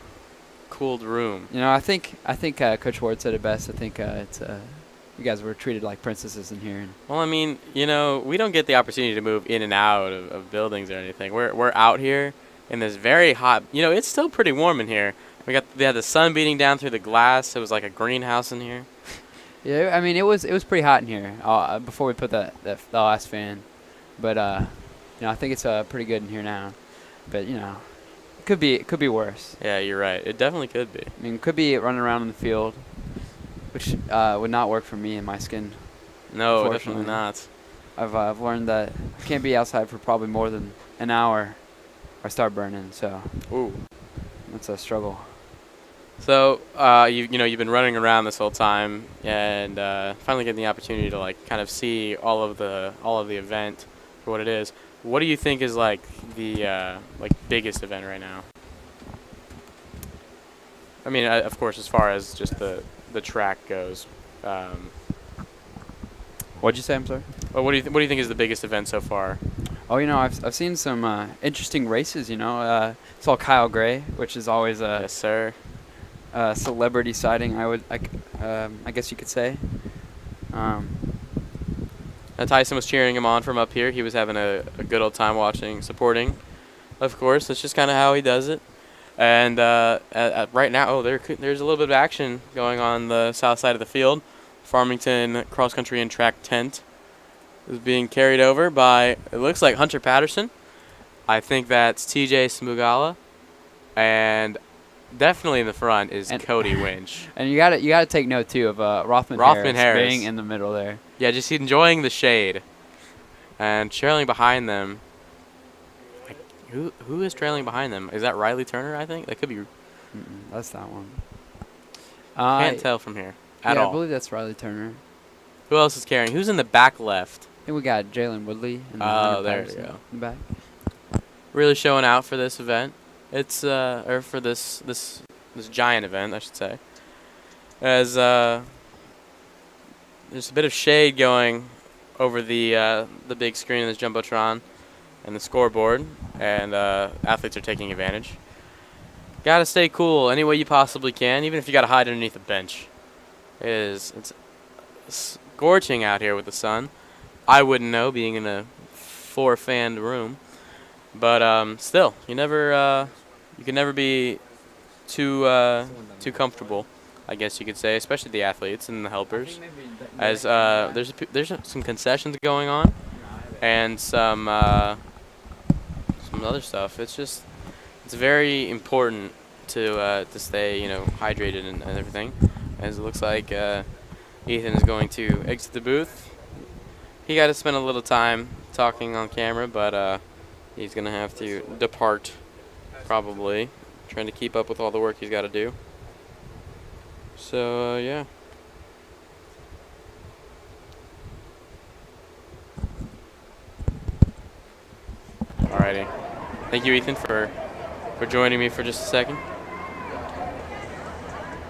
cooled room? You know, I think Coach Ward said it best. I think it's you guys were treated like princesses in here. And Well, I mean, you know, we don't get the opportunity to move in and out of buildings or anything. We're out here in this very hot. You know, it's still pretty warm in here. We had the sun beating down through the glass. It was like a greenhouse in here. yeah, I mean, it was pretty hot in here before we put the last fan, but you know, I think it's pretty good in here now. But you know, it could be worse. Yeah, you're right. It definitely could be. I mean, it could be running around in the field, which would not work for me and my skin. No, Unfortunately. definitely not. I've learned that I can't be outside for probably more than an hour, or I start burning. So Ooh. that's a struggle. So, you've been running around this whole time, and finally getting the opportunity to like kind of see all of the event for what it is. What do you think is like the biggest event right now? I mean, of course, as far as just the track goes. What'd you say? I'm sorry. Well, what do you think is the biggest event so far? Oh, you know, I've seen some interesting races. You know, saw Kyle Gray, which is always a Yes, sir. celebrity sighting. I guess you could say. Tyson was cheering him on from up here. He was having a good old time watching, supporting. Of course, that's just kind of how he does it. And right now, there's a little bit of action going on the south side of the field. Farmington cross country and track tent is being carried over by, it looks like, Hunter Patterson. I think that's TJ Smugala, and definitely in the front is Cody Winch. And you gotta take note too of Rothman Harris being in the middle there. Yeah, just enjoying the shade. And trailing behind them, who is trailing behind them? Is that Riley Turner? I think that could be. That's that one. Can't tell from here at all. I believe that's Riley Turner. Who else is carrying? Who's in the back left? I think we got Jalen Woodley. Oh, there you go. In the back. Really showing out for this event. It's or for this giant event, I should say. As there's a bit of shade going over the big screen of this jumbotron and the scoreboard, and athletes are taking advantage. Gotta stay cool any way you possibly can, even if you gotta hide underneath a bench. It's scorching out here with the sun. I wouldn't know, being in a 4-fan room, but still, you can never be too comfortable, I guess you could say, especially the athletes and the helpers. As there's some concessions going on, and some other stuff. It's very important to stay hydrated and everything. As it looks like Ethan is going to exit the booth. He got to spend a little time talking on camera, but he's gonna have to depart probably, trying to keep up with all the work he's got to do. So yeah. Alrighty. Thank you, Ethan, for joining me for just a second.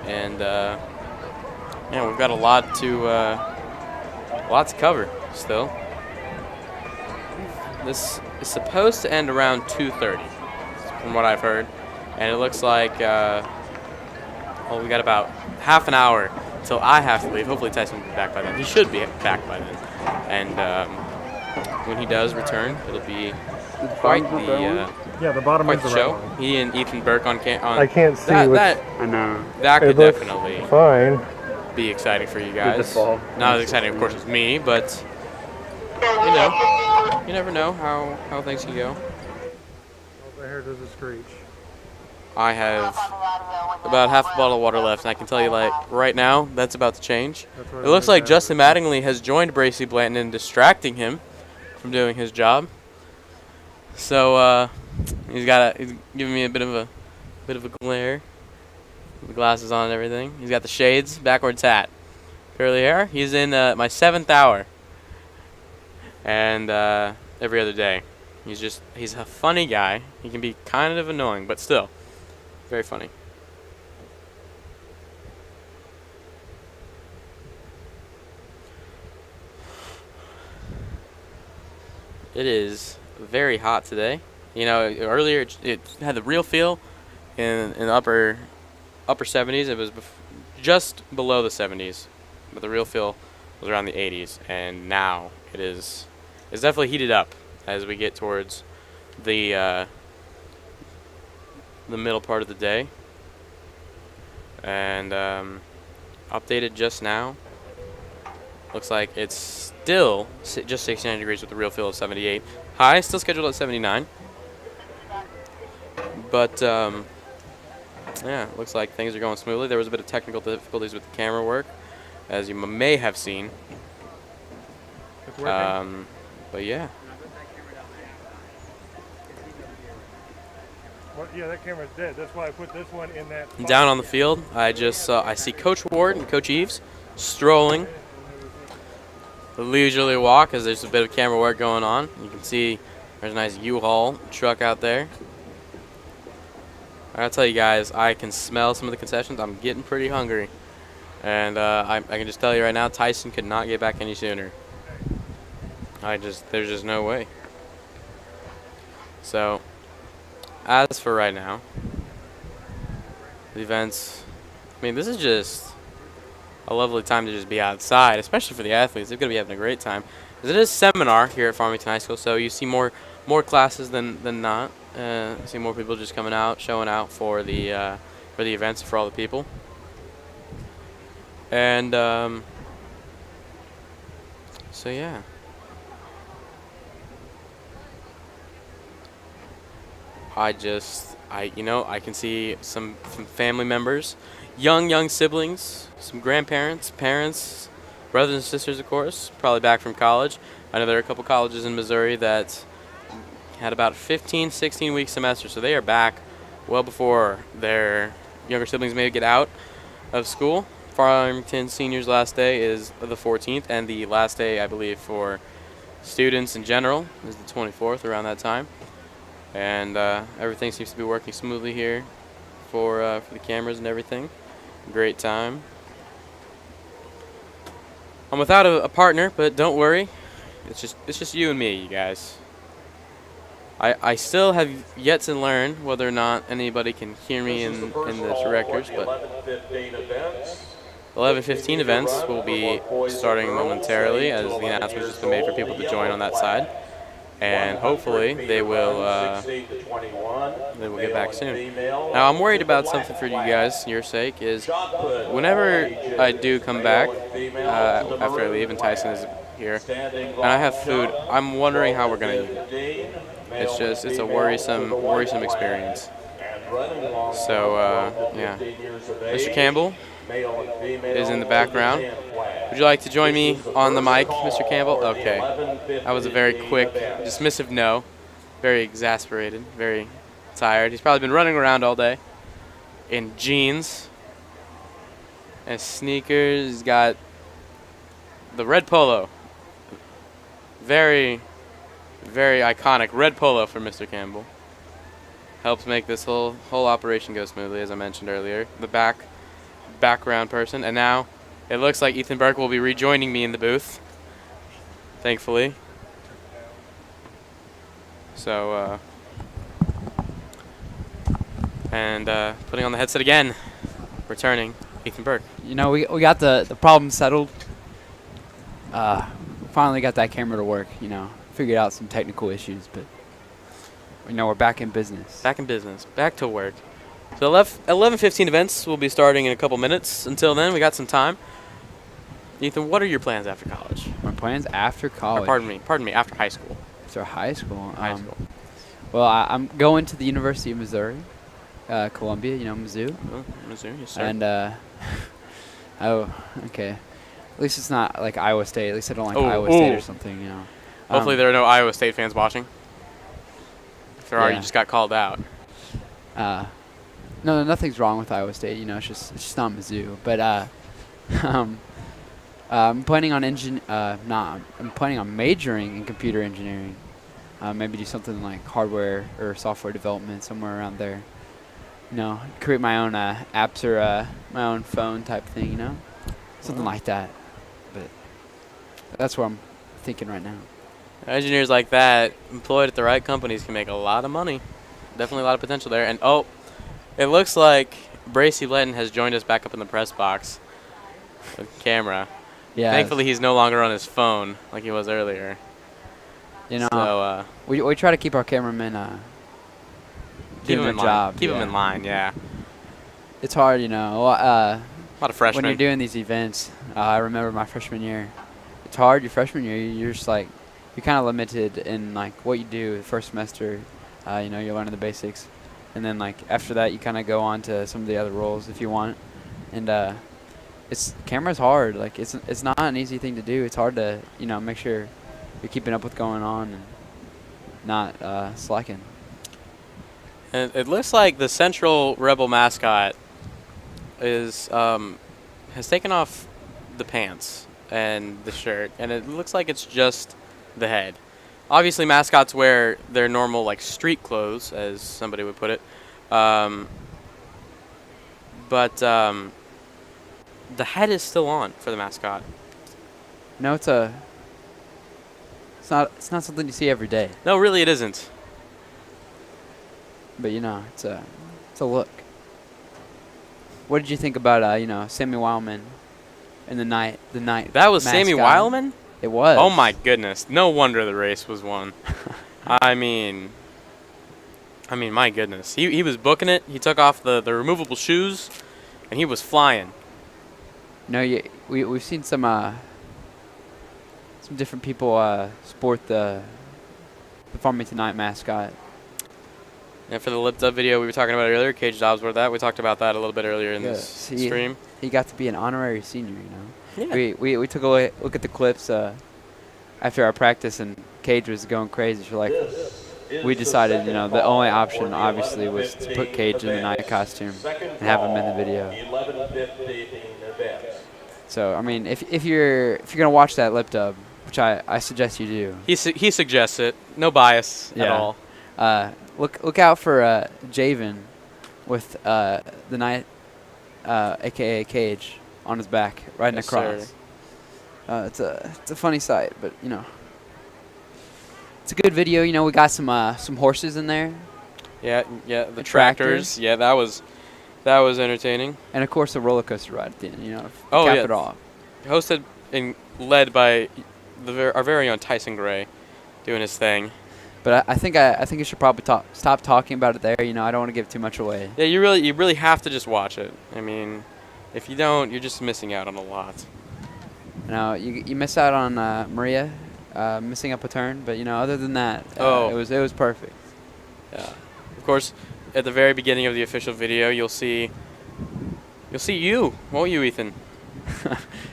And yeah, we've got a lot to cover still. This is supposed to end around 2:30, from what I've heard, and it looks like well, we got about half an hour till I have to leave. Hopefully Tyson will be back by then. He should be back by then, and when he does return, it'll be quite the bottom quite is the the show. red one. He and Ethan Burke on I can't see that. I know. That could looks definitely fine. be exciting for you guys. fall. Not as exciting, of course, as me, but you never know how things can go. Over here does a screech. I have about half a bottle of water left, and I can tell you, like, right now, that's about to change. It looks like Justin Mattingly has joined Bracy Blanton in distracting him from doing his job. So he's giving me a bit of a glare. The glasses on and everything. He's got the shades, backwards hat, curly hair. He's in my 7th hour, and every other day. He's a funny guy. He can be kind of annoying, but still very funny. It is very hot today. Earlier it had the real feel in the upper 70s. It was just below the 70s, but the real feel was around the 80s, and now it's definitely heated up as we get towards the middle part of the day. And updated just now, looks like it's still just 69 degrees with the real feel of 78. High still scheduled at 79, but yeah, looks like things are going smoothly. There was a bit of technical difficulties with the camera work, as you may have seen. It's working. But yeah. Well, yeah, that camera's dead. That's why I put this one in that spot. Down on the field, I see Coach Ward and Coach Eves strolling the leisurely walk, as there's a bit of camera work going on. You can see there's a nice U-Haul truck out there. I gotta tell you guys, I can smell some of the concessions. I'm getting pretty hungry, and I can just tell you right now, Tyson could not get back any sooner. There's just no way. So, as for right now, the events, I mean, this is just a lovely time to just be outside, especially for the athletes. They're going to be having a great time. It is a seminar here at Farmington High School, so you see more classes than not. See more people just coming out, showing out for the events, for all the people. And so yeah. I can see some family members, young siblings, some grandparents, parents, brothers and sisters, of course, probably back from college. I know there are a couple colleges in Missouri that had about 15, 16-week semester, so they are back well before their younger siblings may get out of school. Farmington Senior's last day is the 14th, and the last day, I believe, for students in general is the 24th, around that time. And everything seems to be working smoothly here for the cameras and everything. Great time. I'm without a partner, but don't worry. It's just you and me, you guys. I still have yet to learn whether or not anybody can hear me in this records, but 11:15 events will be starting momentarily as the announcement has just been made for people to join on that side. And hopefully they will get back soon. Now I'm worried about something for you guys, your sake, is whenever I do come back after I leave and Tyson is here and I have food, I'm wondering how we're gonna eat it. It's a worrisome experience. So yeah, Mr. Campbell is in the background. Would you like to join me on the mic, Mr. Campbell? Okay. That was a very quick, dismissive no. Very exasperated, very tired. He's probably been running around all day in jeans and sneakers. He's got the red polo. Very, very iconic red polo for Mr. Campbell. Helps make this whole operation go smoothly, as I mentioned earlier. The background person, and now it looks like Ethan Burke will be rejoining me in the booth, thankfully. So, putting on the headset again, returning Ethan Burke. You know, we got the problem settled. Finally got that camera to work, you know. Figured out some technical issues, but, you know, we're back in business. Back in business. Back to work. So 11:15 events will be starting in a couple minutes. Until then, we got some time. Ethan, what are your plans after college? My plans after college? Or pardon me, after high school. After high school? High school. Well, I'm going to the University of Missouri, Columbia, you know, Mizzou. Oh, Mizzou, yes, sir. And, oh, okay. At least it's not like Iowa State. At least I don't like Iowa State or something, you know. Hopefully there are no Iowa State fans watching. If there are, you just got called out. No, nothing's wrong with Iowa State. You know, it's just not Mizzou. But I'm planning on I'm planning on majoring in computer engineering. Maybe do something like hardware or software development, somewhere around there. You know, create my own apps or my own phone type thing. You know, something like that. But that's what I'm thinking right now. Engineers like that, employed at the right companies, can make a lot of money. Definitely a lot of potential there. And it looks like Bracy Letton has joined us back up in the press box with camera. Yeah. Thankfully, he's no longer on his phone like he was earlier. You know, so, we try to keep our cameramen doing their job. Keep them in line, yeah. It's hard, you know. A lot of freshmen. When you're doing these events, I remember my freshman year. It's hard. Your freshman year, you're just like, you're kind of limited in like what you do the first semester. You know, you're learning the basics, and then like after that, you kind of go on to some of the other roles if you want. And camera's hard. Like it's not an easy thing to do. It's hard to make sure you're keeping up with going on and not slacking. And it looks like the Central Rebel mascot has taken off the pants and the shirt, and it looks like it's just the head. Obviously, mascots wear their normal like street clothes, as somebody would put it, but the head is still on for the mascot. No, it's not something you see every day. No, really, it isn't. But it's a look. What did you think about Sammy Wildman and the night? That was mascot. Sammy Wildman? It was. Oh my goodness! No wonder the race was won. I mean, I mean, my goodness. He was booking it. He took off the removable shoes, and he was flying. No, we've seen some different people sport the Farmington Night mascot. And for the lip dub video we were talking about earlier, Cage Dobbs wore that. We talked about that a little bit earlier in this stream. He got to be an honorary senior, you know. Yeah. We took a look at the clips after our practice, and Cage was going crazy. So like, we decided, you know, the only option obviously was to put Cage in the night costume and have him in the video. So I mean, if you're gonna watch that lip dub, which I suggest you do. He suggests it. No bias at all. Look out for Javen with the night, aka Cage, on his back, riding Yes, across. It's a funny sight, but you know, it's a good video. You know, we got some horses in there, Yeah, the tractors. tractors. Yeah, that was entertaining. and of course a roller coaster ride at the end. You know, Oh, cap yeah. it off. Hosted and led by our very own Tyson Gray, doing his thing. But I think you should probably stop talking about it there. You know, I don't want to give too much away. Yeah, you really have to just watch it. I mean, if you don't, you're just missing out on a lot. Now you miss out on Maria missing up a turn, but you know, other than that, it was perfect. Yeah. Of course, at the very beginning of the official video, you'll see you, won't you, Ethan?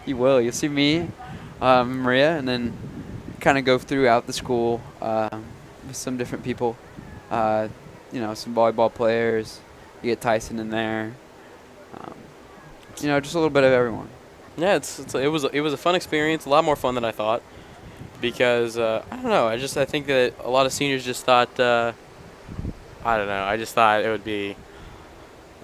You will. You'll see me, Maria, and then kind of go throughout the school with some different people. You know, some volleyball players. You get Tyson in there. You know, just a little bit of everyone. Yeah, it was a fun experience, a lot more fun than I thought, because I don't know, I think that a lot of seniors just thought I don't know, I just thought it would be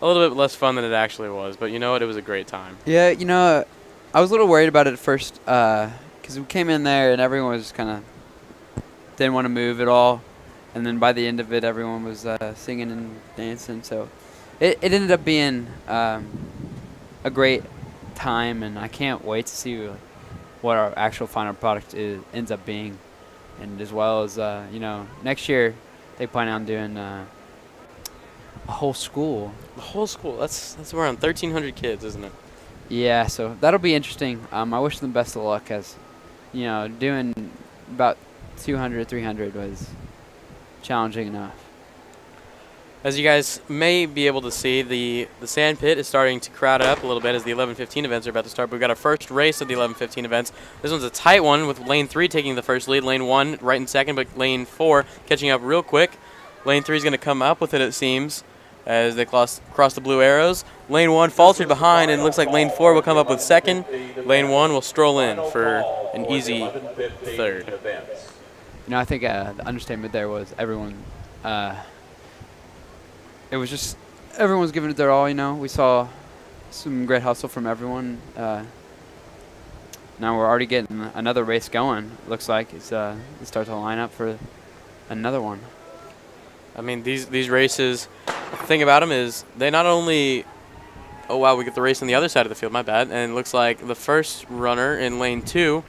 a little bit less fun than it actually was, but you know what, it was a great time. Yeah, you know, I was a little worried about it at first because we came in there and everyone was kind of didn't want to move at all, and then by the end of it, everyone was singing and dancing. So it ended up being a great time, and I can't wait to see what our actual final product ends up being, and as well as you know, next year they plan on doing a whole school. The whole school, that's around 1,300 kids, isn't it? Yeah, so that'll be interesting. I wish them best of luck, as you know, doing about 200, 300 was challenging enough. As you guys may be able to see, the sand pit is starting to crowd up a little bit as the 11:15 events are about to start. But we've got our first race of the 11:15 events. This one's a tight one with lane 3 taking the first lead. Lane 1 right in second, but lane 4 catching up real quick. Lane 3 is going to come up with it seems, as they cross the blue arrows. Lane 1 faltered behind, and it looks like lane 4 will come up with second. Lane 1 will stroll in for an easy third. You know, I think the understatement there was everyone. It was just everyone's giving it their all. You know, we saw some great hustle from everyone. Now we're already getting another race going. Looks like it's start to line up for another one. I mean, these races, the thing about them is they not only, oh wow, we get the race on the other side of the field, my bad, and it looks like the first runner in lane 2,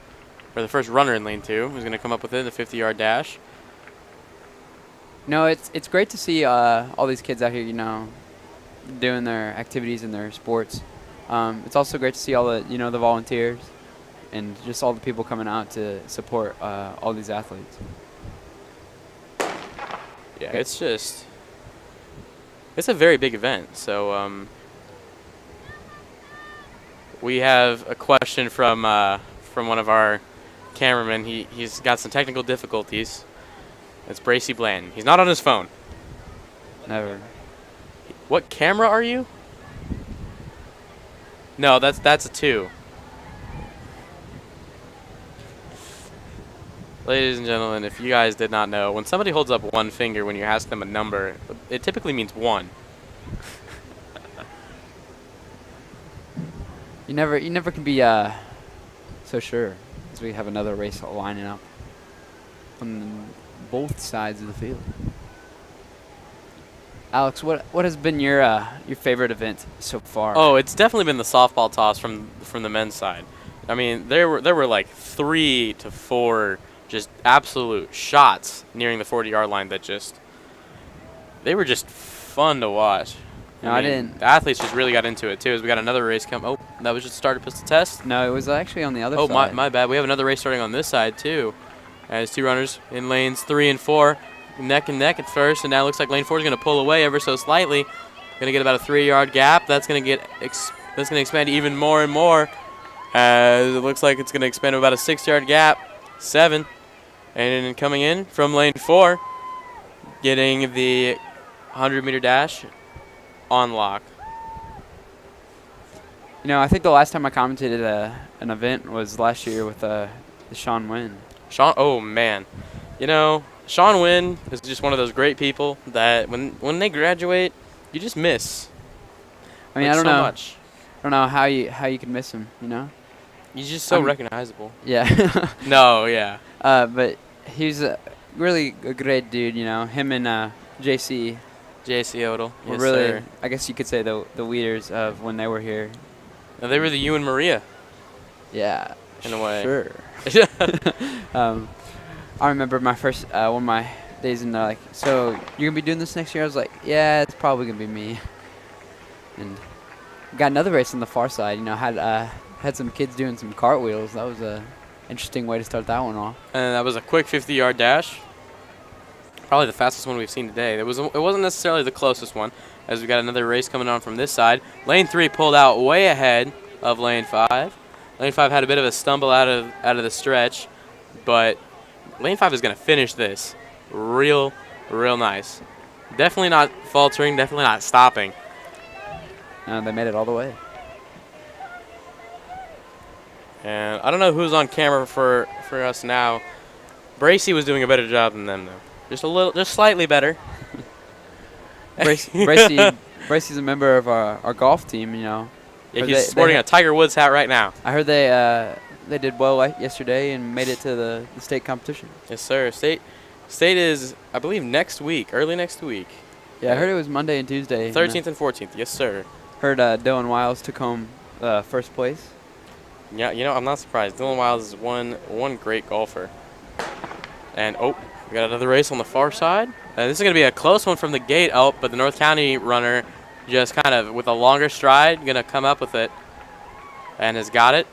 or the first runner in lane 2 is going to come up with it in the 50-yard dash. No, it's great to see all these kids out here, you know, doing their activities and their sports. It's also great to see all the, you know, the volunteers and just all the people coming out to support all these athletes. Yeah, it's a very big event. So we have a question from one of our cameramen. He's got some technical difficulties. It's Bracy Blanton. He's not on his phone. Never. What camera are you? No, that's a 2. Ladies and gentlemen, if you guys did not know, when somebody holds up one finger when you ask them a number, it typically means 1. You never can be so sure, as we have another race lining up on both sides of the field. Alex, what has been your favorite event so far? Oh, it's definitely been the softball toss from the men's side. I mean, there were like 3 to 4 just absolute shots nearing the 40-yard line that just they were just fun to watch. No, I didn't. The athletes just really got into it too. As we got another race come. Oh, that was just a starter pistol test. No, it was actually on the other Oh, side. my bad. We have another race starting on this side too. As two runners in lanes 3 and 4, neck and neck at first, and now it looks like lane 4 is going to pull away ever so slightly. Going to get about a 3-yard gap. That's going to expand even more and more. As it looks like it's going to expand to about a 6-yard gap. 7, and then coming in from lane 4, getting the 100-meter dash on lock. You know, I think the last time I commentated an event was last year with the Sean Wynn. Oh man, you know, Sean Wynn is just one of those great people that when they graduate, you just miss. I mean, like, I don't so know. much. I don't know how you could miss him. You know. He's just so recognizable. Yeah. No, yeah. But he's really a great dude. You know, him and JC. JC Odell. Were Yes, really, sir. I guess you could say the leaders of when they were here. Now, they were the you and Maria. Yeah. In a way. Sure. I remember my first one of my days in there, like, so you're gonna be doing this next year? I was like, yeah, it's probably gonna be me. And got another race on the far side. You know, had some kids doing some cartwheels. That was a interesting way to start that one off. And that was a quick 50-yard dash. Probably the fastest one we've seen today. It wasn't necessarily the closest one, as we got another race coming on from this side. Lane 3 pulled out way ahead of lane 5. Lane 5 had a bit of a stumble out of the stretch, but lane 5 is going to finish this real nice. Definitely not faltering, definitely not stopping. They made it all the way. And I don't know who's on camera for us now. Bracy was doing a better job than them, though. Just slightly better. Bracy's a member of our golf team, you know. Yeah, he's sporting a Tiger Woods hat right now. I heard they did well yesterday and made it to the state competition. Yes, sir. State is, I believe, next week, early next week. Yeah, I heard it was Monday and Tuesday. 13th and 14th. Yes, sir. Heard Dylan Wiles took home first place. Yeah, you know, I'm not surprised. Dylan Wiles is one great golfer. And, oh, we got another race on the far side. This is going to be a close one from the gate. Oh, but the North County runner just kind of, with a longer stride, going to come up with it. And has got it.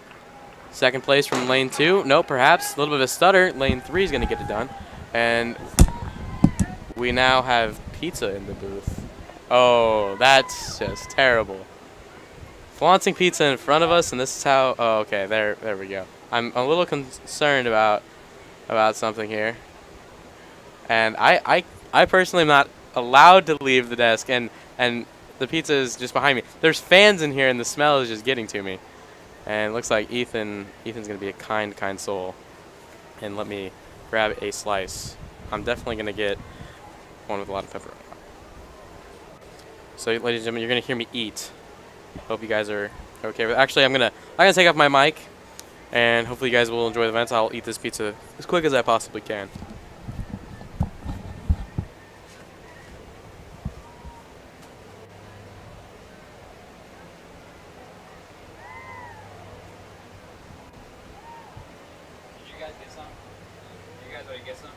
Second place from lane 2. No, perhaps a little bit of a stutter. Lane 3 is going to get it done. And we now have pizza in the booth. Oh, that's just terrible. Flaunting pizza in front of us, and this is how. Oh, okay, there we go. I'm a little concerned about something here. And I personally am not allowed to leave the desk, and the pizza is just behind me. There's fans in here, and the smell is just getting to me. And it looks like Ethan's gonna be a kind soul, and let me grab a slice. I'm definitely gonna get one with a lot of pepper. So, ladies and gentlemen, you're gonna hear me eat. Hope you guys are okay with it. Actually, I'm gonna take off my mic, and hopefully you guys will enjoy the events. I'll eat this pizza as quick as I possibly can. Did you guys get some? Did you guys already get some?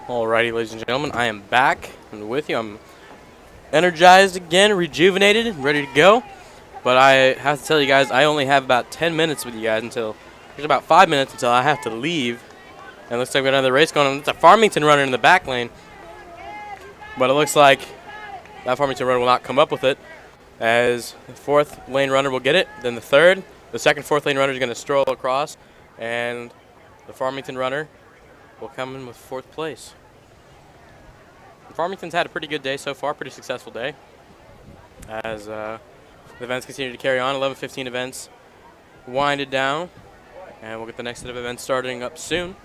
Alrighty, ladies and gentlemen, I am back and with you. I'm energized again, rejuvenated, ready to go. But I have to tell you guys, I only have about 10 minutes with you guys until, there's about 5 minutes until I have to leave. And it looks like we got another race going on. It's a Farmington runner in the back lane. But it looks like that Farmington runner will not come up with it, as the 4th lane runner will get it, then the 3rd. The second 4th lane runner is going to stroll across, and the Farmington runner will come in with 4th place. Farmington's had a pretty good day so far, pretty successful day, as the events continue to carry on. 11:15 events winded down, and we'll get the next set of events starting up soon.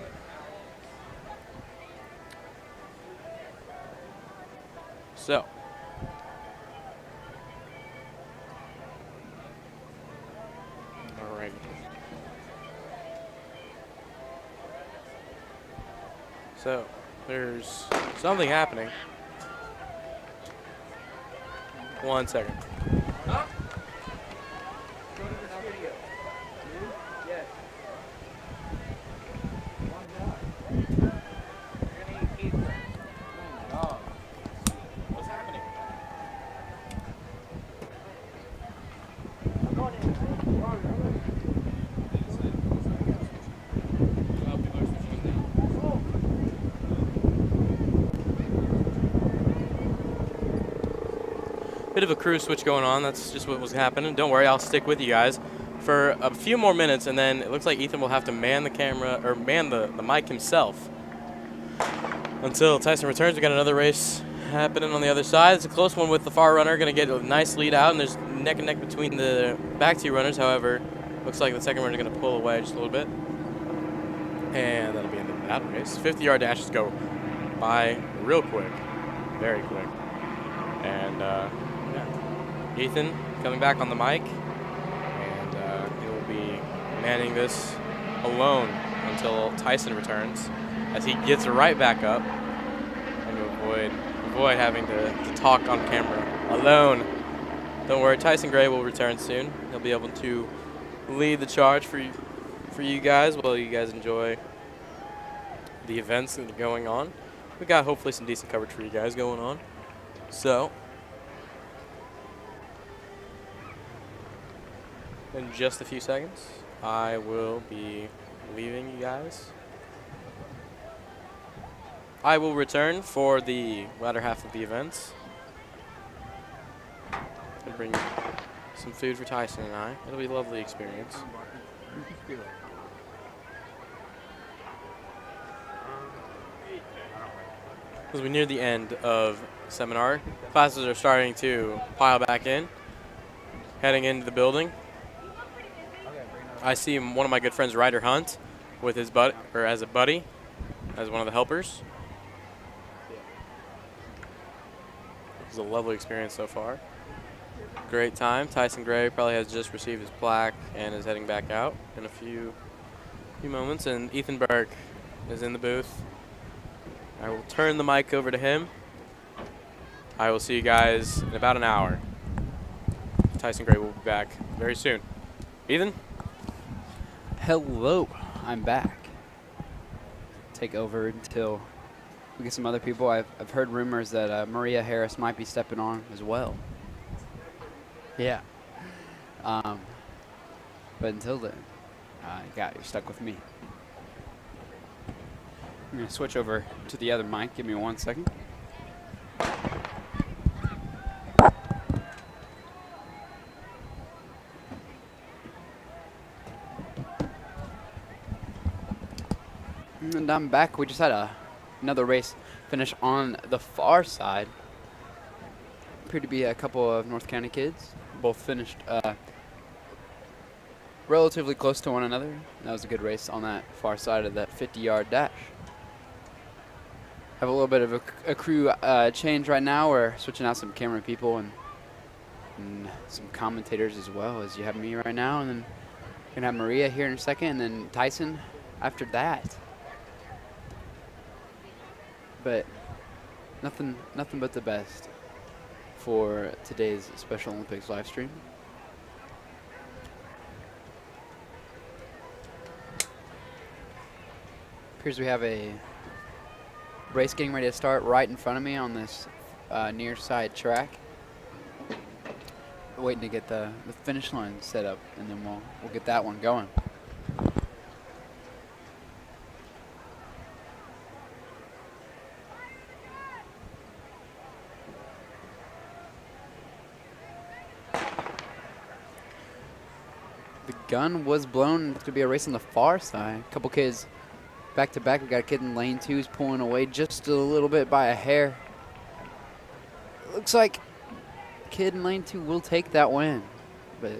So, all right. So, there's something happening. 1 second. What's happening? Bit of a crew switch going on. That's just what was happening. Don't worry, I'll stick with you guys for a few more minutes, and then it looks like Ethan will have to man the camera, or man the mic himself until Tyson returns. We got another race happening on the other side. It's a close one with the far runner. Going to get a nice lead out, and there's neck and neck between the back two runners. However, looks like the second runner is going to pull away just a little bit, and that'll be the end of that race. 50-yard dashes go by real quick, very quick, and yeah. Ethan coming back on the mic, and he will be manning this alone until Tyson returns, as he gets right back up and to avoid having to talk on camera alone. Don't worry, Tyson Gray will return soon. He'll be able to lead the charge for you guys while you guys enjoy the events that are going on. We got hopefully some decent coverage for you guys going on. So, in just a few seconds, I will be leaving you guys. I will return for the latter half of the events and bring some food for Tyson and I. It'll be a lovely experience. As we near the end of seminar, classes are starting to pile back in, heading into the building. I see one of my good friends, Ryder Hunt, with his as a buddy, as one of the helpers. It's a lovely experience so far. Great time. Tyson Gray probably has just received his plaque and is heading back out in a few moments. And Ethan Burke is in the booth. I will turn the mic over to him. I will see you guys in about an hour. Tyson Gray will be back very soon. Ethan? Hello, I'm back. Take over until we get some other people. I've heard rumors that Maria Harris might be stepping on as well. Yeah. But until then, you're stuck with me. I'm going to switch over to the other mic. Give me 1 second. And I'm back. We just had another race finish on the far side. Appeared to be a couple of North County kids. Both finished relatively close to one another. That was a good race on that far side of that 50-yard dash. Have a little bit of a crew change right now. We're switching out some camera people and some commentators as well, as you have me right now. And then we're going to have Maria here in a second, and then Tyson after that. But nothing but the best for today's Special Olympics live stream. Appears we have a race getting ready to start right in front of me on this near side track. Waiting to get the finish line set up, and then we'll get that one going. The gun was blown to be a race on the far side. A couple kids back to back. We got a kid in lane 2 who's pulling away just a little bit by a hair. Looks like kid in lane 2 will take that win, but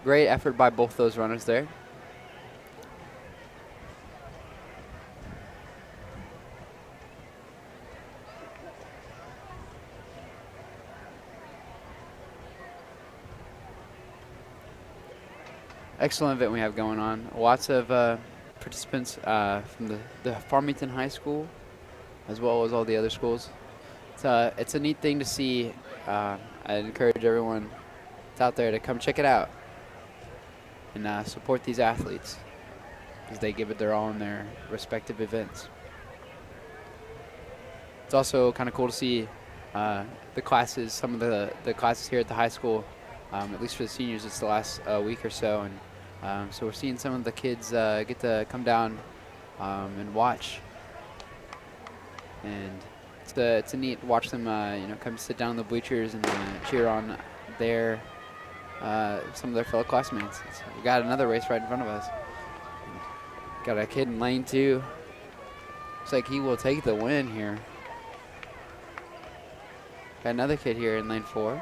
great effort by both those runners there. Excellent event we have going on. Lots of participants from the Farmington High School, as well as all the other schools. It's a neat thing to see. I encourage everyone that's out there to come check it out and support these athletes as they give it their all in their respective events. It's also kind of cool to see the classes, some of the classes here at the high school, at least for the seniors. It's the last week or so, and so we're seeing some of the kids get to come down and watch, and it's a neat to watch them come sit down in the bleachers and cheer on their some of their fellow classmates. We got another race right in front of us. Got a kid in lane 2. Looks like he will take the win here. Got another kid here in lane 4.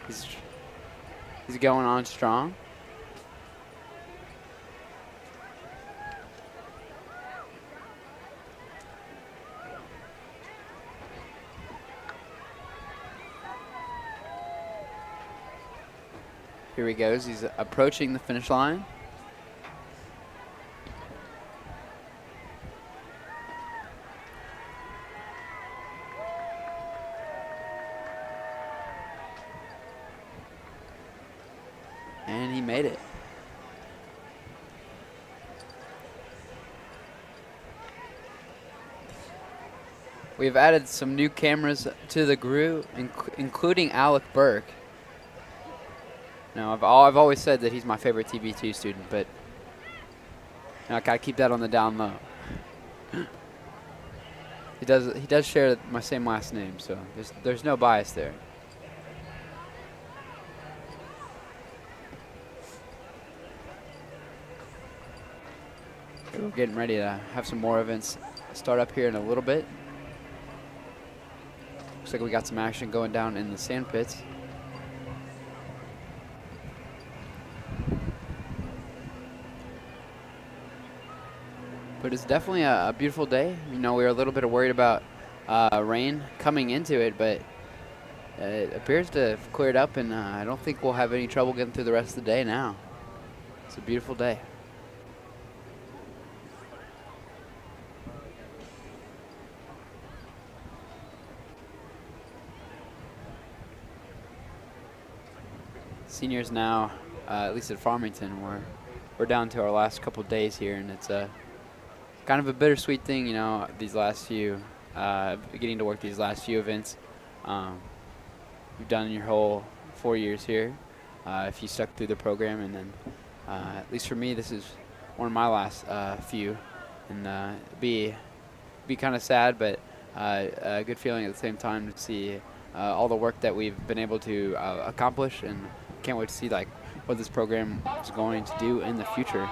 He's going on strong. Here he goes. He's approaching the finish line. And he made it. We've added some new cameras to the group, including Alec Burke. Now, I've always said that he's my favorite TB2 student, but I gotta keep that on the down low. He does share my same last name, so there's no bias there. We're getting ready to have some more events start up here in a little bit. Looks like we got some action going down in the sand pits. But it's definitely a beautiful day. We were a little bit worried about rain coming into it, but it appears to have cleared up, and I don't think we'll have any trouble getting through the rest of the day now. It's a beautiful day. Seniors now, at least at Farmington, we're down to our last couple days here, and it's kind of a bittersweet thing, these last few, getting to work these last few events. You've done your whole 4 years here, if you stuck through the program, and then, at least for me, this is one of my last few, and be kind of sad, but a good feeling at the same time to see all the work that we've been able to accomplish, and can't wait to see what this program is going to do in the future.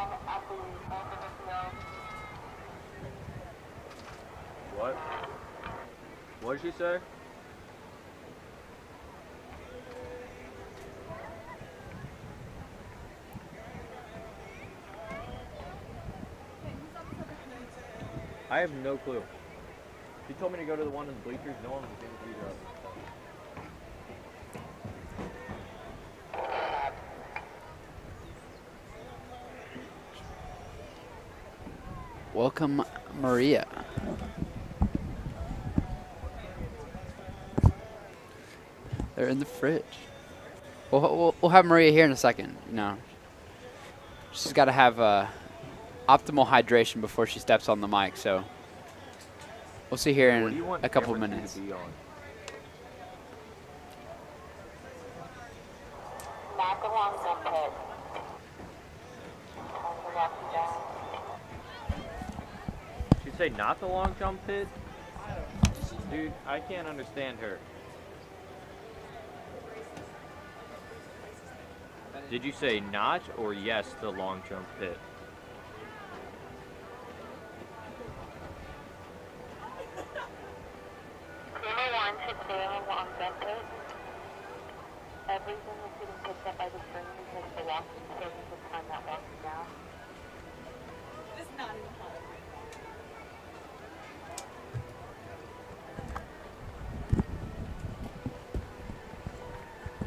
What did she say? I have no clue. She told me to go to the one in the bleachers. No one was going to do that. Welcome, Maria. They're in the fridge. We'll have Maria here in a second. She's got to have optimal hydration before she steps on the mic. So We'll see here What do you in want a couple camera two minutes. to be on? Not the long jump pit. Time to walk you down. She say not the long jump pit? Dude, I can't understand her. Did you say not or yes, the long jump pit? Number 1 should stay on the long jump pit. Everything is getting picked up by the screen because the walking so you can time that walking down. It's not even hot.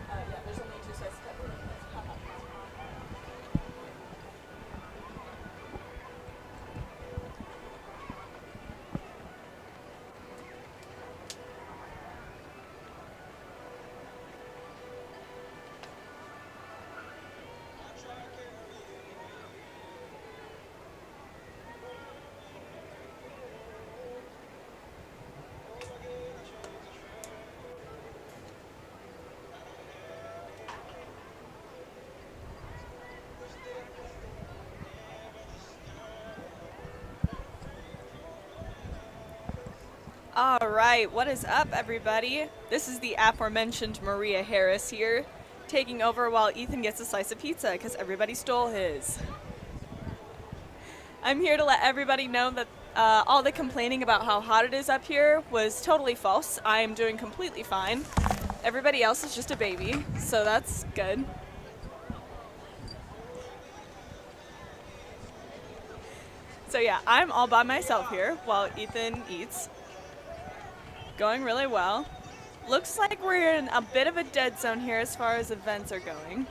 Yeah, there's only 2 sides to cover. All right, what is up, everybody? This is the aforementioned Maria Harris here, taking over while Ethan gets a slice of pizza because everybody stole his. I'm here to let everybody know that all the complaining about how hot it is up here was totally false. I am doing completely fine. Everybody else is just a baby, so that's good. So yeah, I'm all by myself here while Ethan eats. Going really well. Looks like we're in a bit of a dead zone here as far as events are going.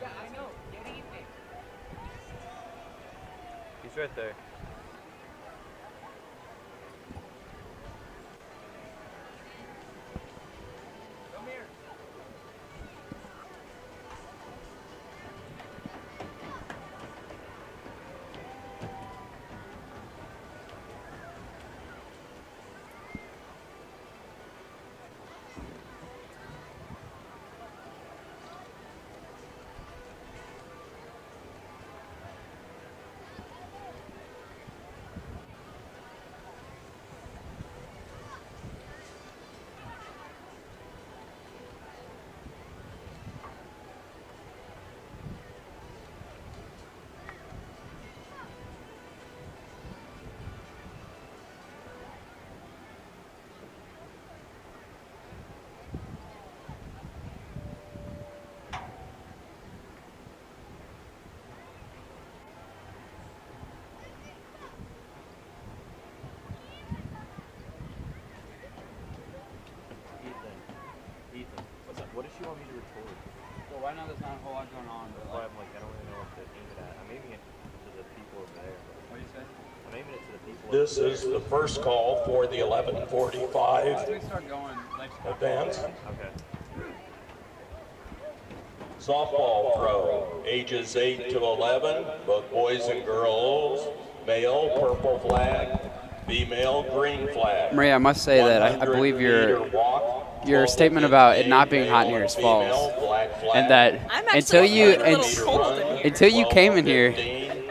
Yeah, I know. Get Ethan. He's right there. Come here. Ethan, what's up? What does she want me to record? Well, right now there's not a whole lot going on. That's why I'm like, I don't really know what to aim it at. I'm aiming it to the people over there. What do you say? I'm aiming it to the people This over is the first call for the 11:45 Once we start going, let's advance. there. Okay. Softball pro, ages 8 to 11, both boys and girls. Male, purple flag. Female, green flag. Maria, I must say that I believe your statement about it not being hot in here is false, and that I'm actually a little cold in here. until you came in here,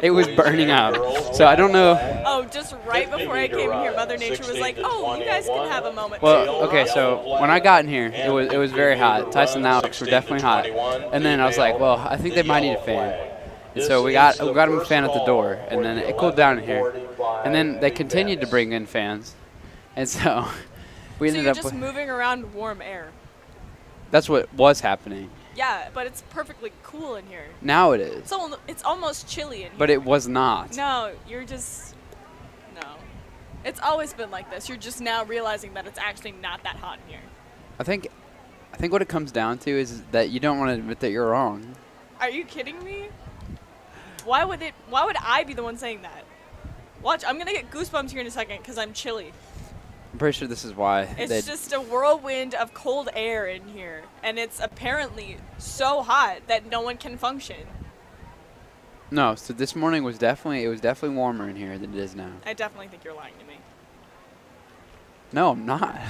it was burning out. So I don't know. Oh, just right before I came in here, Mother Nature was like, "Oh, you guys can have a moment." Well, okay, so when I got in here, it was very hot. Tyson and Alex were definitely hot, and then I was like, well, I think they might need a fan. And so we got him a fan at the door, and then it cooled down in here, and then they continued to bring in fans, and so we So ended you're up. just moving around warm air. That's what was happening. Yeah, but it's perfectly cool in here. Now it is, It's almost chilly in here. but it was not. No, you're just no. It's always been like this. You're just now realizing that it's actually not that hot in here. I think what it comes down to is that you don't want to admit that you're wrong. Are you kidding me? Why would I be the one saying that? Watch, I'm gonna get goosebumps here in a second because I'm chilly. I'm pretty sure this is why. It's just a whirlwind of cold air in here, and it's apparently so hot that no one can function. No, so this morning was definitely warmer in here than it is now. I definitely think you're lying to me. No, I'm not.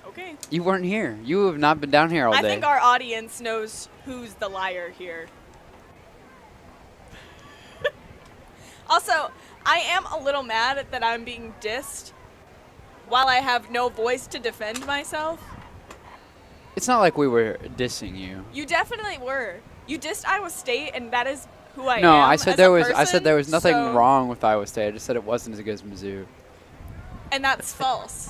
Okay. You weren't here. You have not been down here all day. I think our audience knows who's the liar here. Also, I am a little mad that I'm being dissed while I have no voice to defend myself. It's not like we were dissing you. You definitely were. You dissed Iowa State, and that is who I am. No, I said as there a was. I person, said there was nothing so- wrong with Iowa State. I just said it wasn't as good as Mizzou. And that's false.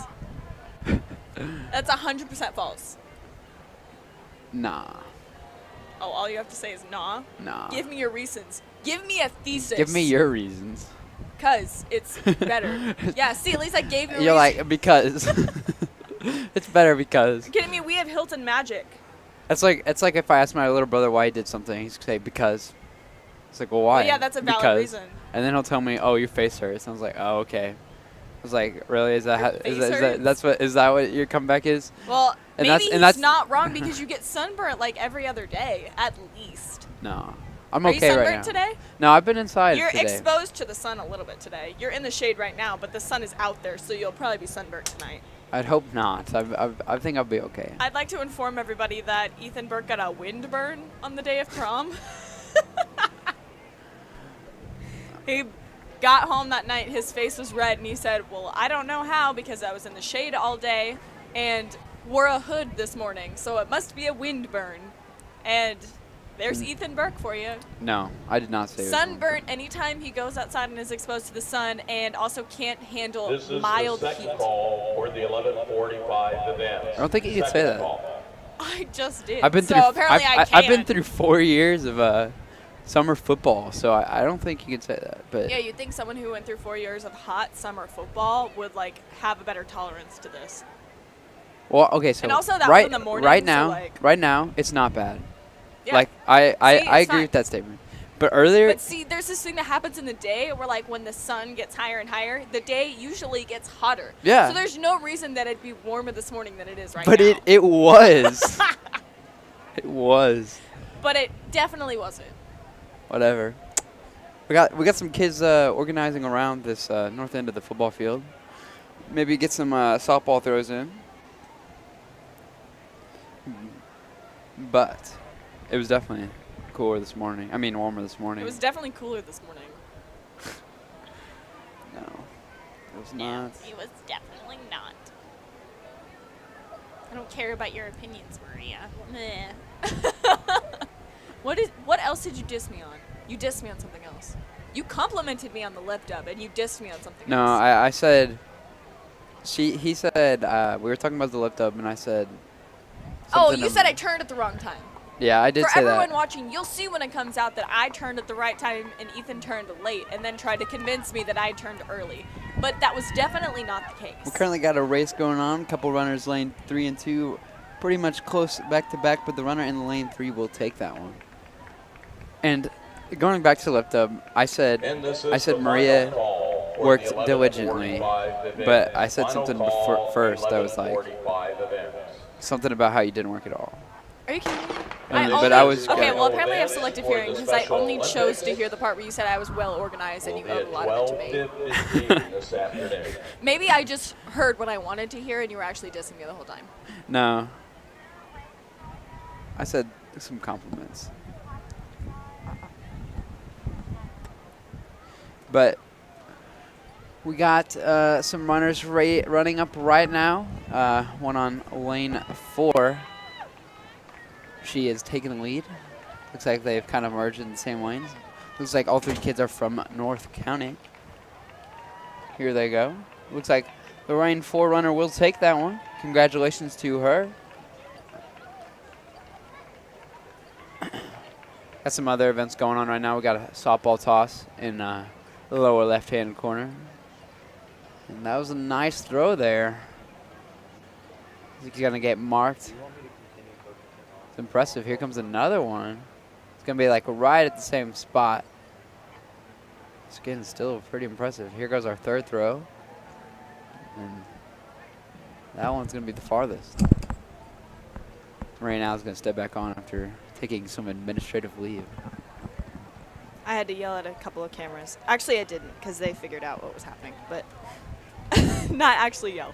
That's 100% false. Nah. Oh, all you have to say is nah? Nah. Give me your reasons. Give me a thesis. Give me your reasons. Because it's better. Yeah, see, at least I gave you a You're reason. like, because. It's better because. You're kidding me? We have Hilton Magic. It's like if I asked my little brother why he did something, he'd say because. It's like, well, why? Well, yeah, that's a valid because. reason. And then he'll tell me, oh, your face hurts. And I was like, oh, okay. I was like, really? Is that Your how, face is that what your comeback is? Well, And maybe that's he's not wrong because you get sunburnt like every other day, at least. No, I'm Are okay you sunburnt right now. today? No, I've been inside You're today. exposed to the sun a little bit today. You're in the shade right now, but the sun is out there, so you'll probably be sunburnt tonight. I'd hope not. I think I'll be okay. I'd like to inform everybody that Ethan Burke got a wind burn on the day of prom. He got home that night, his face was red, and he said, well, I don't know how because I was in the shade all day and wore a hood this morning, so it must be a wind burn. And there's Ethan Burke for you. No, I did not say it was Sunburnt anytime he goes outside and is exposed to the sun, and also can't handle This is mild the heat. second call for the 11:45 event. I don't think you could say Second that. call. I just did. I've been so through. apparently I I've been can't. through 4 years of summer football, so I don't think you could say that. But Yeah, you'd think someone who went through 4 years of hot summer football would like have a better tolerance to this. well, okay, so And also that was right in the morning, right so, now, like- right now, it's not bad. Yeah. Like I See, I it's agree fine. with that statement. But earlier, But see, there's this thing that happens in the day where, like, when the sun gets higher and higher, the day usually gets hotter. Yeah. So there's no reason that it'd be warmer this morning than it is right but now. it was. It was. But it definitely wasn't. Whatever. We got some kids organizing around this north end of the football field. Maybe get some softball throws in. But it was definitely cooler this morning. I mean, warmer this morning. It was definitely cooler this morning. No, it was Yeah, not. it was definitely not. I don't care about your opinions, Maria. Meh. What else did you diss me on? You dissed me on something else. You complimented me on the lip dub, and you dissed me on something No, else. I said. He said we were talking about the lip dub, and I said. Oh, something you ab- said I turned at the wrong time. Yeah, I did For say everyone that. watching, you'll see when it comes out that I turned at the right time and Ethan turned late, and then tried to convince me that I turned early. But that was definitely not the case. We currently got a race going on. Couple runners, lane 3 and 2, pretty much close back to back, but the runner in lane 3 will take that one. And going back to lip dub, I said And this is the Maria final call for worked the diligently, 11:45 event. but I said Final something call for first that was the like 11:45 event. something about how you didn't work at all. Are you kidding me? But I was Okay, scared. well, apparently I have selective For the hearing because I Special only chose Olympics to hear the part where you said I was well organized and Will you be owed at a lot of it to me. 12:15 this afternoon. Maybe I just heard what I wanted to hear and you were actually dissing me the whole time. No. I said some compliments. But we got some runners running up right now. One on lane 4. She is taking the lead. Looks like they've kind of merged in the same lanes. Looks like all 3 kids are from North County. Here they go. Looks like the lane 4 runner will take that one. Congratulations to her. Got some other events going on right now. We got a softball toss in the lower left-hand corner. And that was a nice throw there. He's going to get marked. It's impressive. Here comes another one. It's going to be like right at the same spot. It's getting still pretty impressive. Here goes our third throw. And that one's going to be the farthest. Right now is going to step back on after taking some administrative leave. I had to yell at a couple of cameras. Actually, I didn't because they figured out what was happening, but not actually yell.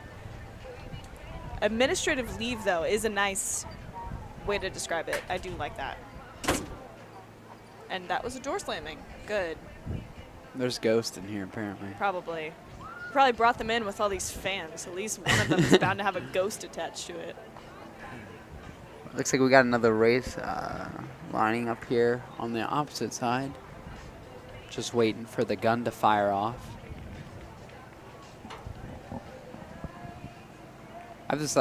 Administrative leave, though, is a nice way to describe it. I do like that. And that was a door slamming. Good. There's ghosts in here, apparently. Probably. Probably brought them in with all these fans. At least one of them is bound to have a ghost attached to it. Looks like we got another race lining up here on the opposite side. Just waiting for the gun to fire off. I have this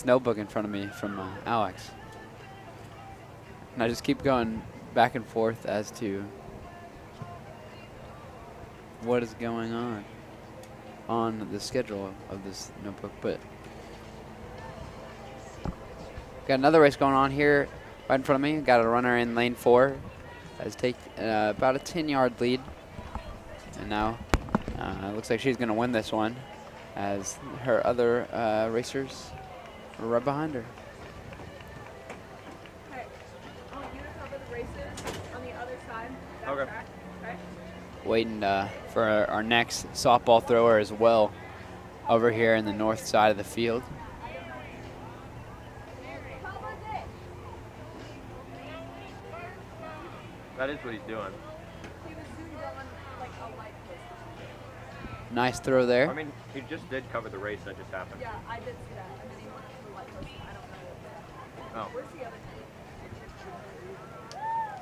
notebook in front of me from Alex. And I just keep going back and forth as to what is going on the schedule of this notebook. But got another race going on here right in front of me. Got a runner in lane 4. Has taken about a 10-yard lead. And now it looks like she's going to win this one as her other racers are right behind her. Okay. I want you to cover the races on the other side. Okay. Okay. Waiting for our next softball thrower as well over here in the north side of the field. That is what he's doing. Nice throw there. I mean, he just did cover the race that just happened. Yeah, I did see that. And then he went to the light post. I don't know. Oh. Where's the other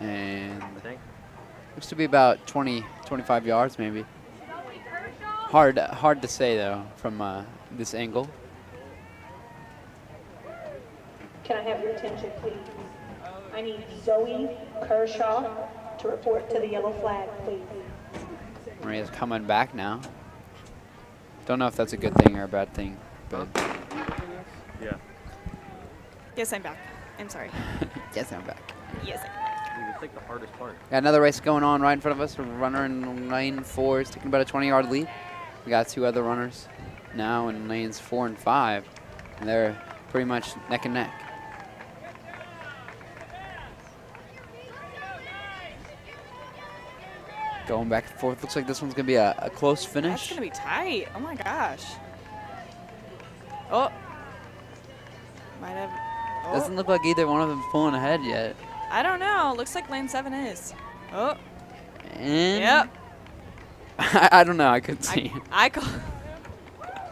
And I think. looks to be about 20, 25 yards maybe. Hard to say though from this angle. Can I have your attention, please? I need Zoe Kershaw to report to the yellow flag, please. Maria's coming back now. Don't know if that's a good thing or a bad thing, but Yeah. Yes, I'm back. I'm sorry. yes, I'm back. Yes, I'm back. It's like the hardest part. Got another race going on right in front of us. A runner in lane 4 is taking about a 20-yard lead. We got 2 other runners now in lanes 4 and 5, and they're pretty much neck and neck. Going back and forth. Looks like this one's going to be a close finish. That's going to be tight. Oh, my gosh. Oh. Might have. Oh. Doesn't look like either one of them pulling ahead yet. I don't know. Looks like lane 7 is. Oh. And Yep. I don't know. I couldn't see. I call.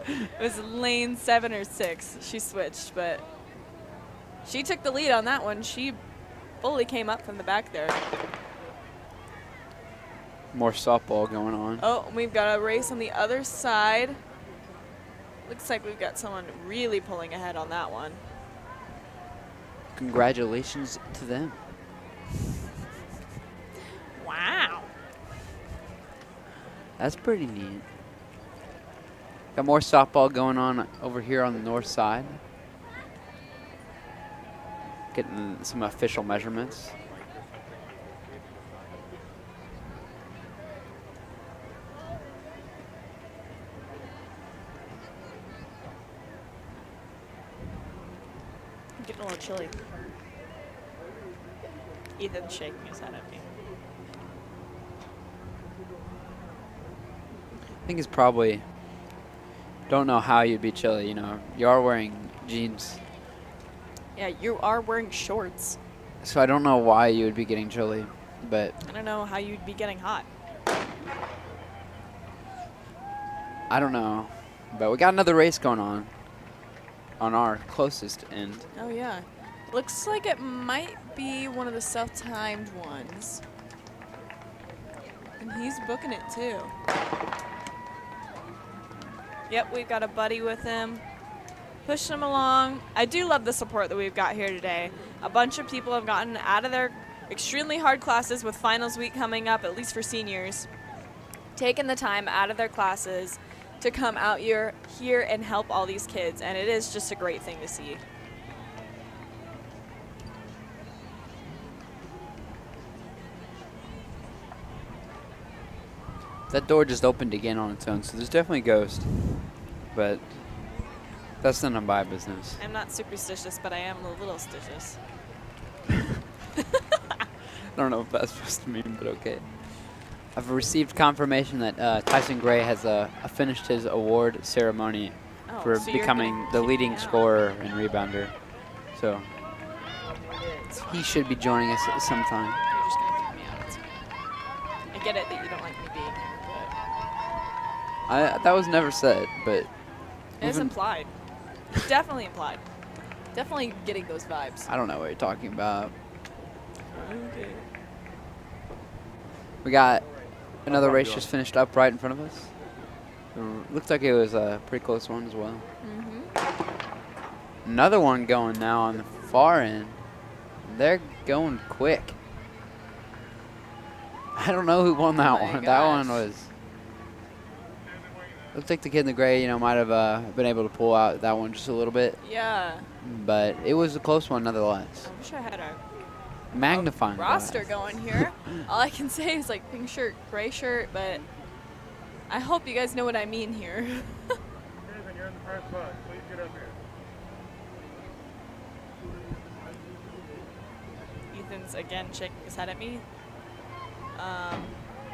It was lane 7 or 6. She switched, but she took the lead on that one. She fully came up from the back there. More softball going on. Oh, we've got a race on the other side. Looks like we've got someone really pulling ahead on that one. Congratulations to them. Wow. That's pretty neat. Got more softball going on over here on the north side. Getting some official measurements. I'm getting a little chilly. Ethan's shaking his head at me. I think it's probably, don't know how you'd be chilly, you know. You are wearing jeans, Yeah, you are wearing shorts. so I don't know why you would be getting chilly, but I don't know how you'd be getting hot. I don't know. But we got another race going on our closest end. Oh, yeah. Looks like it might be one of the self-timed ones. And he's booking it, too. Yep, we've got a buddy with him. Pushing him along. I do love the support that we've got here today. A bunch of people have gotten out of their extremely hard classes with finals week coming up, at least for seniors. Taking the time out of their classes to come out here and help all these kids, and it is just a great thing to see. That door just opened again on its own, so there's definitely a ghost. but that's none of my business. I'm not superstitious, but I am a little stitious. I don't know what that's supposed to mean, but okay. I've received confirmation that Tyson Gray has finished his award ceremony for so you're becoming gonna the kick leading me out. scorer and rebounder. So he should be joining us at some time. You're just gonna kick me out. It's fine. I get it that you don't like me being here, That was never said, but but it's even- implied. Definitely implied. Definitely getting those vibes. I don't know what you're talking about. Okay. We got another race just finished up right in front of us. Looks like it was a pretty close one as well. Another one going now on the far end. They're going quick. I don't know who won that one. That one was. Looks like the kid in the gray, might have been able to pull out that one just a little bit, Yeah. but it was a close one nonetheless. I wish I had a Magnifying roster glass. going here. All I can say is like pink shirt, gray shirt, but I hope you guys know what I mean here. Nathan, you're in the first spot. Please get up here. Ethan's again shaking his head at me.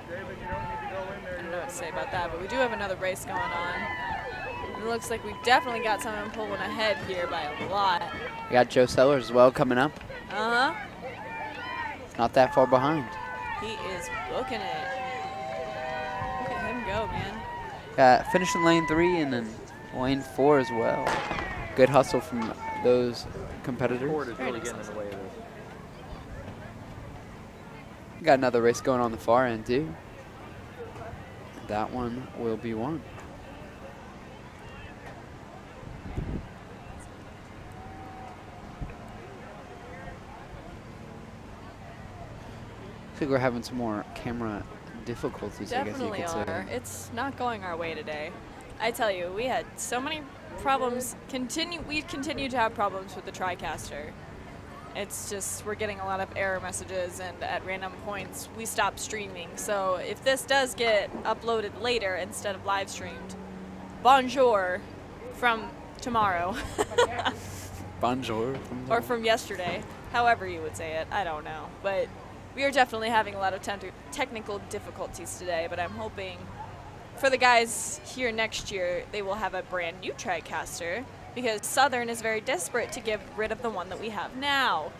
David, you don't need to go in there. I don't know what to say about that, but we do have another race going on. It looks like we've definitely got someone pulling ahead here by a lot. We got Joe Sellers as well coming up. Uh-huh. Not that far behind. He is booking it. Look at him go, man. Got finishing lane 3 and then lane 4 as well. Good hustle from those competitors. Ford is really getting in the way of this. Got another race going on the far end too. That one will be won. Looks like we're having some more camera difficulties, Definitely I guess you could are. say. It's not going our way today. I tell you, we had so many problems. We continue to have problems with the TriCaster. It's just we're getting a lot of error messages, and at random points we stop streaming. So if this does get uploaded later instead of live streamed, bonjour from tomorrow. Bonjour. Or from yesterday, however you would say it. I don't know. But we are definitely having a lot of technical difficulties today, but I'm hoping for the guys here next year, they will have a brand new TriCaster because Southern is very desperate to get rid of the one that we have now.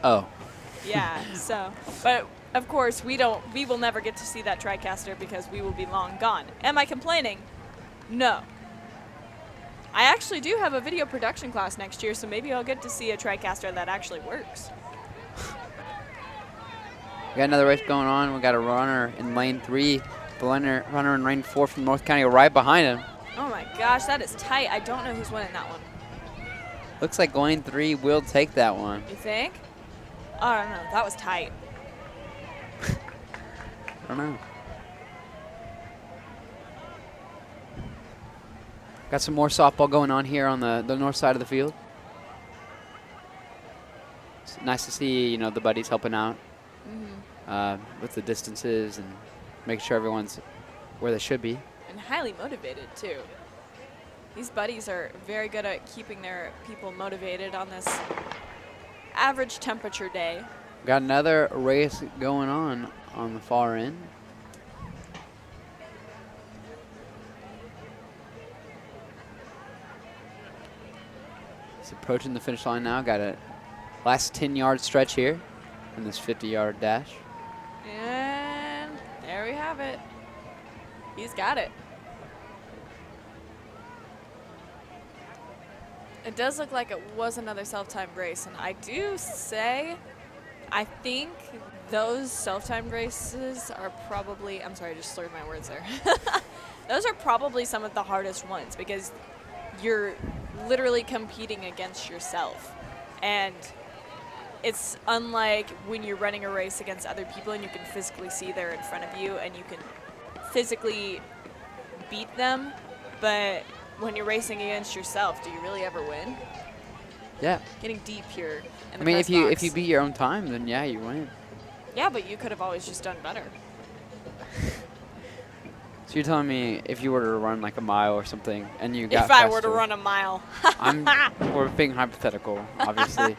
Oh. Yeah, so, but of course we will never get to see that TriCaster because we will be long gone. Am I complaining? No. I actually do have a video production class next year, so maybe I'll get to see a TriCaster that actually works. We got another race going on. We got a runner in lane 3. The runner in lane 4 from North County right behind him. Oh my gosh, that is tight. I don't know who's winning that one. Looks like lane 3 will take that one. You think? Oh, I don't know. That was tight. I don't know. Got some more softball going on here on the north side of the field. It's nice to see, the buddies helping out with the distances and making sure everyone's where they should be. And highly motivated, too. These buddies are very good at keeping their people motivated on this average temperature day. Got another race going on the far end. It's approaching the finish line now. Got a last 10-yard stretch here in this 50-yard dash. And there we have it. He's got it. It does look like it was another self-timed race, and I do say, I think those self-timed races are probably, I'm sorry, I just slurred my words there. Those are probably some of the hardest ones because you're literally competing against yourself. And it's unlike when you're running a race against other people and you can physically see they're in front of you and you can physically beat them, but when you're racing against yourself, do you really ever win? Yeah. Getting deep here in the I mean, press if box. you beat your own time, then yeah, you win. Yeah, but you could have always just done better. So you're telling me if you were to run like a mile or something, and you got If I were to faster- run a mile. we're being hypothetical, obviously.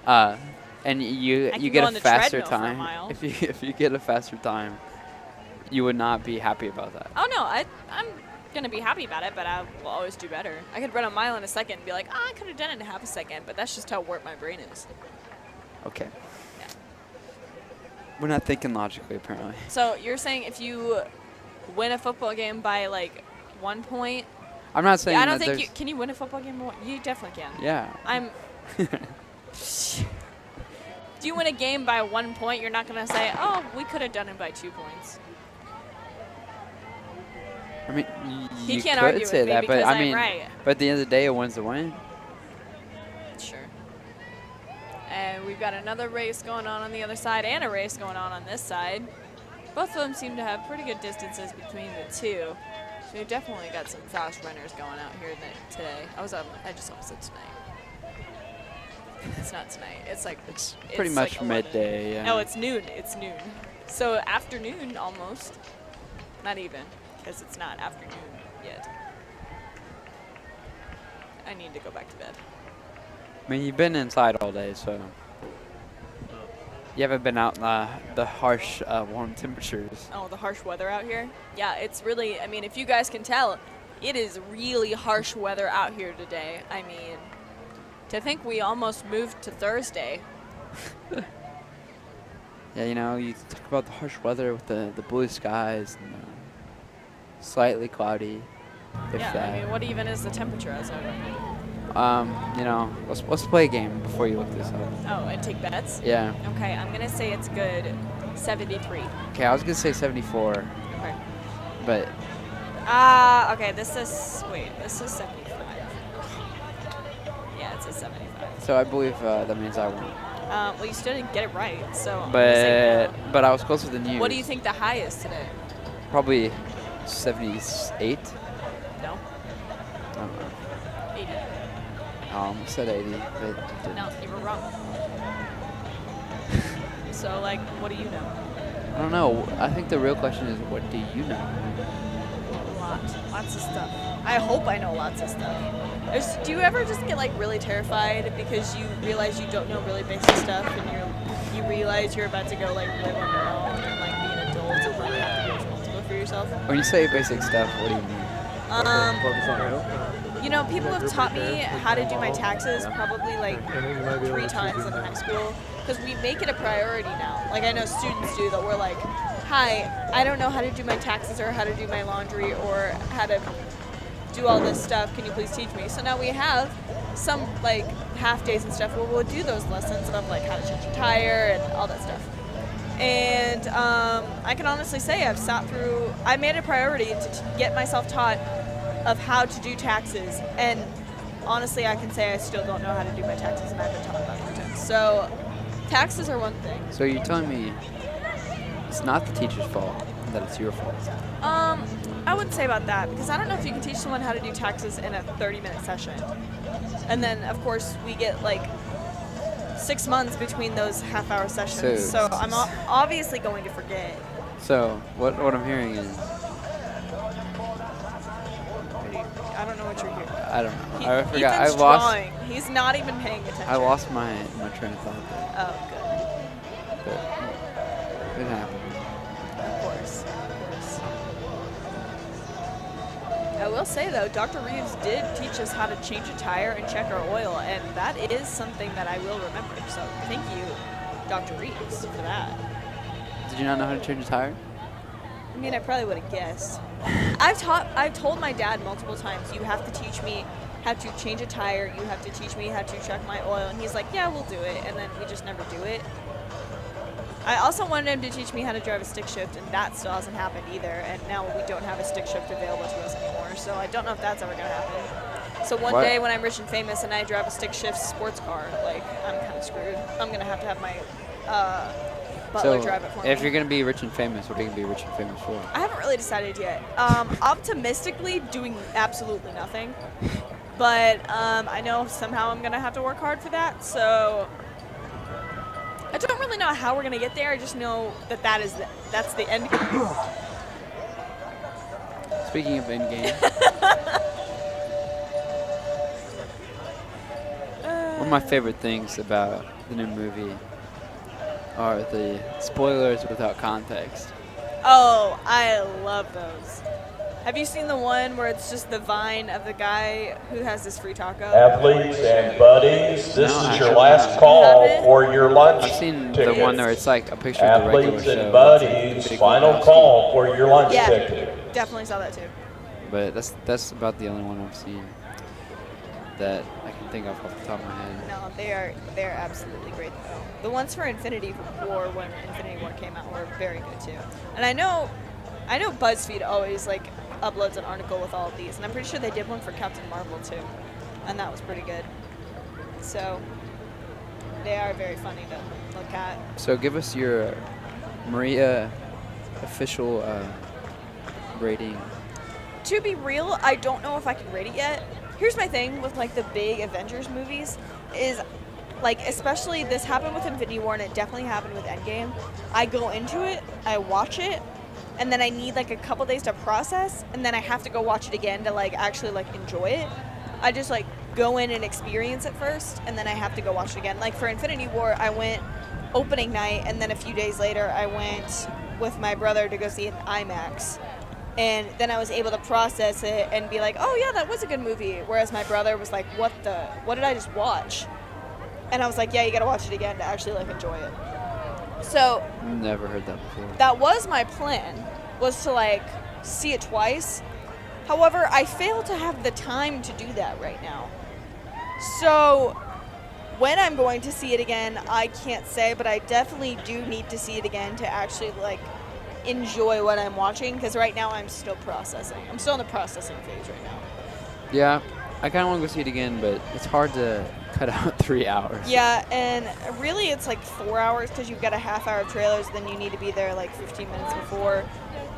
And you can get go a on the faster treadmill for a time. mile. If you get a faster time, you would not be happy about that. Oh no, I'm gonna be happy about it, but I will always do better. I could run a mile in a second and be like, I could have done it in half a second, but that's just how warped my brain is. Okay. We're not thinking logically, apparently. So you're saying if you win a football game by like 1 point? I'm not saying I don't that think you there's- can. You win a football game? You definitely can. Yeah. I'm. Do you win a game by 1 point? You're not gonna say, oh, we could have done it by 2 points. I mean, He you can't could argue with say me that, but because I I'm mean, right. but at the end of the day, a win's a win. Sure. And we've got another race going on the other side and a race going on this side. Both of them seem to have pretty good distances between the two. So we've definitely got some fast runners going out here today. I just almost said tonight. It's not tonight. It's like It's pretty much like 11. midday. Yeah. No, it's noon. It's noon. So afternoon almost. Not even, because it's not afternoon yet. I need to go back to bed. I mean, you've been inside all day, so you haven't been out in the harsh, warm temperatures. Oh, the harsh weather out here? Yeah, it's really, I mean, if you guys can tell, it is really harsh weather out here today. I mean, to think we almost moved to Thursday. Yeah, you know, you talk about the harsh weather with the blue skies and slightly cloudy. If Yeah, that. I mean, what even is the temperature as of right now? You know, let's play a game before you look this up. Oh, and take bets? Yeah. Okay, I'm going to say it's good 73. Okay, I was gonna say 74, Okay. but Okay, this is 75. Yeah, it's a 75. so I believe that means I won. Well, you still didn't get it right, so I'm gonna say no. But I was closer than you. What do you think the high is today? Probably 78. No? I don't know. 80. I almost said 80, but didn't. No, you were wrong. So, like, what do you know? I don't know. I think the real question is, what do you know? Lots of stuff. I hope I know lots of stuff. Do you ever just get like really terrified because you realize you don't know really basic stuff, and you realize you're about to go like live on your own and like be an adult and really have to be responsible for yourself? When you say basic stuff, what do you mean? You know, people have taught me how to do my taxes probably like 3 times in high school because we make it a priority now. Like I know students do that. We're like, hi, I don't know how to do my taxes or how to do my laundry or how to do all this stuff. Can you please teach me? So now we have some like half days and stuff where we'll do those lessons of like how to change a tire and all that stuff. And I can honestly say I made it a priority to get myself taught of how to do taxes, and honestly I can say I still don't know how to do my taxes, and I've been taught about 3 times. So taxes are one thing. So you're telling me it's not the teacher's fault, that it's your fault? I wouldn't say about that, because I don't know if you can teach someone how to do taxes in a 30-minute session. And then, of course, we get like 6 months between those half-hour sessions. So I'm obviously going to forget. So what I'm hearing is, I don't know what you're hearing. I don't know. I forgot. Ethan's drawing. He's not even paying attention. I lost my train of thought there. Oh, good. But it happened. Of course. I will say though, Dr. Reeves did teach us how to change a tire and check our oil, and that is something that I will remember. So thank you, Dr. Reeves, for that. Did you not know how to change a tire? I mean, I probably would have guessed. I've told my dad multiple times, you have to teach me how to change a tire, you have to teach me how to check my oil, and he's like, yeah, we'll do it, and then we just never do it. I also wanted him to teach me how to drive a stick shift, and that still hasn't happened either, and now we don't have a stick shift available to us anymore, so I don't know if that's ever going to happen. So one day when I'm rich and famous and I drive a stick shift sports car, like, I'm kind of screwed. I'm going to have my butler drive it for me. If you're going to be rich and famous, what are you going to be rich and famous for? I haven't really decided yet. Optimistically, doing absolutely nothing. But I know somehow I'm going to have to work hard for that, so I don't really know how we're going to get there. I just know that that's the end goal. Speaking of Endgame, one of my favorite things about the new movie are the spoilers without context. Oh, I love those. Have you seen the one where it's just the vine of the guy who has this free taco? Athletes and buddies, this No, I is your have last not. call You haven't? for your lunch I've seen tickets. the one where it's like a picture of the regular Athletes show. and It's buddies, like Big final Lebowski. call for your lunch Yeah, ticket. definitely saw that too. But that's about the only one I've seen that I can think of off the top of my head. No, they're absolutely great though. The ones for Infinity War when Infinity War came out were very good too. And I know BuzzFeed always like uploads an article with all of these, and I'm pretty sure they did one for Captain Marvel too, and that was pretty good. So they are very funny to look at. So give us your Maria official rating. To be real, I don't know if I can rate it yet. Here's my thing with like the big Avengers movies is like, especially this happened with Infinity War and it definitely happened with Endgame. I go into it, I watch it, and then I need like a couple days to process, and then I have to go watch it again to like actually like enjoy it. I just like go in and experience it first, and then I have to go watch it again. Like for Infinity War, I went opening night, and then a few days later I went with my brother to go see it in IMAX. And then I was able to process it and be like, oh yeah, that was a good movie. Whereas my brother was like, what did I just watch? And I was like, yeah, you gotta watch it again to actually like enjoy it. So Never heard that before. that was my plan, was to like see it twice. However, I fail to have the time to do that right now. So when I'm going to see it again, I can't say, but I definitely do need to see it again to actually like enjoy what I'm watching, because right now I'm still processing. I'm still in the processing phase right now. Yeah, I kind of want to go see it again, but it's hard to cut out 3 hours. Yeah, and really it's like 4 hours because you've got a half hour of trailers, then you need to be there like 15 minutes before.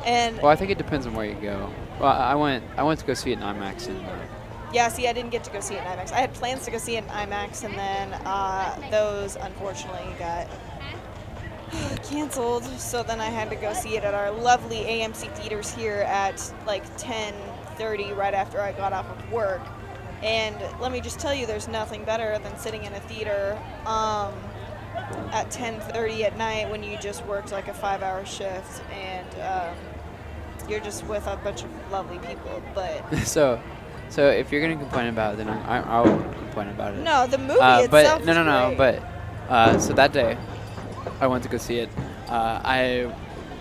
And Well, I think it depends on where you go. Well, I went to go see it in IMAX, and yeah, see, I didn't get to go see it in IMAX. I had plans to go see it in IMAX, and then those unfortunately got canceled. So then I had to go see it at our lovely AMC theaters here at like 10:30 right after I got off of work. And let me just tell you, there's nothing better than sitting in a theater at 10:30 at night when you just worked like a 5-hour shift and you're just with a bunch of lovely people. But so if you're gonna complain about it, then I'll complain about it. no, the movie But itself no, is great. But so that day, I went to go see it. I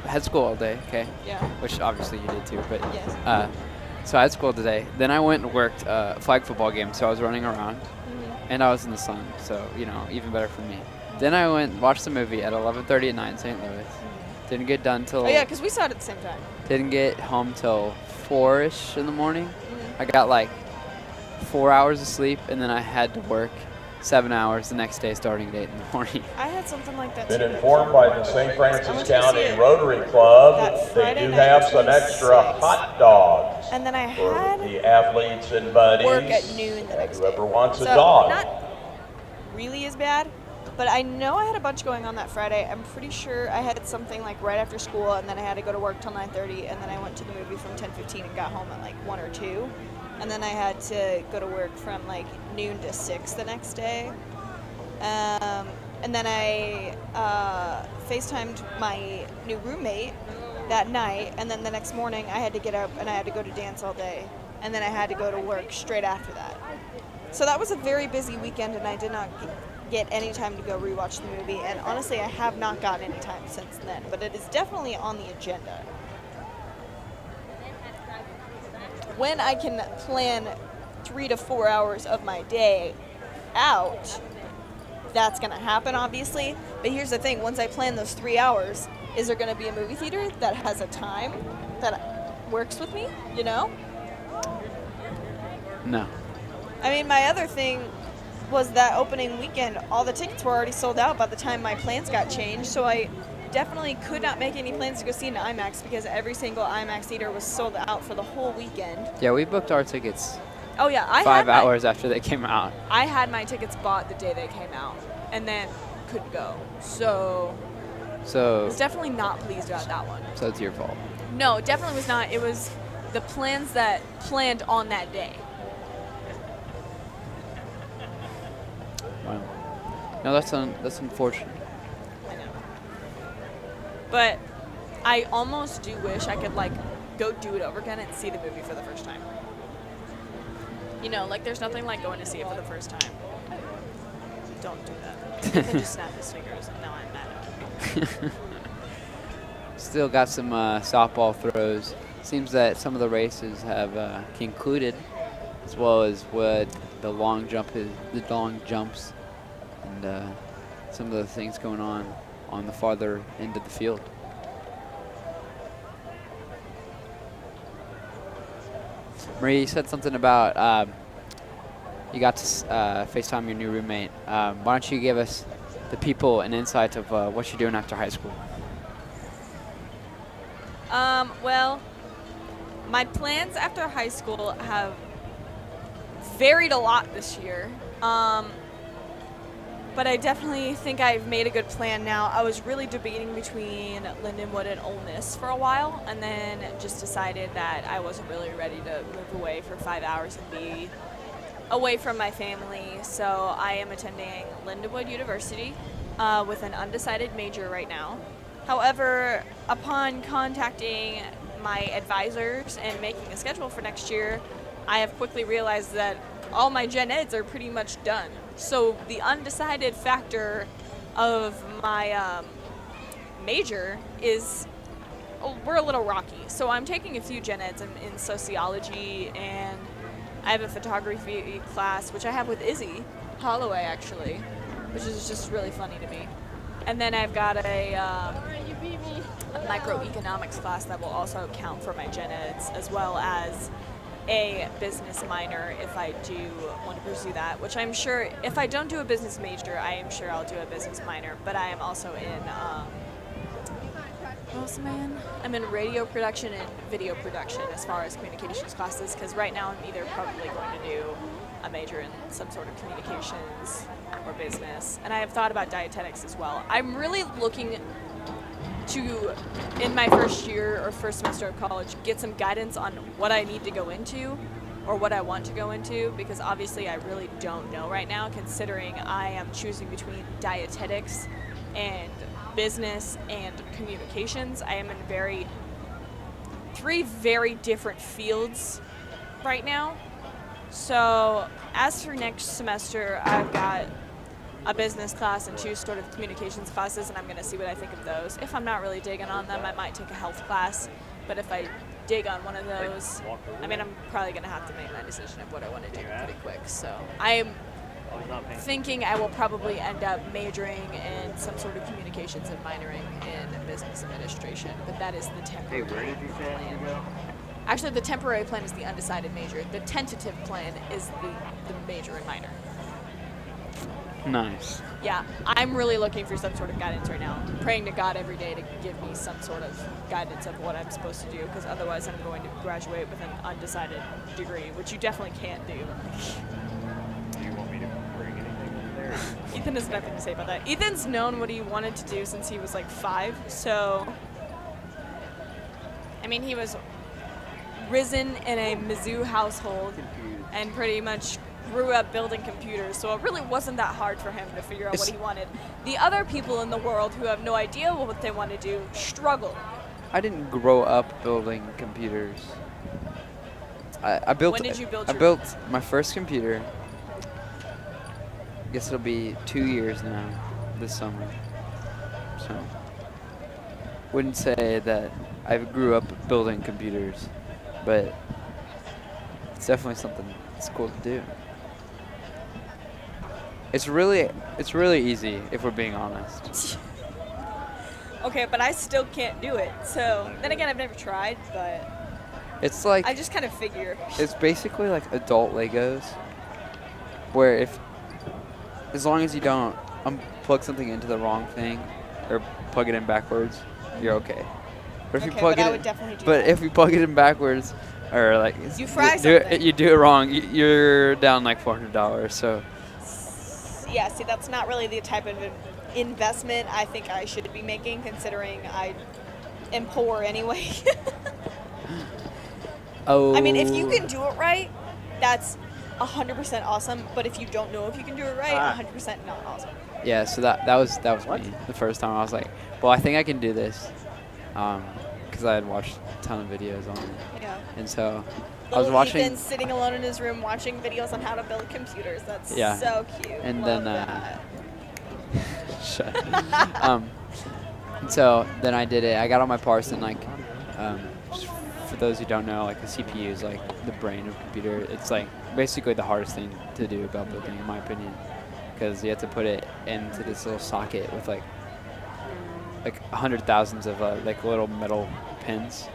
had school all day, okay? Yeah. Which obviously you did too, but Yes. so I had school today. Then I went and worked a flag football game, so I was running around, and I was in the sun, so even better for me. Then I went and watched the movie at 11:30 at night in St. Louis. Didn't get done till. Oh yeah, because we saw it at the same time. Didn't get home till 4-ish in the morning. I got like 4 hours of sleep, and then I had to work 7 hours the next day starting at 8 in the morning. I had something like that Been too. informed by the St. I Francis went to see County it Rotary Club that that they Friday do night, have the some extra 26th. hot dogs And then I for had the athletes and buddies. work at noon the next day. Whoever wants a So, dog. not really as bad, but I know I had a bunch going on that Friday. I'm pretty sure I had something like right after school, and then I had to go to work till 9:30, and then I went to the movie from 10:15 and got home at like 1 or 2, and then I had to go to work from like noon to 6 the next day. And then I FaceTimed my new roommate that night, and then the next morning I had to get up and I had to go to dance all day, and then I had to go to work straight after that. So that was a very busy weekend, and I did not get any time to go rewatch the movie, and honestly I have not gotten any time since then, but it is definitely on the agenda. When I can plan 3 to 4 hours of my day out, that's going to happen, obviously. But here's the thing, once I plan those 3 hours, is there going to be a movie theater that has a time that works with me, you know? No. I mean, my other thing was that opening weekend, all the tickets were already sold out by the time my plans got changed, so I definitely could not make any plans to go see an IMAX because every single IMAX theater was sold out for the whole weekend. Yeah, we booked our tickets Oh yeah, I 5 had my- hours after they came out. I had my tickets bought the day they came out, and then couldn't go. So I So was definitely not pleased about that one. it's your fault. No, it definitely was not. It was the plans that planned on that day. Wow. No, that's unfortunate. I know. But I almost do wish I could like go do it over again and see the movie for the first time. You know, like there's nothing like going to see it for the first time. Don't do that. You can just snap his fingers and now I'm mad at him. Still got some softball throws. Seems that some of the races have concluded, as well as what the long jumps, and some of the things going on the farther end of the field. Marie, you said something about you got to FaceTime your new roommate. Why don't you give us, the people, an insight of what you're doing after high school? Well, my plans after high school have varied a lot this year. But I definitely think I've made a good plan now. I was really debating between Lindenwood and Ole Miss for a while, and then just decided that I wasn't really ready to move away for 5 hours and be away from my family. So I am attending Lindenwood University with an undecided major right now. However, upon contacting my advisors and making a schedule for next year, I have quickly realized that all my gen eds are pretty much done. So the undecided factor of my major is we're a little rocky. So I'm taking a few gen eds in sociology, and I have a photography class, which I have with Izzy Holloway actually, which is just really funny to me. And then I've got a microeconomics class that will also count for my gen eds, as well as a business minor if I do want to pursue that, which I'm sure if I don't do a business major, I am sure I'll do a business minor. But I am also in what else am I in? I'm in radio production and video production as far as communications classes, because right now I'm either probably going to do a major in some sort of communications or business, and I have thought about dietetics as well. I'm really looking to, in my first year or first semester of college, get some guidance on what I need to go into or what I want to go into, because obviously I really don't know right now, considering I am choosing between dietetics and business and communications. I am in three very different fields right now. So as for next semester, I've got a business class and 2 sort of communications classes, and I'm going to see what I think of those. If I'm not really digging on them, I might take a health class, but if I dig on one of those, I mean, I'm probably going to have to make my decision of what I want to do pretty quick. So I'm thinking I will probably end up majoring in some sort of communications and minoring in business administration, but that is the temporary plan. Actually, the temporary plan is the undecided major. The tentative plan is the major and minor. Nice. Yeah, I'm really looking for some sort of guidance right now. I'm praying to God every day to give me some sort of guidance of what I'm supposed to do, because otherwise I'm going to graduate with an undecided degree, which you definitely can't do. Do you want me to bring anything in there? Ethan has nothing to say about that. Ethan's known what he wanted to do since he was like 5, so I mean, he was risen in a Mizzou household and pretty much grew up building computers, so it really wasn't that hard for him to figure out what he wanted. The other people in the world who have no idea what they want to do struggle. I didn't grow up building computers. I built. When did you build I built my first computer. I guess it'll be 2 years now, this summer. So, wouldn't say that I grew up building computers, but it's definitely something that's cool to do. It's really easy if we're being honest. Okay, but I still can't do it. So then again, I've never tried, but It's like I just kind of figure. It's basically like adult Legos, where as long as you don't plug something into the wrong thing or plug it in backwards, you're okay. But if you plug but I it, would definitely do but that. if you plug it in backwards, or like You fry you do it wrong, you're down like $400. So Yeah, see, that's not really the type of investment I think I should be making, considering I am poor anyway. Oh. I mean, if you can do it right, that's 100% awesome. But if you don't know if you can do it right, 100% not awesome. Yeah, so that was me the first time. I was like, well, I think I can do this, because I had watched a ton of videos on it. Yeah. And so I Little was watching. Ethan sitting alone in his room watching videos on how to build computers. That's so cute. And Love then that. shut. And so then I did it. I got all my parts and like, just for those who don't know, like the CPU is like the brain of a computer. It's like basically the hardest thing to do about building, in my opinion, because you have to put it into this little socket with like 100,000s of like little metal pins.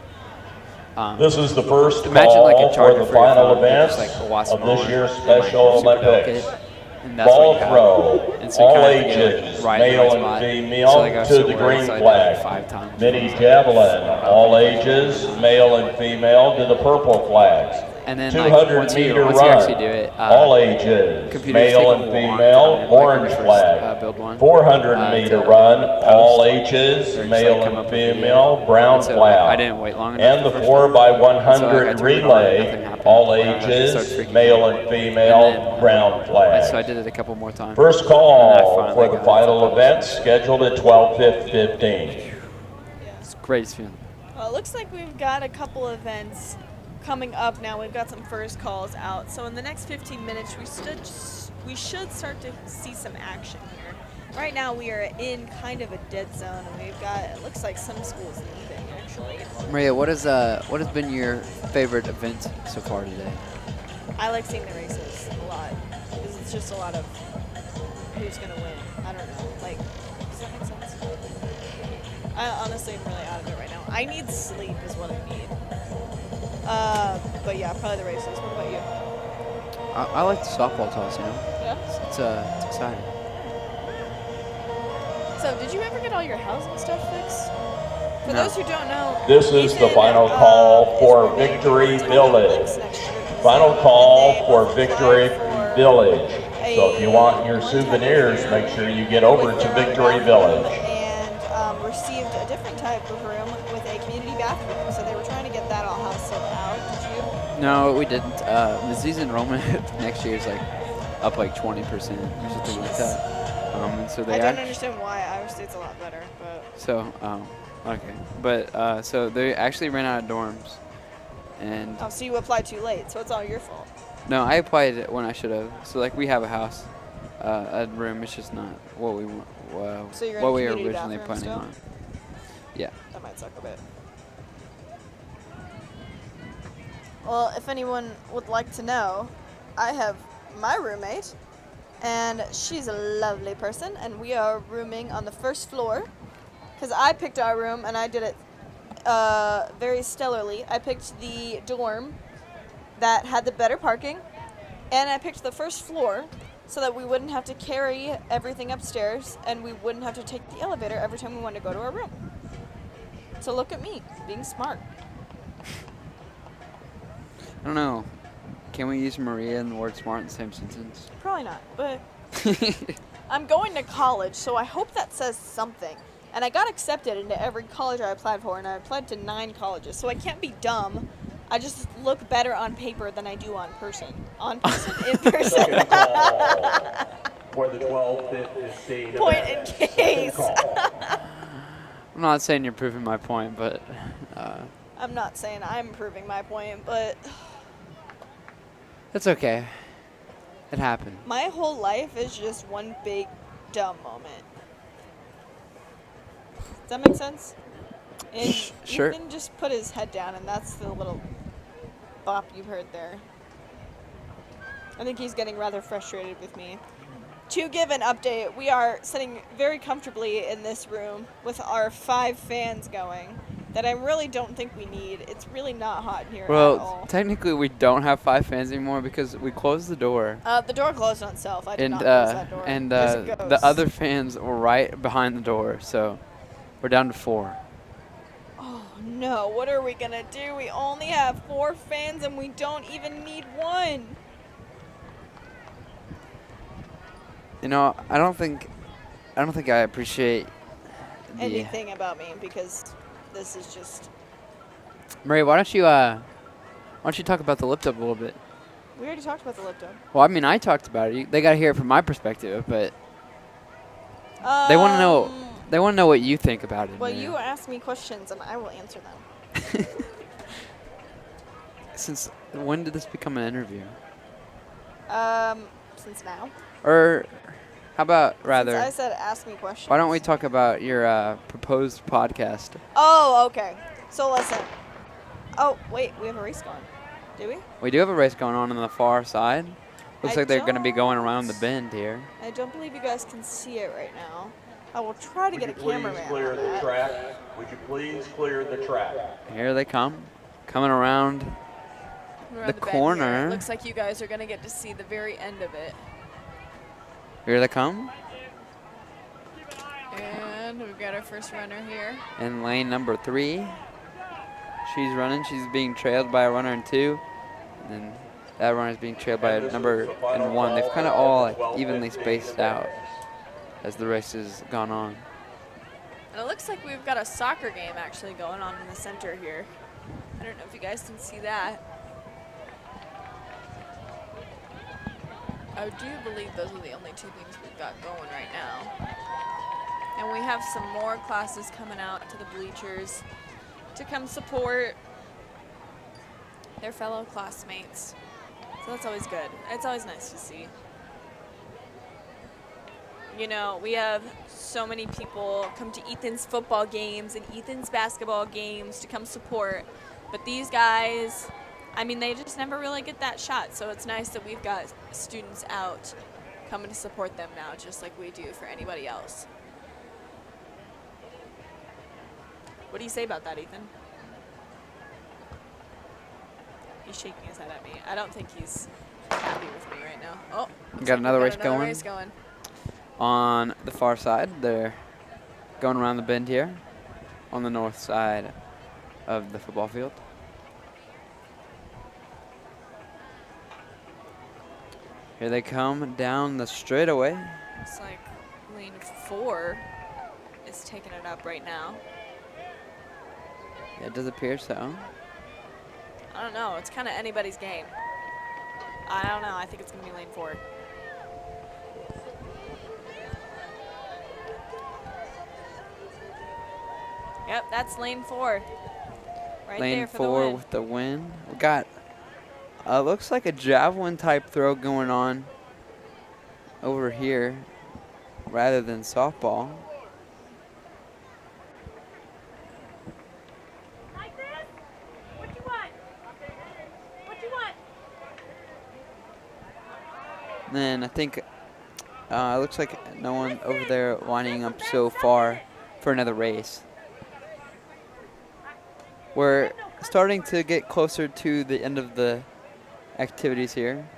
This is the first imagine call like a charger for the for your final phone, but event just, like, a watt of this smaller year's and, like, Special super Olympics. delicate. And that's Ball what you throw, have. And so you all kinda have to get it ages, right in the male right and spot. female, So, like, I to still the wear it, green so I did it, like, flag. 5 times. Mini javelin, all ages, male and female, to the purple flags. And then, like, 200 once meter you run, actually do it, all ages, computers male take a and long female, time, like, orange when you first, flag. build one, 400 meter to run, all post, ages, or just, male like, come and up with a female, video. brown And so, flag. I didn't wait long enough And the the first 4 time. by And so, like, I 100 turned it on, nothing relay, happened. all And I just started ages, freaking male out. and female, And then, brown flag. So I did it a couple more times. First And then I call finally for got the it. final event scheduled at 12:15. It's the greatest feeling. Well, it looks like we've got a couple events coming up now. We've got some first calls out. So in the next 15 minutes, we should start to see some action here. Right now, we are in kind of a dead zone, and we've got, it looks like some schools leaving, actually. Maria, what has been your favorite event so far today? I like seeing the races a lot, because it's just a lot of who's going to win. I don't know. Like, does that make sense? I honestly am really out of it right now. I need sleep is what I need. But yeah, probably the races. What about you? I like the softball toss, you know? Yeah? It's exciting. So, did you ever get all your housing stuff fixed? For those who don't know, This is the final call for Victory Village. Final call for Victory Village. So if you want your souvenirs, make sure you get over to Victory Village. and received a different type of room with a community bathroom. So they were trying to get that all house sold out. Did you? No, we didn't. The season enrollment next year is like up like 20% or something like that. And so they I don't understand why Iowa State's a lot better, but So, okay. But, so they actually ran out of dorms. And oh, so you applied too late, so it's all your fault. no, I applied when I should have. So, like, we have a house, a room. It's just not what we want. So you're in what a we were community originally bathroom planning still? on. Yeah. That might suck a bit. Well, if anyone would like to know, I have my roommate, and she's a lovely person, and we are rooming on the first floor, because I picked our room, and I did it very stellarly. I picked the dorm that had the better parking, and I picked the first floor so that we wouldn't have to carry everything upstairs, and we wouldn't have to take the elevator every time we wanted to go to our room. So look at me, being smart. I don't know. Can we use Maria and the word smart in the same sentence? Probably not, but I'm going to college, so I hope that says something. And I got accepted into every college I applied for, and I applied to 9 colleges, so I can't be dumb. I just look better on paper than I do on person. In person. For the 12:15 Point in case. I'm not saying you're proving my point, but I'm not saying I'm proving my point, but it's okay. It happened. my whole life is just one big dumb moment. Does that make sense? And Sure. Ethan just put his head down, and that's the little bop you heard there. I think he's getting rather frustrated with me. To give an update, we are sitting very comfortably in this room with our 5 fans going that I really don't think we need. It's really not hot in here at Well, all. technically we don't have 5 fans anymore because we closed the door. The door closed on itself. I did And not close that door. and There's a the ghost. other fans were right behind the door, so we're down to 4. Oh no, what are we gonna do? We only have 4 fans and we don't even need 1. You know, I don't think I appreciate the Anything about me, because this is just Maria, why don't don't you talk about the lift up a little bit? We already talked about the lift up. Well, I mean, I talked about it. They got to hear it from my perspective, but they want to know. They want to know what you think about it. Well, Maria. you ask me questions and I will answer them. Since when did this become an interview? Since now. Or how about rather? Since I said ask me questions. Why don't we talk about your proposed podcast? Oh, okay. So listen. Oh, wait, we have a race going. Do we? We do have a race going on the far side. Looks I like they're going to be going don't- around the bend here. I don't believe you guys can see it right now. I will try to Would get you a please cameraman clear on the that. track? Would you please clear the track? Here they come, coming around Around the bend here. corner. It looks like you guys are going to get to see the very end of it. Here they come. And we've got our first runner here. In lane number 3. She's running. She's being trailed by a runner in 2. And then that runner is being trailed by a number in 1. They've kind of all like evenly spaced out as the race has gone on. And it looks like we've got a soccer game actually going on in the center here. I don't know if you guys can see that. I do believe those are the only two things we've got going right now. And we have some more classes coming out to the bleachers to come support their fellow classmates. So that's always good. It's always nice to see. You know, we have so many people come to Ethan's football games and Ethan's basketball games to come support. But these guys, I mean, they just never really get that shot. So it's nice that we've got students out coming to support them now, just like we do for anybody else. What do you say about that, Ethan? He's shaking his head at me. I don't think he's happy with me right now. Oh, Got another race another going. race going. On the far side, they're going around the bend here on the north side of the football field. Here they come down the straightaway. Looks like lane 4 is taking it up right now. It does appear so. I don't know. It's kind of anybody's game. I don't know. I think it's going to be lane 4. Yep, that's lane 4. Right Lane there for 4 the win. with the win. We got, looks like a javelin type throw going on over here rather than softball. Then I think it looks like no one over there lining up so far for another race. We're starting to get closer to the end of the activities here.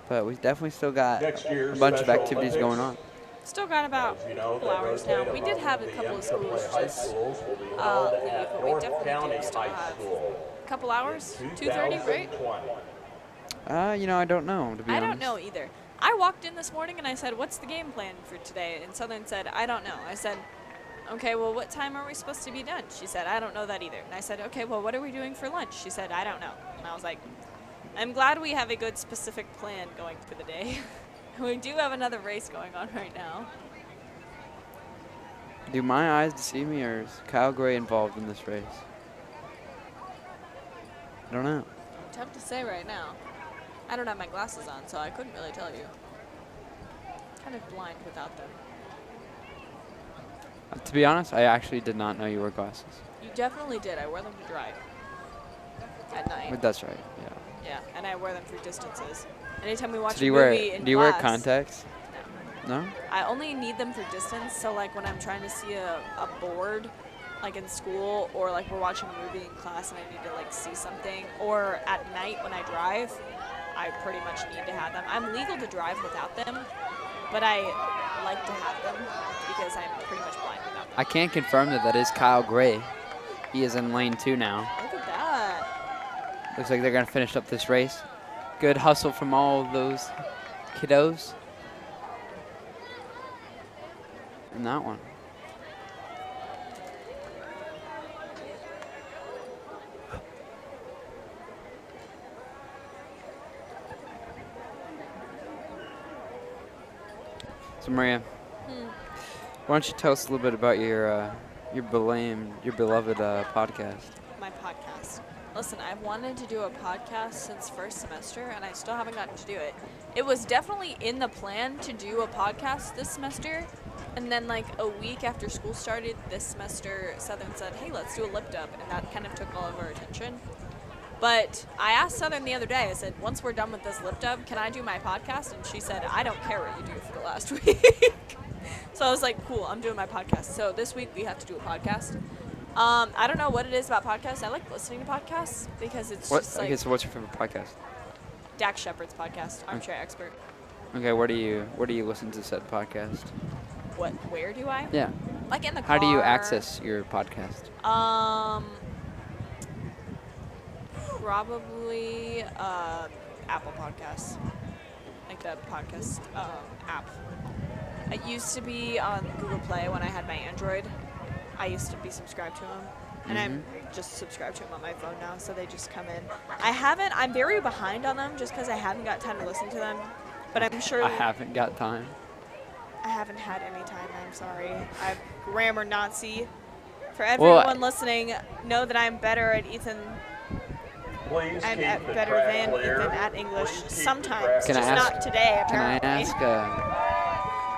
But we definitely still got a bunch of activities going on. Still got about a couple hours now. We did have a couple of schools just leave, but we definitely do still have a couple hours, 2:30, right? You know, I don't know, to be honest. I don't know either. I walked in this morning and I said, what's the game plan for today? And Southern said, I don't know. I said, okay, well, what time are we supposed to be done? She said, I don't know that either. And I said, okay, well, what are we doing for lunch? She said, I don't know. And I was like, I'm glad we have a good specific plan going for the day. We do have another race going on right now. Do my eyes deceive me, or is Kyle Gray involved in this race? I don't know. Tough to say right now. I don't have my glasses on, so I couldn't really tell you. Kind of blind without them. To be honest, I actually did not know you wore glasses. You definitely did. I wear them to drive at night. But that's right, yeah. Yeah, and I wear them for distances. Anytime we watch So do you a movie in do you wear class, contacts? No? I only need them for distance, so like when I'm trying to see a board, like in school, or like we're watching a movie in class and I need to like see something, or at night when I drive, I pretty much need to have them. I'm legal to drive without them, but I like to have them because I'm pretty much blind without them. I can confirm that that is Kyle Gray. He is in lane 2 now. Look at that. Looks like they're going to finish up this race. Good hustle from all of those kiddos. And that one. So Maria, why don't you tell us a little bit about your beloved podcast? My podcast. Listen, I've wanted to do a podcast since first semester, and I still haven't gotten to do it. It was definitely in the plan to do a podcast this semester, and then like a week after school started this semester, Southern said, hey, let's do a lip dub, and that kind of took all of our attention. But I asked Southern the other day, I said, once we're done with this lip dub, can I do my podcast? And she said, I don't care what you do for the last week. So I was like, cool, I'm doing my podcast. So this week we have to do a podcast. I don't know what it is about podcasts. I like listening to podcasts because it's just like Okay, so what's your favorite podcast? Dax Shepard's podcast, Armchair Expert. Okay, where do you listen to said podcast? Where do I? Yeah. Like in the car. How do you access your podcast? Probably Apple Podcasts, like the podcast app. It used to be on Google Play when I had my Android. I used to be subscribed to them, and I'm just subscribed to them on my phone now, so they just come in. I'm very behind on them just because I haven't got time to listen to them, but I'm sure. I haven't got time. I haven't had any time, I'm sorry. I'm grammar Nazi. For everyone listening, know that I'm better at Ethan. I'm better than Ethan at English sometimes, not today, apparently. Can I ask,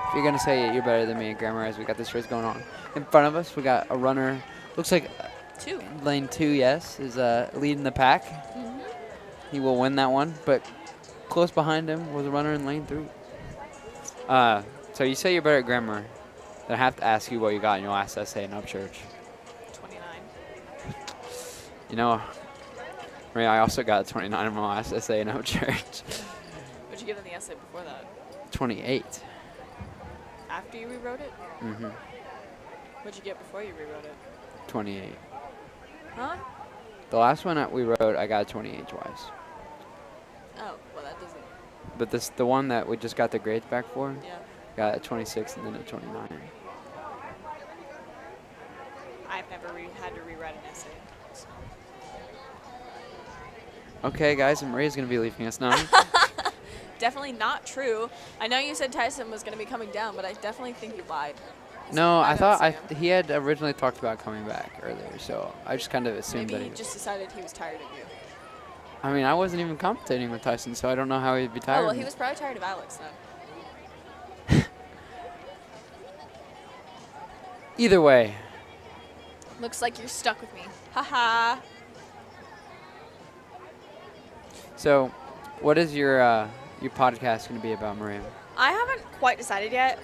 if you're going to say you're better than me at grammar as we got this race going on, in front of us we got a runner, looks like 2. Lane 2, yes, is leading the pack. He will win that one, but close behind him was a runner in Lane 3. So you say you're better at grammar, then I have to ask you what you got in your last essay in Upchurch. 29. You know, Maria, I also got a 29 in my last essay in Upchurch. What'd you get in the essay before that? 28. After you rewrote it? Mm-hmm. What'd you get before you rewrote it? 28. Huh? The last one that we wrote, I got a 28 twice. Oh, well that doesn't... But the one that we just got the grades back for, Yeah. got a 26 and then a 29. I've never had to rewrite an essay. So. Okay, guys, and Maria's going to be leaving us now. Definitely not true. I know you said Tyson was going to be coming down, but I definitely think you lied. No, I thought he had originally talked about coming back earlier, so I just kind of assumed Maybe that he he just decided he was tired of you. I mean, I wasn't even commentating with Tyson, so I don't know how he'd be tired. Oh, well, of he me. was probably tired of Alex then. Either way. Looks like you're stuck with me. Haha. So, what is your podcast going to be about, Maria? I haven't quite decided yet.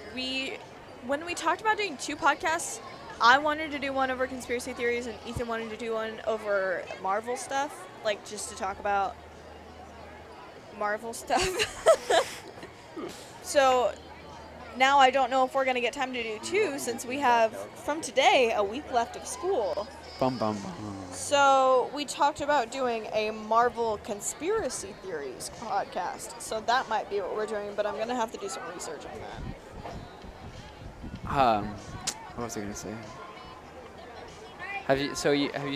When we talked about doing 2 podcasts, I wanted to do one over conspiracy theories, and Ethan wanted to do one over Marvel stuff, like just to talk about Marvel stuff. So now I don't know if we're going to get time to do 2 since we have, from today, a week left of school. Bum, bum, bum. So we talked about doing a Marvel conspiracy theories podcast. So that might be what we're doing, but I'm going to have to do some research on that. What was I going to say? Have you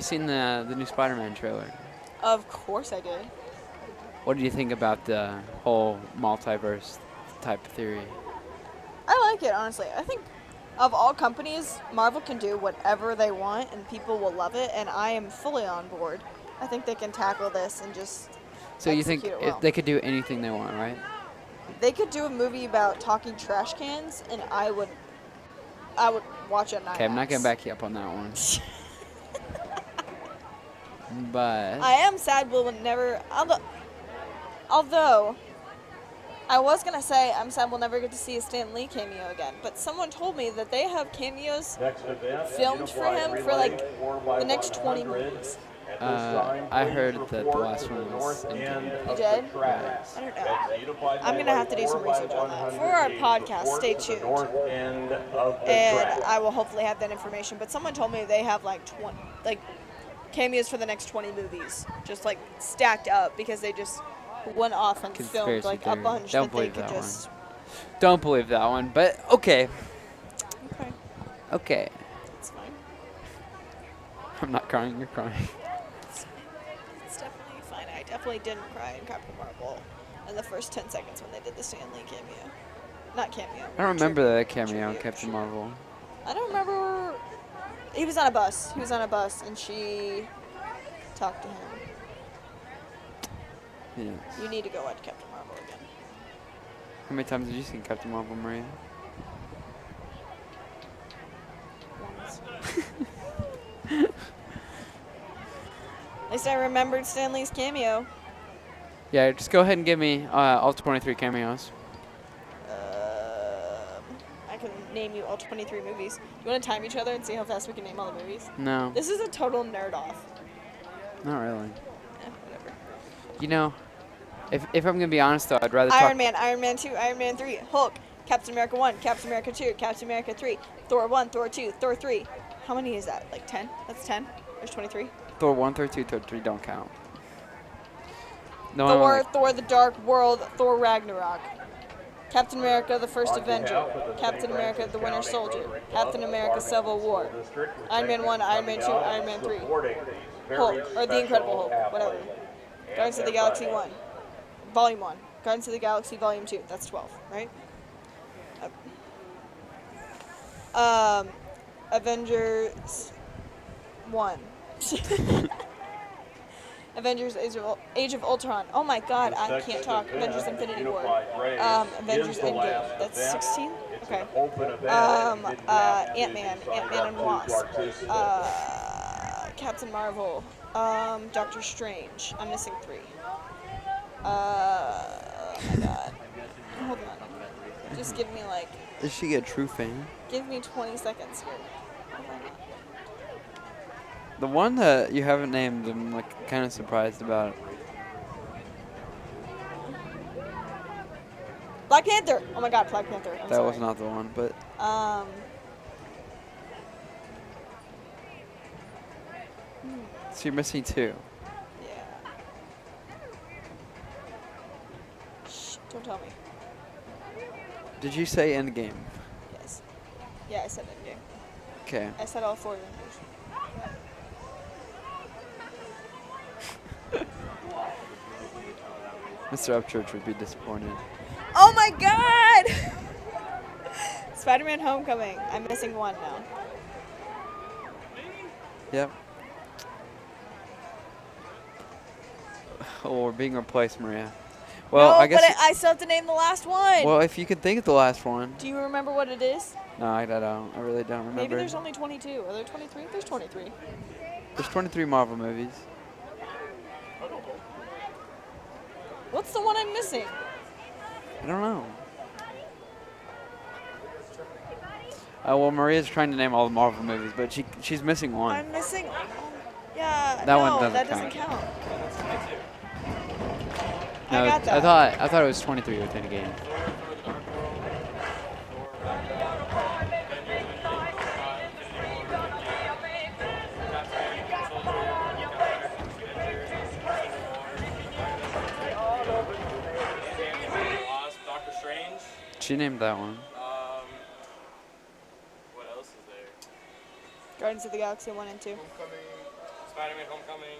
seen the new Spider-Man trailer? Of course I did. What do you think about the whole multiverse type theory? I like it, honestly. I think of all companies, Marvel can do whatever they want and people will love it, and I am fully on board. I think they can tackle this and just So you think execute it well. they could do anything they want, right? They could do a movie about talking trash cans, and I would watch it. Okay, I'm not going to back you up on that one. But I am sad we'll never, although I was going to say I'm sad we'll never get to see a Stan Lee cameo again, but someone told me that they have cameos filmed for him for like the next 20 movies. I heard that the last one was in Canada. You did? Yes. I don't know. I'm going to have to do some research on that. For our podcast, stay tuned. And I will hopefully have that information. But someone told me they have like 20, like cameos for the next 20 movies, just like stacked up because they just went off and filmed like a bunch Don't that they believe could that just. one. Don't believe that one, but okay. Okay. Okay. It's fine. I'm not crying, you're crying. It's definitely fine. I definitely didn't cry in Captain Marvel in the first 10 seconds when they did the Stan Lee cameo. Not cameo. I don't remember that cameo, Captain Marvel. I don't remember. He was on a bus. He was on a bus, and she talked to him. Yes. You need to go watch Captain Marvel again. How many times did you see Captain Marvel, Maria? At least I remembered Stan Lee's cameo. Yeah, just go ahead and give me all 23 cameos. I can name you all 23 movies. Do you want to time each other and see how fast we can name all the movies? No. This is a total nerd off. Not really. Yeah, whatever. You know, if I'm going to be honest, though, I'd rather Iron Man, Iron Man 2, Iron Man 3, Hulk, Captain America 1, Captain America 2, Captain America 3, Thor 1, Thor 2, Thor 3. How many is that? Like 10? That's 10? There's 23? Thor 1, Thor 2, Thor 3 don't count. No, Thor the Dark World, Thor Ragnarok. Captain America the First Avenger, Captain America the Winter Soldier, Captain America Civil War, Iron Man 1, Iron Man 2, Iron Man 3, Hulk, or The Incredible Hulk, whatever. Guardians of the Galaxy 1, Volume 1, Guardians of the Galaxy Volume 2, that's 12, right? Avengers 1. Avengers Age of Ultron. Oh my god, I can't talk. Avengers Infinity War. Avengers Endgame. That's 16? Okay. Ant-Man. Ant-Man and Wasp. Captain Marvel. Doctor Strange. I'm missing 3. Oh my god. Hold on. Just give me like... Is she a true fan? Give me 20 seconds here. The one that you haven't named, I'm like kind of surprised about. Black Panther. Oh my god, Black Panther. I'm That sorry. was not the one, but so you're missing 2. Yeah. Shh, don't tell me. Did you say Endgame? Yes. Yeah, I said Endgame. Okay. I said all 4 Avengers. Mr. Upchurch would be disappointed. Oh my god! Spider-Man Homecoming. I'm missing 1 now. Yep. Oh, we're being replaced, Maria. Well, no, I guess. but I still have to name the last one. Well, if you could think of the last one. Do you remember what it is? No, I don't. I really don't remember. Maybe there's only 22. Are there 23? There's 23. There's 23 Marvel movies. What's the one I'm missing? I don't know. Well, Maria's trying to name all the Marvel movies, but she's missing one. I'm missing. Yeah. That no, one doesn't that count. doesn't count. No, I got that. I thought it was 23 within a game. Doctor Strange. She named that one. What else is there? Guardians of the Galaxy 1 and 2. Spider-Man Homecoming.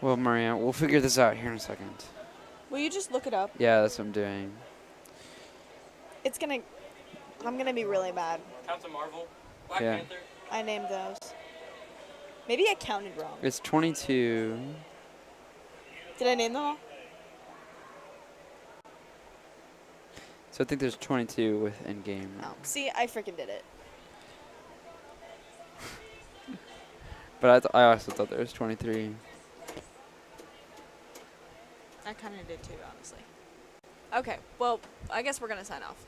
Well, Maria, we'll figure this out here in a second. Will you just look it up? Yeah, that's what I'm doing. I'm gonna be really mad. Captain Marvel. Black Yeah. Panther. I named those. Maybe I counted wrong. It's 22. Did I name them all? So I think there's 22 with Endgame. Oh, see, I freaking did it. But I also thought there was 23. I kind of did too, honestly. Okay, well, I guess we're gonna sign off.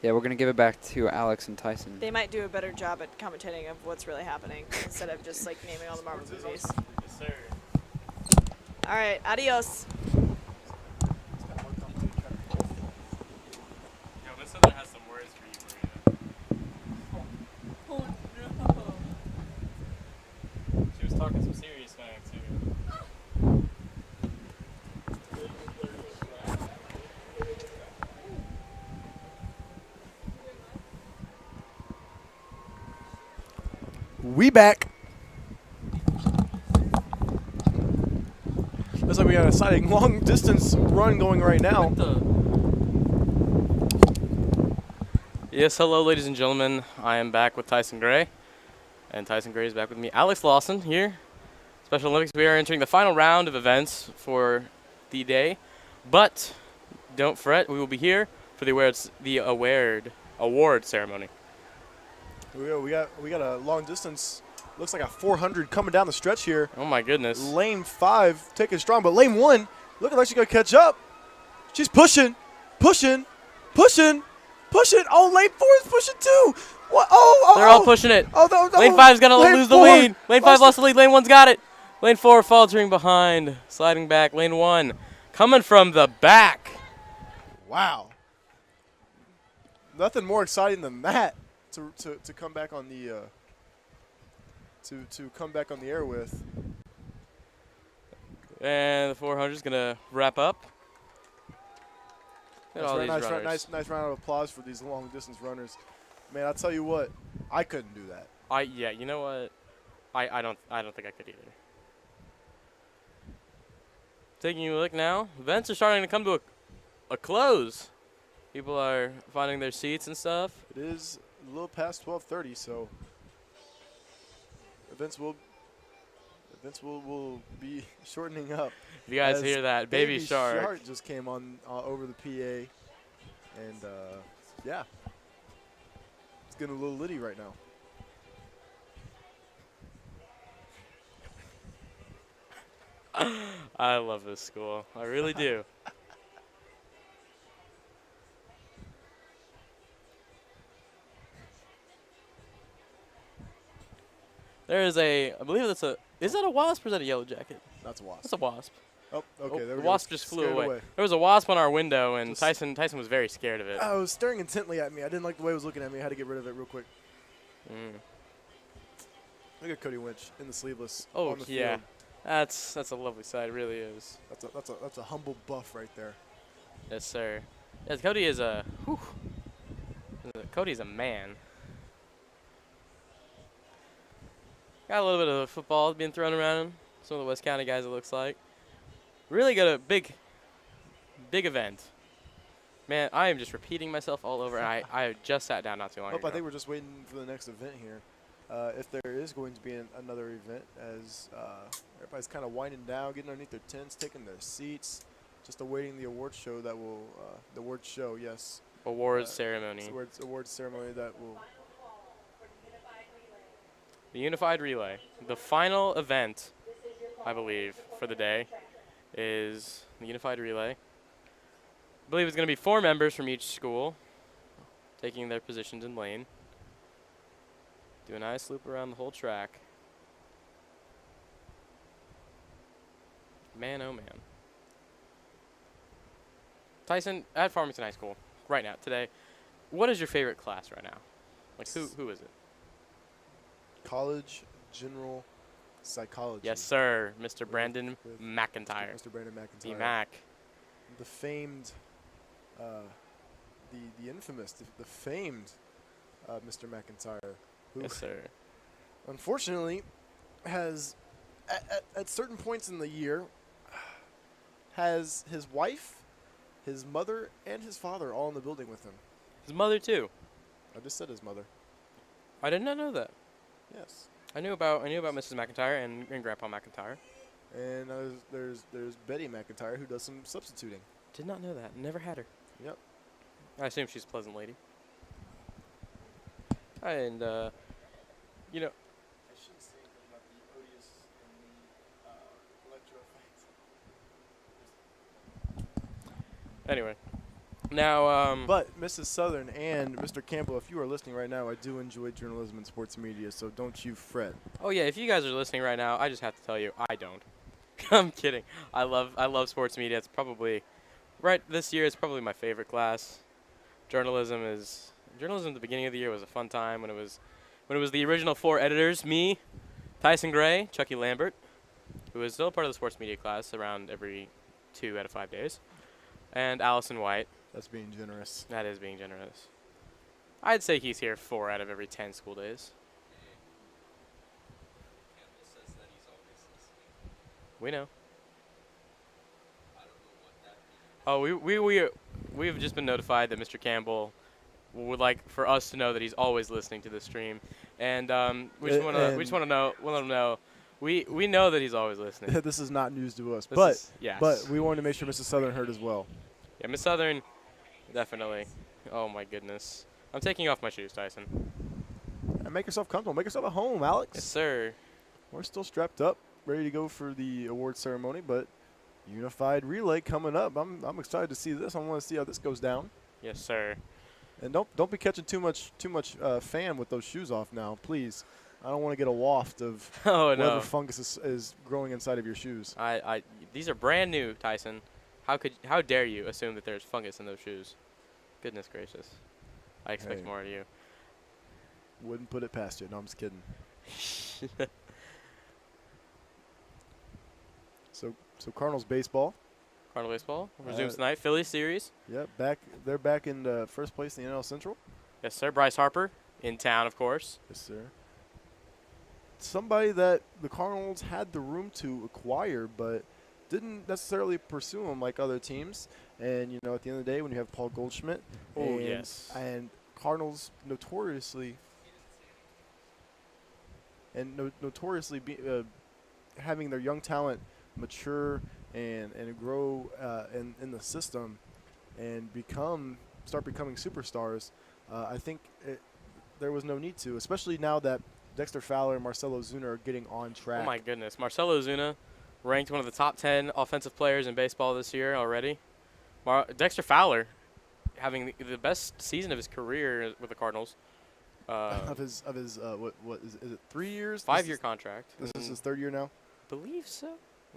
Yeah, we're going to give it back to Alex and Tyson. They might do a better job at commentating of what's really happening instead of just like naming all the Marvel movies. Yes, sir. All right, adios. Yo, this other has some words for you, Maria. Oh no. She was talking some serious facts too. We back. Looks like we got exciting long distance run going right now. Yes, hello, ladies and gentlemen. I am back with Tyson Gray, and Tyson Gray is back with me. Alex Lawson here. Special Olympics. We are entering the final round of events for the day, but don't fret. We will be here for the award ceremony. We got a long distance. Looks like a 400 coming down the stretch here. Oh my goodness. Lane 5 taking strong, but lane 1 looking like she's gonna catch up. She's pushing. Oh, lane 4 is pushing too. What? Oh, they're all pushing it. Oh, no. Lane 5's gonna Lane lose the 4 lead. Lane 5 lost the lead. Lane 1's got it. Lane 4 faltering behind, sliding back. Lane 1 coming from the back. Wow. Nothing more exciting than that to come back on the to come back on the air with. And the 400 is gonna wrap up. Nice round of applause for these long distance runners. Man, I'll tell you what, I couldn't do that. Yeah, you know what? I don't think I could either. Taking a look now, events are starting to come to a close. People are finding their seats and stuff. It is a little past 12:30, so events will be shortening up. If you guys hear that, Baby Shark just came on over the PA, and yeah, it's getting a little litty right now. I love this school. I really do. There is I believe that's is that a wasp or is that a yellow jacket? That's a wasp. That's a wasp. Oh, okay. There we the go. wasp just flew Scared away. There was a wasp on our window, and Tyson was very scared of it. Oh, it was staring intently at me. I didn't like the way it was looking at me. I had to get rid of it real quick. Look at Cody Winch in the sleeveless. Oh, on the yeah. field. That's a lovely sight. It really is. That's a humble buff right there. Yes, sir. Yes, Cody is Cody's a man. Got a little bit of football being thrown around. Some of the West County guys, it looks like. Really got a big event. Man, I am just repeating myself all over. I just sat down not too long ago. I think we're just waiting for the next event here. If there is going to be another event, as everybody's kind of winding down, getting underneath their tents, taking their seats, just awaiting the award show that will, the award show, yes. Awards ceremony. Awards ceremony that will. The Unified Relay. The final event, I believe, for the day is the Unified Relay. I believe it's going to be 4 members from each school taking their positions in lane. Do a nice loop around the whole track. Man, oh man. Tyson, at Farmington High School, right now, today, what is your favorite class right now? Like, who is it? College General Psychology. Yes, sir. Mr. Brandon McIntyre. Mr. Brandon McIntyre. D-Mac. The famed, the infamous, the famed Mr. McIntyre. Who, yes, sir. Unfortunately, has, at certain points in the year, has his wife, his mother, and his father all in the building with him. His mother, too. I just said his mother. I did not know that. Yes. I knew about Mrs. McIntyre and Grandpa McIntyre. And there's Betty McIntyre who does some substituting. Did not know that. Never had her. Yep. I assume she's a pleasant lady. And you know. I shouldn't say anything about the odious and the Electro effect. Anyway. Now, but Mrs. Southern and Mr. Campbell, if you are listening right now, I do enjoy journalism and sports media, so don't you fret. Oh yeah, if you guys are listening right now, I just have to tell you, I don't. I'm kidding. I love sports media. It's probably this year. It's probably my favorite class. Journalism at the beginning of the year was a fun time when it was the original 4 editors, me, Tyson Gray, Chucky Lambert, who is still part of the sports media class around every 2 out of 5 days, and Allison White. That's being generous. That is being generous. I'd say he's here 4 out of every 10 school days. We know. Oh, we've just been notified that Mr. Campbell would like for us to know that he's always listening to the stream, and we just want to know, let him know. We know that he's always listening. This is not news to us, yes. but we wanted to make sure Mrs. Southern heard as well. Yeah, Miss Southern, definitely. Oh my goodness, I'm taking off my shoes, Tyson. And make yourself comfortable. Make yourself at home, Alex. Yes, sir. We're still strapped up, ready to go for the award ceremony, but Unified Relay coming up. I'm excited to see this. I want to see how this goes down. Yes, sir. And don't be catching too much fan with those shoes off now, please. I don't want to get a waft of whatever fungus is growing inside of your shoes. These are brand new, Tyson. How dare you assume that there's fungus in those shoes? Goodness gracious. I expect more of you. Wouldn't put it past you. No, I'm just kidding. So Cardinals baseball. Cardinal baseball resumes tonight. Phillies series. Yep, they're back in first place in the NL Central. Yes, sir. Bryce Harper in town, of course. Yes, sir. Somebody that the Cardinals had the room to acquire, but didn't necessarily pursue him like other teams. And, you know, at the end of the day, when you have Paul Goldschmidt. Oh, yes. And Cardinals notoriously having their young talent mature and grow in the system and start becoming superstars, I think there was no need to, especially now that Dexter Fowler and Marcell Ozuna are getting on track. Oh, my goodness. Marcell Ozuna ranked one of the top 10 offensive players in baseball this year already. Dexter Fowler having the best season of his career with the Cardinals. Of his what is it 3 years? 5-year contract. This is his 3rd year now? Believe so.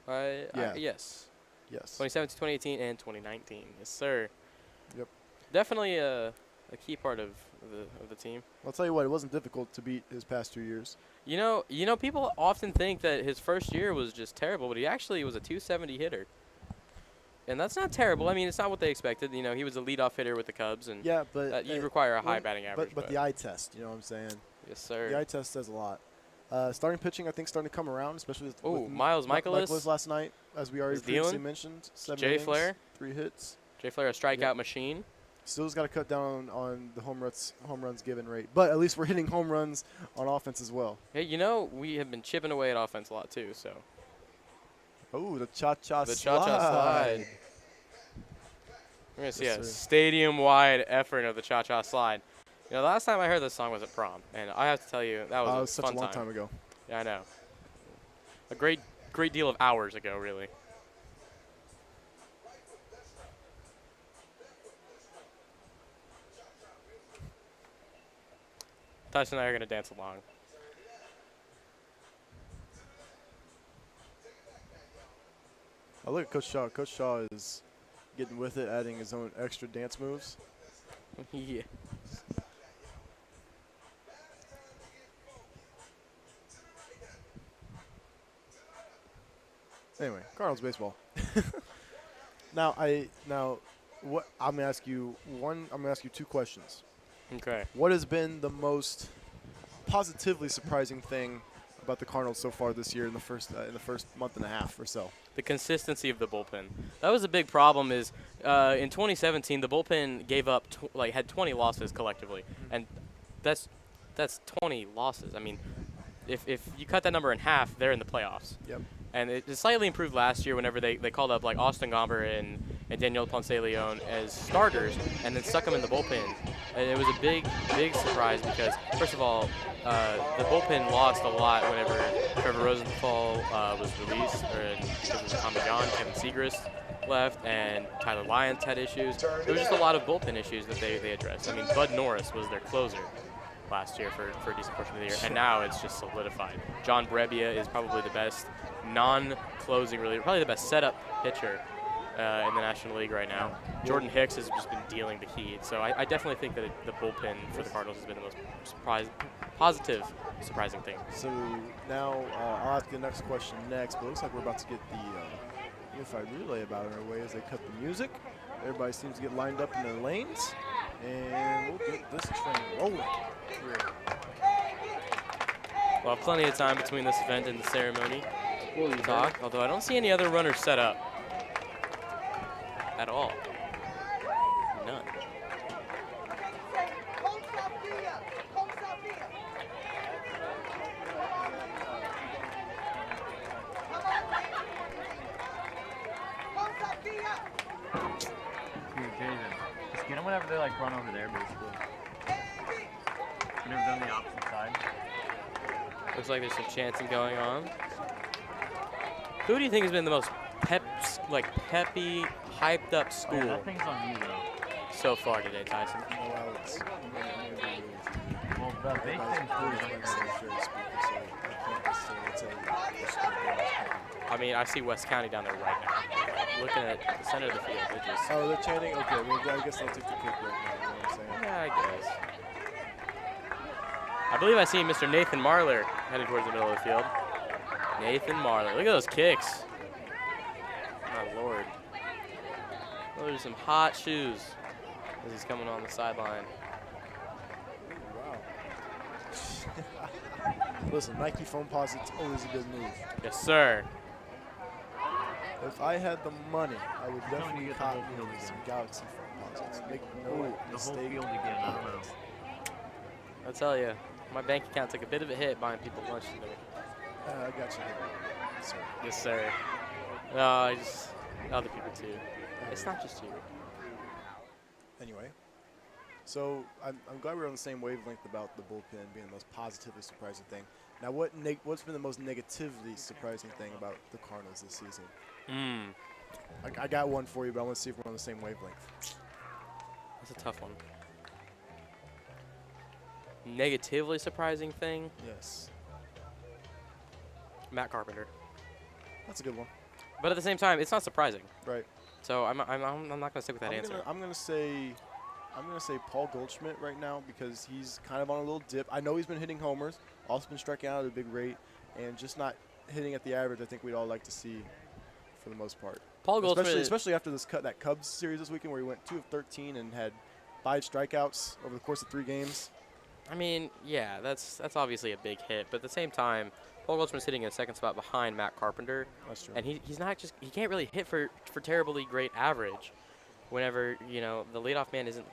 Yeah. Yes. Yes. 2017, 2018, and 2019. Yes, sir. Yep. Definitely a key part of the team. I'll tell you what, it wasn't difficult to beat his past 2 years. You know, people often think that his first year was just terrible, but he actually was a 270 hitter. And that's not terrible. I mean, it's not what they expected. You know, he was a leadoff hitter with the Cubs, and yeah, but you require a high batting average. But the eye test, you know what I'm saying? Yes, sir. The eye test says a lot. Starting pitching, I think, starting to come around, especially with Miles Michaelis. Michaelis last night, as we already previously mentioned. 7 Jay innings, Flair. 3 hits. Jay Flair, a strikeout machine. Still's got to cut down on the home runs given rate, but at least we're hitting home runs on offense as well. Hey, you know, we have been chipping away at offense a lot too. So. Oh, the cha-cha slide. The cha-cha slide. We're gonna see a stadium-wide effort of the cha-cha slide. You know, the last time I heard this song was at prom, and I have to tell you that was a such fun a long time ago. Yeah, I know. A great deal of hours ago, really. Tyson and I are gonna dance along. Oh, look at Coach Shaw. Coach Shaw is getting with it, adding his own extra dance moves. Yeah. Anyway, Cardinals baseball. Now what I'm gonna ask you 2 questions. Okay. What has been the most positively surprising thing about the Cardinals so far this year in the first month and a half or so? The consistency of the bullpen. That was a big problem. Is in 2017 the bullpen gave up had 20 losses collectively, and that's 20 losses. I mean, if you cut that number in half, they're in the playoffs. Yep. And it slightly improved last year whenever they called up like Austin Gomber and Daniel Ponce Leon as starters and then stuck them in the bullpen. And it was a big surprise because, first of all, the bullpen lost a lot whenever Trevor Rosenthal was released because of Tommy John, Kevin Segrist left, and Tyler Lyons had issues. There was just a lot of bullpen issues that they addressed. I mean, Bud Norris was their closer last year for a decent portion of the year, and now it's just solidified. John Brebbia is probably the best non-closing reliever, probably the best setup pitcher in the National League right now. Jordan Hicks has just been dealing the key. So I definitely think that the bullpen for the Cardinals has been the most surprising thing. So now I'll ask the next question next, but it looks like we're about to get the Unified Relay about our way as they cut the music. Everybody seems to get lined up in their lanes, and we'll get this train rolling here. We'll have plenty of time between this event and the ceremony to talk, although I don't see any other runners set up at all. None. Dude, Jaden, just get them whenever they like run over there, basically. Whenever they're on the opposite side. Looks like there's some chanting going on. Who do you think has been the most peppy, hyped up school That thing's on you, though. so far today, Tyson? Well, the big thing I mean, I see West County down there right now. Looking at the center of the field, they're just. Oh, they're chanting? Okay, well, I guess I'll take the kick right now. You know what I'm saying? Yeah, I guess. I believe I see Mr. Nathan Marler heading towards the middle of the field. Nathan Marler. Look at those kicks. My lord. Those are some hot shoes as he's coming on the sideline. Wow. Listen, Nike foam posits always a good move. Yes, sir. If I had the money, I would definitely cop me some Galaxy foam posits. Make no mistake. field again, I don't know. I'll tell you, my bank account took a bit of a hit buying people lunch today. I got you. Sir. Yes, sir. No, I just other people too. It's not just you. Anyway, so I'm glad we're on the same wavelength about the bullpen being the most positively surprising thing. Now, what's been the most negatively surprising thing about the Cardinals this season? I got one for you, but I want to see if we're on the same wavelength. That's a tough one. Negatively surprising thing? Yes. Matt Carpenter. That's a good one. But at the same time, it's not surprising. Right. So I'm not gonna stick with that answer. I'm gonna say Paul Goldschmidt right now because he's kind of on a little dip. I know he's been hitting homers, also been striking out at a big rate, and just not hitting at the average I think we'd all like to see for the most part. Paul Goldschmidt, especially after that Cubs series this weekend where he went 2 of 13 and had 5 strikeouts over the course of 3 games. I mean, yeah, that's obviously a big hit, but at the same time, Paul Goldschmidt's hitting in a second spot behind Matt Carpenter. That's true. And he can't really hit for terribly great average whenever, the leadoff man isn't,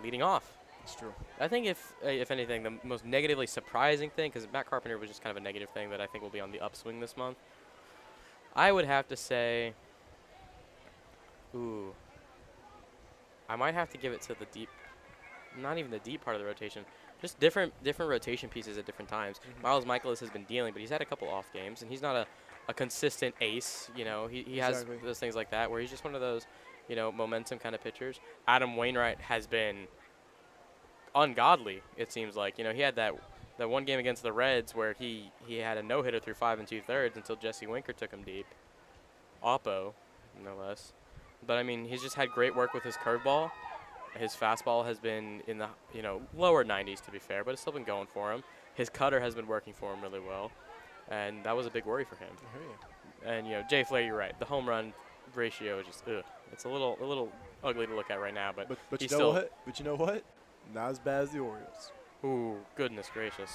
leading off. That's true. I think if anything, the most negatively surprising thing, because Matt Carpenter was just kind of a negative thing that I think will be on the upswing this month, I would have to say, I might have to give it to the deep, not even the deep part of the rotation, just different rotation pieces at different times. Miles Michaelis has been dealing, but he's had a couple off games, and he's not a consistent ace. He has those things like that where he's just one of those, momentum kind of pitchers. Adam Wainwright has been ungodly, it seems like. He had that one game against the Reds where he had a no-hitter through 5 2/3 until Jesse Winker took him deep. Oppo, no less. But, I mean, he's just had great work with his curveball. His fastball has been in the lower 90s, to be fair, but it's still been going for him. His cutter has been working for him really well, and that was a big worry for him. And Jay Flair, you're right. The home run ratio is just it's a little ugly to look at right now. But you know what? But you know what? Not as bad as the Orioles. Ooh, goodness gracious.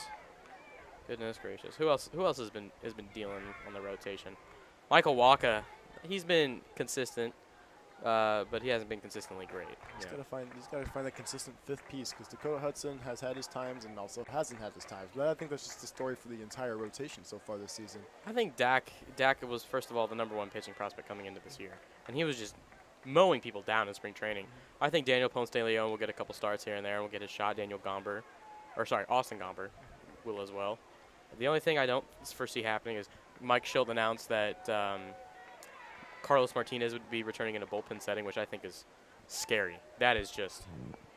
Goodness gracious. Who else has been dealing on the rotation? Michael Wacha, he's been consistent. But he hasn't been consistently great. He's got to find that consistent 5th piece because Dakota Hudson has had his times and also hasn't had his times. But I think that's just the story for the entire rotation so far this season. I think Dak was, first of all, the #1 pitching prospect coming into this year, and he was just mowing people down in spring training. I think Daniel Ponce de Leon will get a couple starts here and there and will get his shot. Austin Gomber will as well. The only thing I don't foresee happening is Mike Schilt announced that Carlos Martinez would be returning in a bullpen setting, which I think is scary. That is just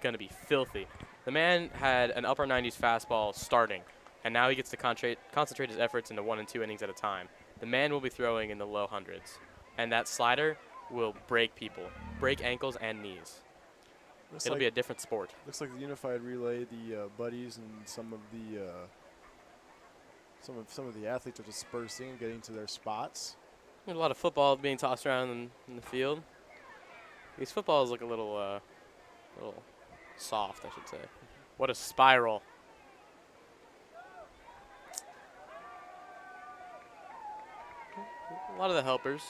going to be filthy. The man had an upper 90s fastball starting, and now he gets to concentrate his efforts into 1 and 2 innings at a time. The man will be throwing in the low hundreds, and that slider will break people, break ankles and knees. It'll be a different sport. Looks like the Unified Relay, the buddies, and some of the athletes are dispersing and getting to their spots. There's a lot of football being tossed around in the field. These footballs look a little soft, I should say. What a spiral. A lot of the helpers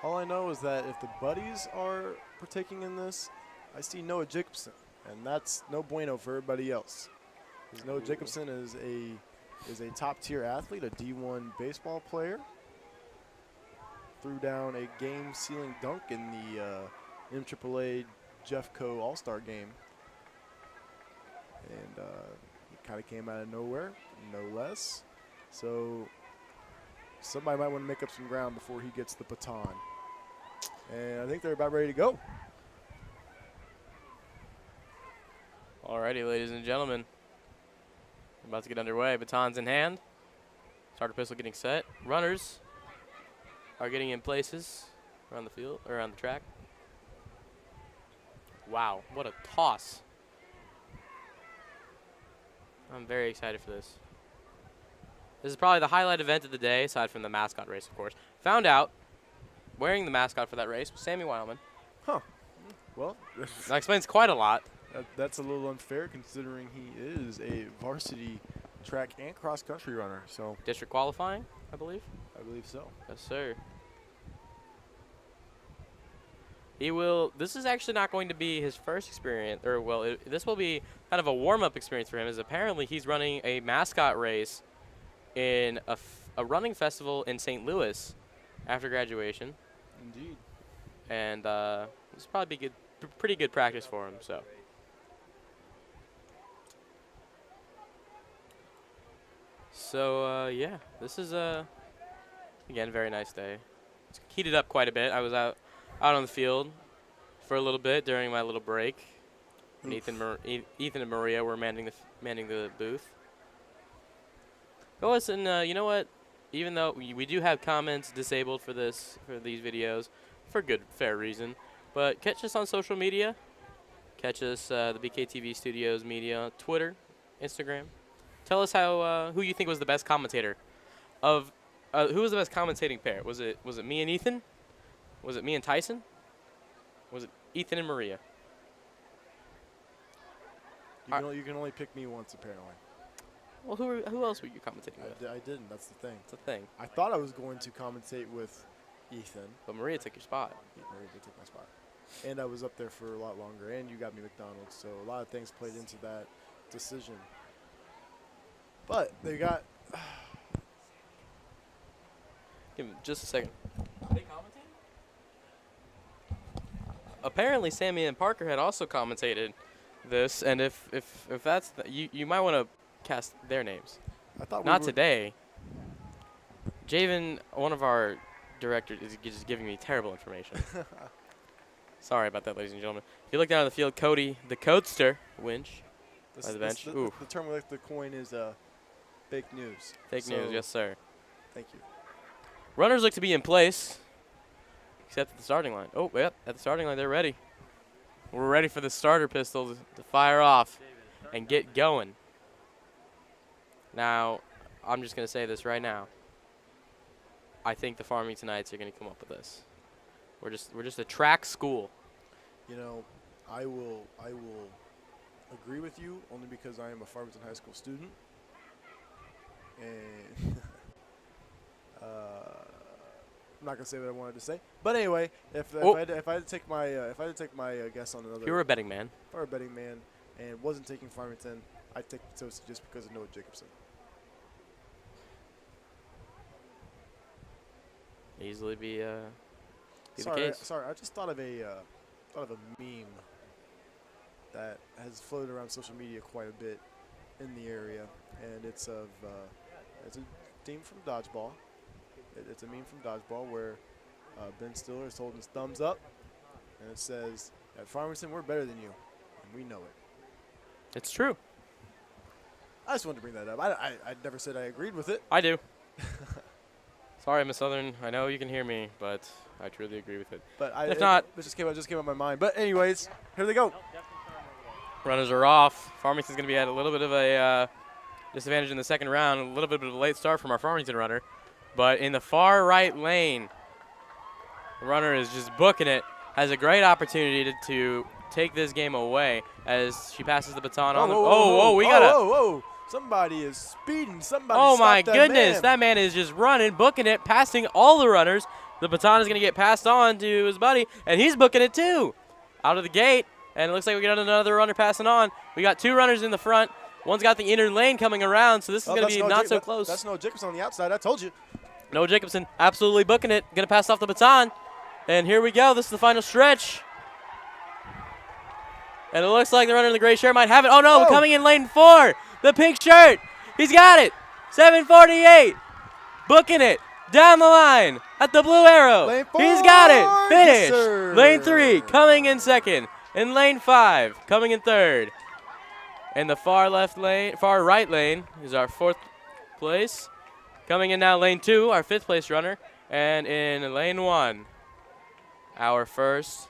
All I know is that if the buddies are partaking in this, I see Noah Jacobson, and that's no bueno for everybody else. Because Noah Jacobson is a top-tier athlete, a D1 baseball player. Threw down a game-sealing dunk in the MAAA Jeffco All-Star game. And it kind of came out of nowhere, no less. So somebody might want to make up some ground before he gets the baton. And I think they're about ready to go. Alrighty, ladies and gentlemen. About to get underway. Batons in hand. Starter pistol getting set. Runners are getting in places around the field, or around the track. Wow, what a toss. I'm very excited for this. This is probably the highlight event of the day, aside from the mascot race, of course. Found out, wearing the mascot for that race, was Sammy Wildman. Huh. Well, that explains quite a lot. That's a little unfair considering he is a varsity track and cross-country runner. So district qualifying, I believe? I believe so. Yes, sir. He will. This is actually not going to be his first experience, or well, this will be kind of a warm-up experience for him, as apparently he's running a mascot race in a running festival in St. Louis after graduation. Indeed. And this will probably be pretty good practice for him. So. So yeah, this is again, very nice day. It's heated up quite a bit. I was out on the field for a little bit during my little break. And Ethan and Maria were manning the booth. Go listen. You know what? Even though we do have comments disabled for these videos, for good fair reason, but catch us on social media. Catch us the BKTV Studios media, Twitter, Instagram. Tell us who you think was the best commentator of who was the best commentating pair? Was it me and Ethan? Was it me and Tyson? Was it Ethan and Maria? You can only pick me once, apparently. Well, who else were you commentating with? I didn't. That's the thing. That's the thing. I thought I was going to commentate with Ethan. But Maria took your spot. Maria did take my spot. And I was up there for a lot longer, and you got me McDonald's, so a lot of things played into that decision. But they got... Give him just a second. Are they commentating? Apparently, Sammy and Parker had also commentated this, and if that's you might want to cast their names. I thought not today. Javen, one of our directors, is just giving me terrible information. Sorry about that, ladies and gentlemen. If you look down at the field, Cody, the Codester, winch by the bench. The term we like to coin is fake news. Fake news, yes, sir. Thank you. Runners look to be in place, except at the starting line. Oh, yep, at the starting line, they're ready. We're ready for the starter pistol to fire off and get going. Now, I'm just going to say this right now. I think the Farmington Knights are going to come up with this. We're just a track school. You know, I will agree with you only because I am a Farmington High School student. And I'm not gonna say what I wanted to say, but anyway, if I had to take my guess on another, if you were a betting man, if I were a betting man and wasn't taking Farmington, I'd take Potosi just because of Noah Jacobson. Easily be the Sorry, case. I just thought of a meme that has floated around social media quite a bit in the area, and it's a theme from Dodgeball. It's a meme from Dodgeball where Ben Stiller is holding his thumbs up, and it says, "At Farmington, we're better than you, and we know it." It's true. I just wanted to bring that up. I never said I agreed with it. I do. Sorry, Miss Southern. I know you can hear me, but I truly agree with it. But if not, it just came out my mind. But anyways, here they go. Runners are off. Farmington's going to be at a little bit of a disadvantage in the second round. A little bit of a late start from our Farmington runner. But in the far right lane, the runner is just booking it. Has a great opportunity to take this game away as she passes the baton on. We got Whoa. Somebody is speeding. Somebody Oh, my stop goodness. man. That man is just running, booking it, passing all the runners, The baton is going to get passed on to his buddy, and he's booking it too. Out of the gate, and it looks like we got another runner passing on. We got 2 runners in the front. One's got the inner lane coming around, so this is going to be not so close. That's Noah Jacobson on the outside. I told you. Noah Jacobson absolutely booking it. Going to pass off the baton. And here we go. This is the final stretch. And it looks like the runner in the gray shirt might have it. Oh, no, coming in lane 4. The pink shirt. He's got it. 7:48. Booking it. Down the line at the blue arrow. Lane 4. He's got it. Finished. Yes, lane 3 coming in second. And lane 5 coming in third. And the far right lane is our 4th place. Coming in now lane 2, our 5th place runner. And in lane 1, our 6th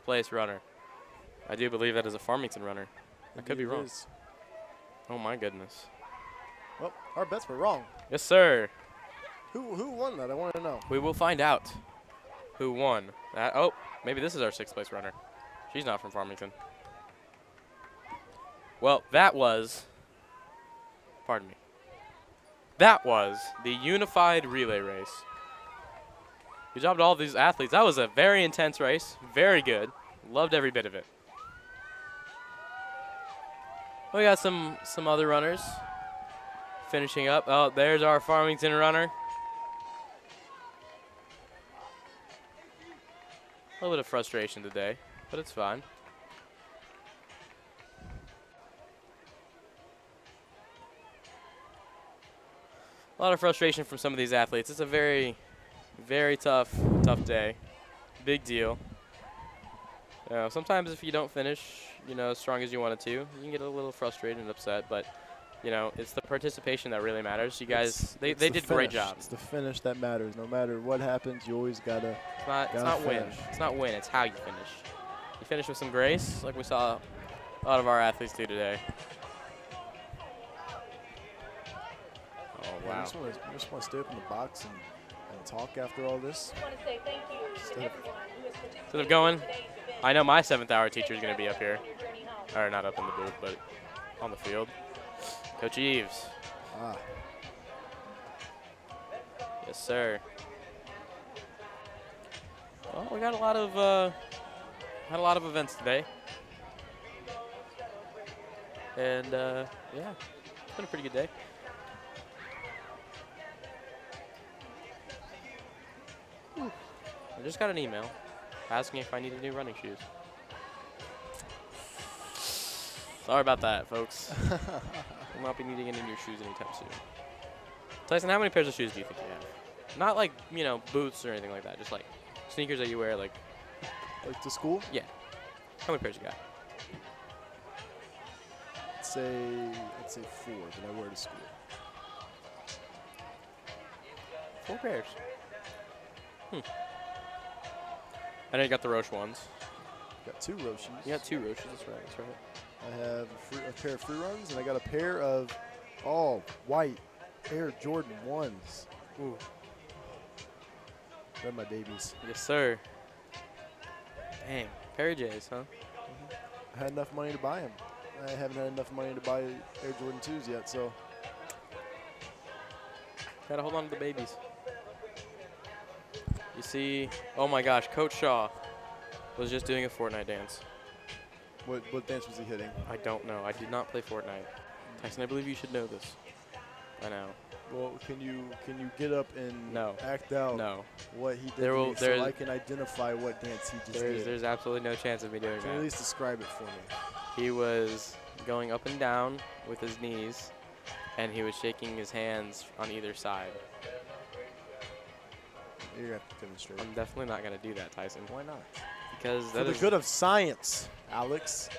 place runner. I do believe that is a Farmington runner. I could be wrong. Oh my goodness. Well, our bets were wrong. Yes, sir. Who won that? I want to know. We will find out who won that. Oh, maybe this is our 6th place runner. She's not from Farmington. Well, that was, pardon me, that was the unified relay race. Good job to all these athletes. That was a very intense race. Very good. Loved every bit of it. We got some other runners finishing up. Oh, there's our Farmington runner. A little bit of frustration today, but it's fine. A lot of frustration from some of these athletes. It's a very, very tough day. Big deal. You know, sometimes if you don't finish, as strong as you wanted to, you can get a little frustrated and upset. But, it's the participation that really matters. You guys, they did a great job. It's the finish that matters. No matter what happens, you always gotta. It's not win. It's not win. It's how you finish. You finish with some grace, like we saw a lot of our athletes do today. Oh, wow. I just want to stay up in the box and talk after all this. I want to say thank you to everyone who has participated Instead of going, in today's event. I know my 7th hour teacher is going to be up here. Or not up in the booth, but on the field. Coach Eves. Ah. Yes, sir. Well, we got a lot of events today. And, yeah, it's been a pretty good day. I just got an email asking if I needed new running shoes. Sorry about that, folks. Will not be needing any new shoes anytime soon. Tyson, how many pairs of shoes do you think you have? Not like, boots or anything like that. Just like sneakers that you wear like to school? Yeah. How many pairs you got? I'd say 4 that I wear to school. 4 pairs. I know you got the Roche ones. Got 2 Roches. You got 2 Roches, that's right. I have a pair of free runs, and I got a pair of all white Air Jordan 1s. Ooh. They're my babies. Yes, sir. Dang, pair of J's, huh? I had enough money to buy them. I haven't had enough money to buy Air Jordan 2s yet, so. Gotta hold on to the babies. You see, oh my gosh, Coach Shaw was just doing a Fortnite dance. What dance was he hitting? I don't know. I did not play Fortnite. Tyson, I believe you should know this. I know. Well, can you get up and act out what he did so I can identify what dance he just did? There's absolutely no chance of me doing that. At least describe it for me. He was going up and down with his knees, and he was shaking his hands on either side. You're going to have to demonstrate. I'm definitely not going to do that, Tyson. Why not? Because for the good of science, Alex.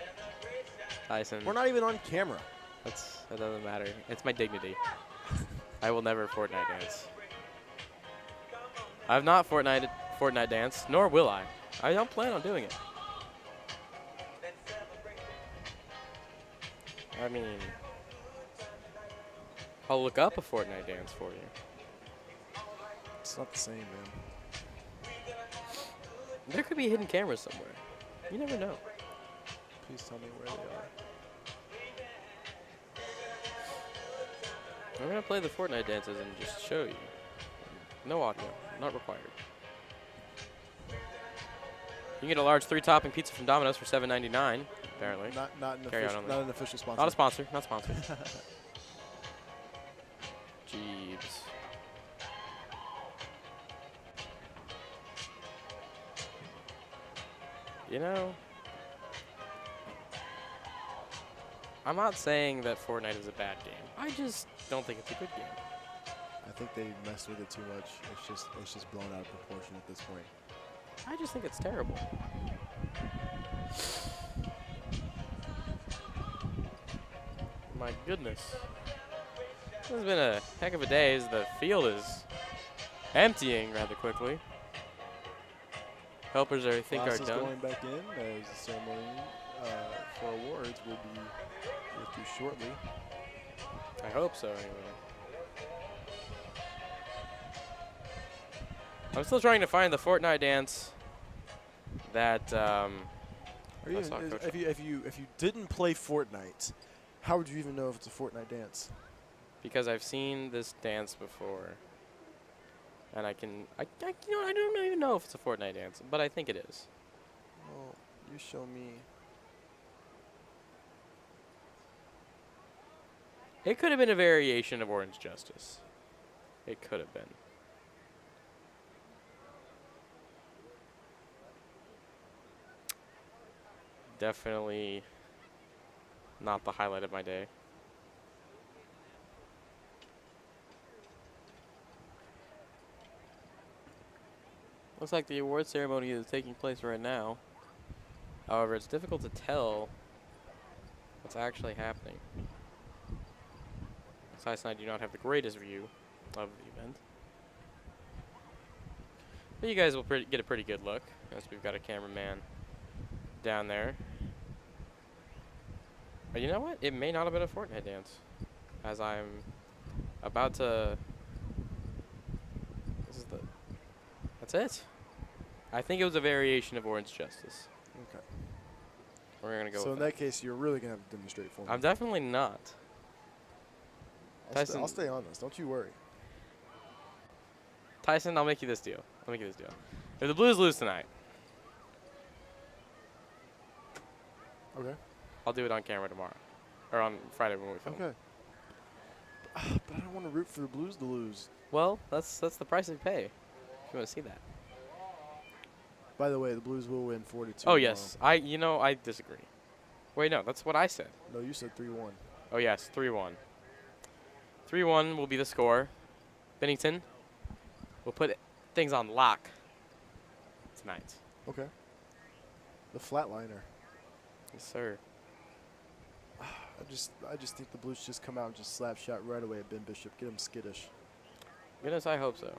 Tyson. We're not even on camera. That doesn't matter. It's my dignity. I will never Fortnite dance. I have not Fortnite danced, nor will I. I don't plan on doing it. I mean, I'll look up a Fortnite dance for you. It's not the same, man. There could be hidden cameras somewhere. You never know. Please tell me where they are. I'm going to play the Fortnite dances and just show you. No audio. Not required. You can get a large 3-topping pizza from Domino's for $7.99, apparently. Not an Carry on official, only. not an official sponsor. Not a sponsor. Not sponsored. Jeebs. You know, I'm not saying that Fortnite is a bad game. I just don't think it's a good game. I think they messed with it too much. It's just blown out of proportion at this point. I just think it's terrible. My goodness. This has been a heck of a day as the field is emptying rather quickly. Helpers I think Classes are done. going back in as the ceremony for awards will be with you shortly. I hope so anyway. I'm still trying to find the Fortnite dance that Are you I saw even, Coach- if you didn't play Fortnite, how would you even know if it's a Fortnite dance? because I've seen this dance before. And I you know, I don't even know if it's a Fortnite dance, but I think it is. Well, you show me. It could have been a variation of Orange Justice. It could have been. Definitely not the highlight of my day. Looks like the award ceremony is taking place right now. However, it's difficult to tell what's actually happening. Sice and I do not have the greatest view of the event. But you guys will get a pretty good look, as we've got a cameraman down there. But you know what? It may not have been a Fortnite dance, as I'm about to... That's it. I think it was a variation of Orange Justice. Okay. We're going to go So with in that case, you're really gonna have to demonstrate for me. I'm definitely not. I'll stay on this. Don't you worry. Tyson, I'll make you this deal. If the Blues lose tonight, Okay. I'll do it on camera tomorrow. Or on Friday when we film. Okay. But I don't want to root for the Blues to lose. Well, that's the price we pay. If you want to see that. By the way, the Blues will win 4-2. Oh yes, I disagree. Wait, no, that's what I said. No, you said 3-1. Oh yes, 3-1. 3-1 will be the score. Bennington will put things on lock tonight. Okay. The flatliner. Yes, sir. I just think the Blues just come out and just slap shot right away at Ben Bishop. Get him skittish. Goodness, I hope so.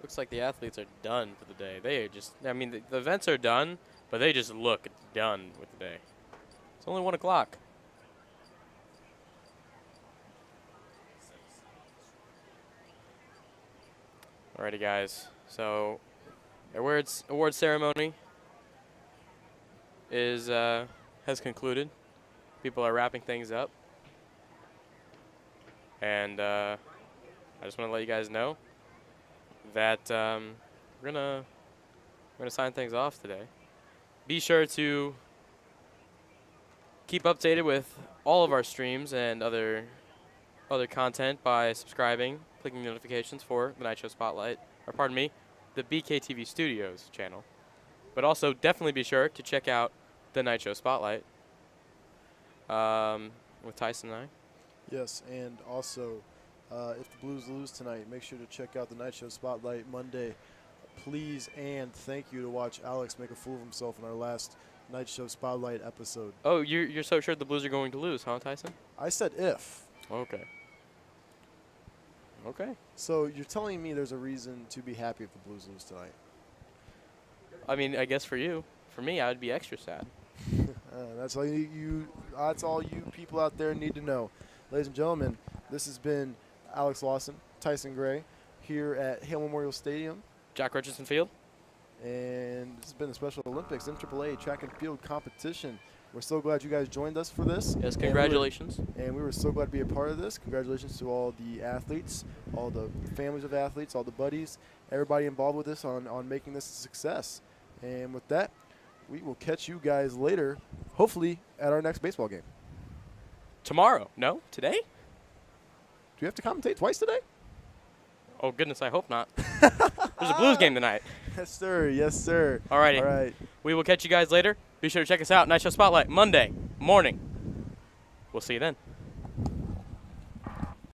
Looks like the athletes are done for the day. They are just, I mean, the events are done, but they just look done with the day. It's only 1 o'clock. Alrighty, guys. So, award ceremony has concluded. People are wrapping things up, and I just want to let you guys know that we're gonna sign things off today. Be sure to keep updated with all of our streams and other content by subscribing, clicking the notifications for the Night Show Spotlight, or pardon me, the BKTV Studios channel. But also definitely be sure to check out the Night Show Spotlight with Tyson and I. Yes, and also, if the Blues lose tonight, make sure to check out the Night Show Spotlight Monday. Please and thank you to watch Alex make a fool of himself in our last Night Show Spotlight episode. Oh, you're so sure the Blues are going to lose, huh, Tyson? I said if. Okay. Okay. So you're telling me there's a reason to be happy if the Blues lose tonight? I mean, I guess for you. For me, I would be extra sad. That's all that's all you people out there need to know. Ladies and gentlemen, this has been Alex Lawson, Tyson Gray, here at Hale Memorial Stadium. Jack Richardson Field. And this has been the Special Olympics NAAA track and field competition. We're so glad you guys joined us for this. Yes, congratulations. And we were so glad to be a part of this. Congratulations to all the athletes, all the families of athletes, all the buddies, everybody involved with this on making this a success. And with that, we will catch you guys later, hopefully at our next baseball game. Tomorrow? No? Today? Do we have to commentate twice today? Oh, goodness, I hope not. There's a Blues game tonight. Yes, sir. Yes, sir. Alrighty. All right. We will catch you guys later. Be sure to check us out. Night Show Spotlight, Monday morning. We'll see you then.